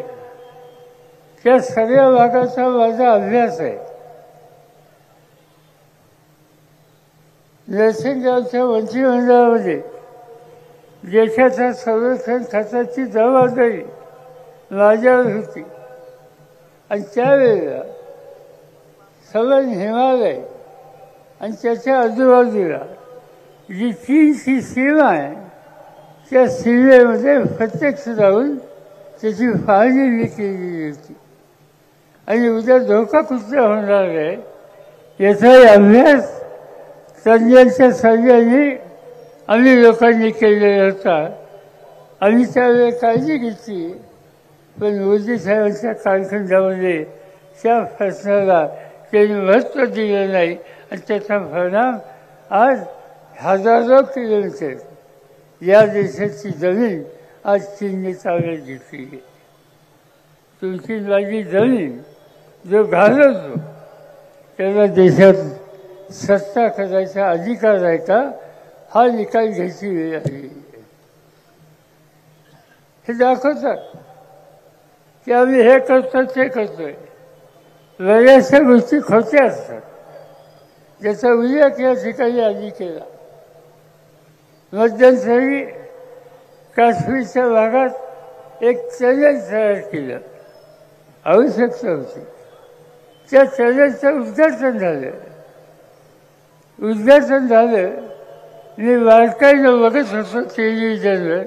त्या सगळ्या भागाचा माझा अभ्यास आहे. नरसिंहरावच्या मंत्रिमंडळामध्ये देशाच्या संरक्षण खात्याची जबाबदारी माझ्यावर होती. आणि त्यावेळेला सगळं हिमालय आणि त्याच्या आजूबाजूला जी चीनची सीमा आहे त्या सीमेमध्ये प्रत्यक्ष जाऊन त्याची पाहणी मी केलेली होती. आणि उद्या धोका कुठला होणार आहे याचाही अभ्यास तज्ञांच्या सगळ्यांनी आम्ही लोकांनी केलेला होता. आम्ही त्यावेळी काळजी घेतली. पण मोदी साहेबांच्या कालखंडामध्ये त्या प्रश्नाला त्यांनी महत्त्व दिलं नाही आणि त्याचा परिणाम आज हजारो किलोमीटर या देशाची जमीन आज चीनने ताब्यात घेतली. तुमची माझी जमीन जो घालवतो त्याला देशात सत्ता करायचा अधिकार आहे का हा निकाल घ्यायची वेळ आली. हे दाखवतात की आम्ही हे करतो ते करतोय. बऱ्याचशा गोष्टी खोट्या असतात ज्याचा उल्लेख या ठिकाणी आधी केला. मध्यंतरी काश्मीरच्या भागात एक चॅलेंज तयार केलं. आवश्यकता होती. त्या चॅलेंजचं उद्घाटन झालं. मी बारकाईनं बघत होतो टेलिव्हिजनवर.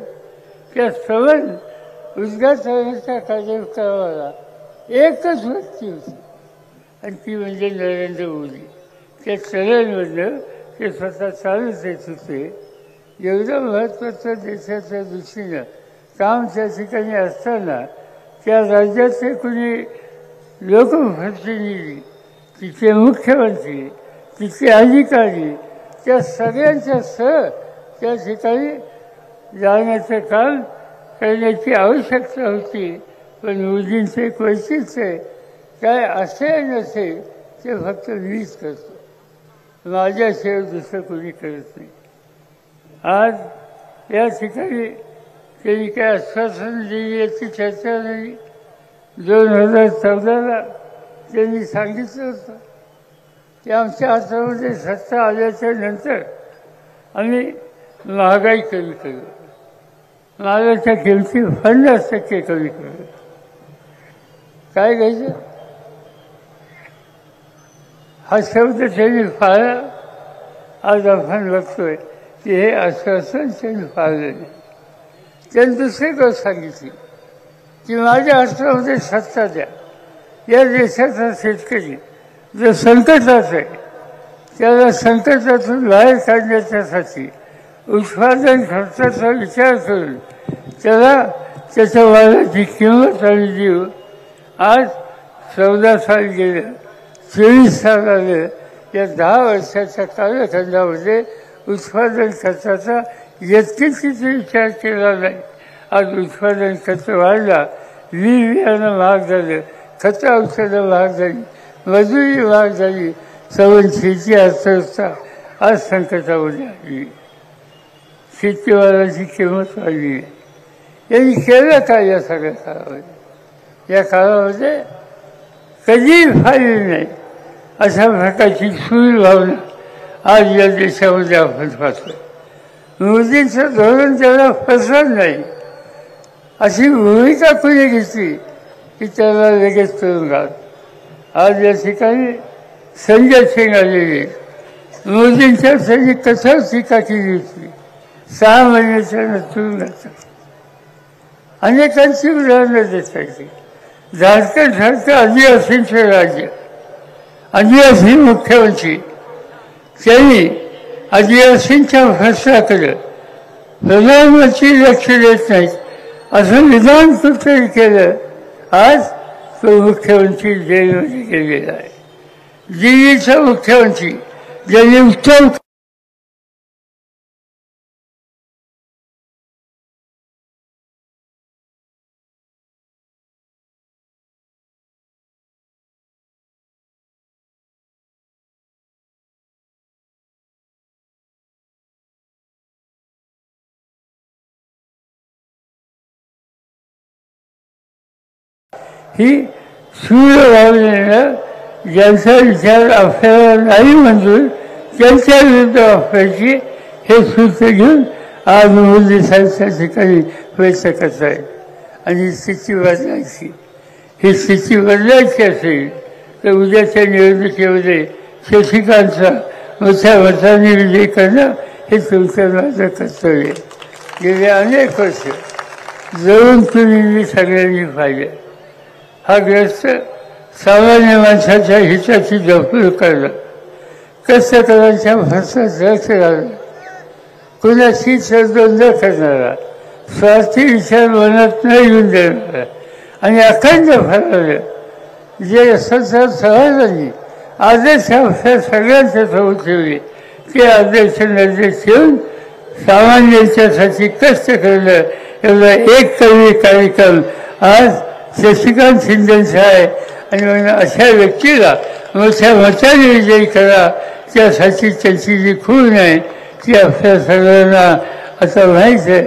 त्या सवन उद्घाटनाच्या कार्यक्रमाला एकच व्यक्ती होती आणि ती म्हणजे नरेंद्र मोदी. त्या चॅलेंजमधलं ते स्वतः चालत येत होते. एवढं महत्त्वाचं देशाच्या दृष्टीनं काम त्या ठिकाणी असताना त्या राज्याचे कुणी लोकप्रतिनिधी, तिचे मुख्यमंत्री, तिचे अधिकारी त्या सगळ्यांच्या सह त्या ठिकाणी जाण्याचं काम करण्याची आवश्यकता होती. पण मोदींचे एक वैशिष्ट्य काय असे नसेल ते फक्त मीच करतो. माझ्याशिवाय दुसरं कोणी करत नाही. आज या ठिकाणी त्यांनी काय आश्वासन दिली याची चर्चा नाही. 2014ला त्यांनी सांगितलं होतं की आमच्या हातामध्ये सत्ता आल्याच्या नंतर आम्ही महागाई कमी करू, मालाच्या किमती 50% कमी करू. काय घ्यायचं हा शब्द त्यांनी पाळला. आज आपण बघतोय की हे आश्वासन त्यांनी पाळलं नाही. त्यांनी दुसरी गोष्ट सांगितली की माझ्या हातामध्ये सत्ता द्या. या देशाचा शेतकरी जो संकटात आहे त्याला संकटातून बाहेर काढण्याच्यासाठी उत्पादन खर्चाचा विचार करून त्याला त्याच्या मालाची किंमत आम्ही देऊ. आज 14 साल गेलं, 24 साल आलं. या 10 वर्षाच्या कालखंडामध्ये उत्पादन खर्चाचा यत्किंचित विचार केला नाही. आज उत्पादन खर्च वाढला, बियाणं महाग झालं, खतं औषधं महाग झाली, मजुरी महाग झाली. शेती अर्थव्यवस्था आज संकटामध्ये आली. शेतीमालाची किंमत वाढली. यांनी केलं काय या सगळ्या काळामध्ये? या काळामध्ये कधीही फायदे नाही अशा प्रकारची सूर भावना आज या देशामध्ये आपण पाहतो. मोदींचं धोरण त्याला फसवत नाही अशी भूमिका कुणी घेतली की त्याला लगेच करून घाल. आज या ठिकाणी संजय सिंग आलेले मोदींच्यासाठी कसा टीका केली होती 6 महिन्याच्या तुरुंगात अनेकांची उदाहरणं देता येतील. झारखंड सारखं आदिवासींचं राज्य आदिवासी मुख्यमंत्री त्यांनी आदिवासींच्या प्रश्नाकडे प्रधानमंत्री लक्ष देत नाहीत असं विधान कुठेतरी केलं. आज तो मुख्यमंत्री जेलमध्ये गेलेला आहे. दिल्लीचा मुख्यमंत्री ज्यांनी उत्तम ही सूर्य लावलेलं ज्यांचा विचार आपल्याला नाही मंजूर त्यांच्या विरुद्ध वापरायची हे सूत्र घेऊन आज मोदी साहेबच्या ठिकाणी व्यक्त करत आहे. आणि स्थिती बदलायची ही स्थिती बदलायची असेल तर उद्याच्या निवडणुकीमध्ये शशिकांतचा मोठ्या मताने विजय करणं हे तुमचं माझं कर्तव्य. गेले अनेक वर्ष जवळून तुम्ही सगळ्यांनी पाहिलं. हा ग्रस्त सामान्य माणसाच्या हिताची जपणूक करणं, कष्टकऱ्यांच्या भाषणात लक्ष घालणं, कुणाची तडजोड न करणारा, स्वार्थी विचार मनात न येऊन देणारा आणि अखंड फळालं जे समाजांनी आदर्श आपल्या सगळ्यांच्या समोर ठेवले ते आदर्श निर्देश ठेवून सामान्यांच्यासाठी कष्ट करणं एवढा एक कवी कार्यक्रम आज शशिकांत शिंदेचा आहे. आणि म्हणून अशा व्यक्तीला मोठ्या मताने विजयी करा त्यासाठी त्यांची जी खूण आहे ती आपल्या सगळ्यांना आता माहीत आहे.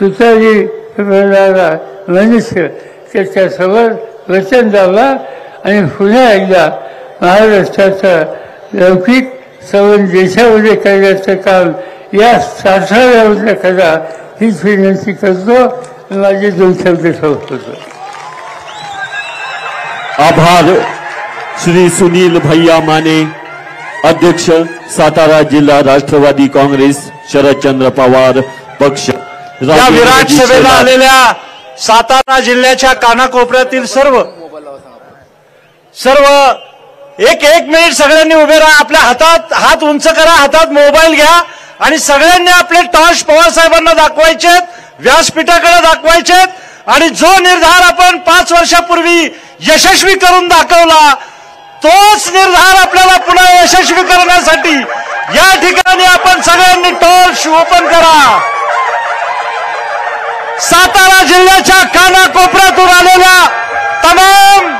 तुतारी बोलणारा मनुष्य त्याच्यासमोर वचन द्यावा आणि पुन्हा एकदा महाराष्ट्राचा लौकिक संबंध देशामध्ये करण्याचं काम या साठाव्यामध्ये करा हीच विनंती करतो. माझे 2 शब्द संपवतो. आभार श्री सुनील भैया माने, अध्यक्ष सातारा जिल्हा राष्ट्रवादी काँग्रेस शरदचंद्र पवार पक्ष. या विराट सभेला आलेल्या सातारा जिल्ह्याच्या कानाकोपऱ्यातील सर्व एक मिनिट सगळ्यांनी उभे राहा. आपल्या हातात हात उंच करा, हातात मोबाईल घ्या आणि सगळ्यांनी आपले टॉर्च पवार साहेबांना दाखवायचेत, व्यासपीठाकडे दाखवायचेत. आणि जो निर्धार आपण 5 वर्षापूर्वी यशस्वी करून दाखवला तोच निर्धार आपल्याला पुन्हा यशस्वी करण्यासाठी या ठिकाणी आपण सगळ्यांनी टॉर्च ओपन करा. सातारा जिल्ह्याच्या कानाकोपऱ्यातून आलेल्या तमाम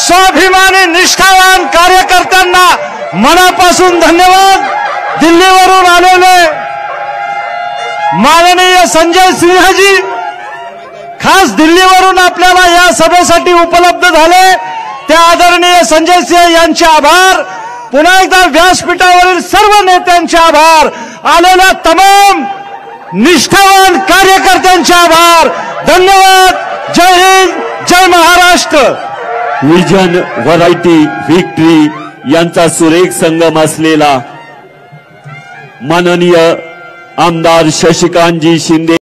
स्वाभिमानी निष्ठावान कार्यकर्त्यांना मनापासून धन्यवाद. दिल्लीवरून आलेले माननीय संजय सिंहजी खास दिल्लीवरून आपल्याला या सभेसाठी उपलब्ध झाले त्या आदरणीय संजय सिंह यांचे आभार. पुन्हा एकदा व्यासपीठावरील सर्व नेत्यांचे आभार. आलेल्या तमाम निष्ठावान कार्यकर्त्यांचे आभार. धन्यवाद. जय हिंद, जय महाराष्ट्र. विजन व्हरायटी व्हिक्टरी यांचा सुरेख संगम असलेला माननीय आमदार शशिकांतजी शिंदे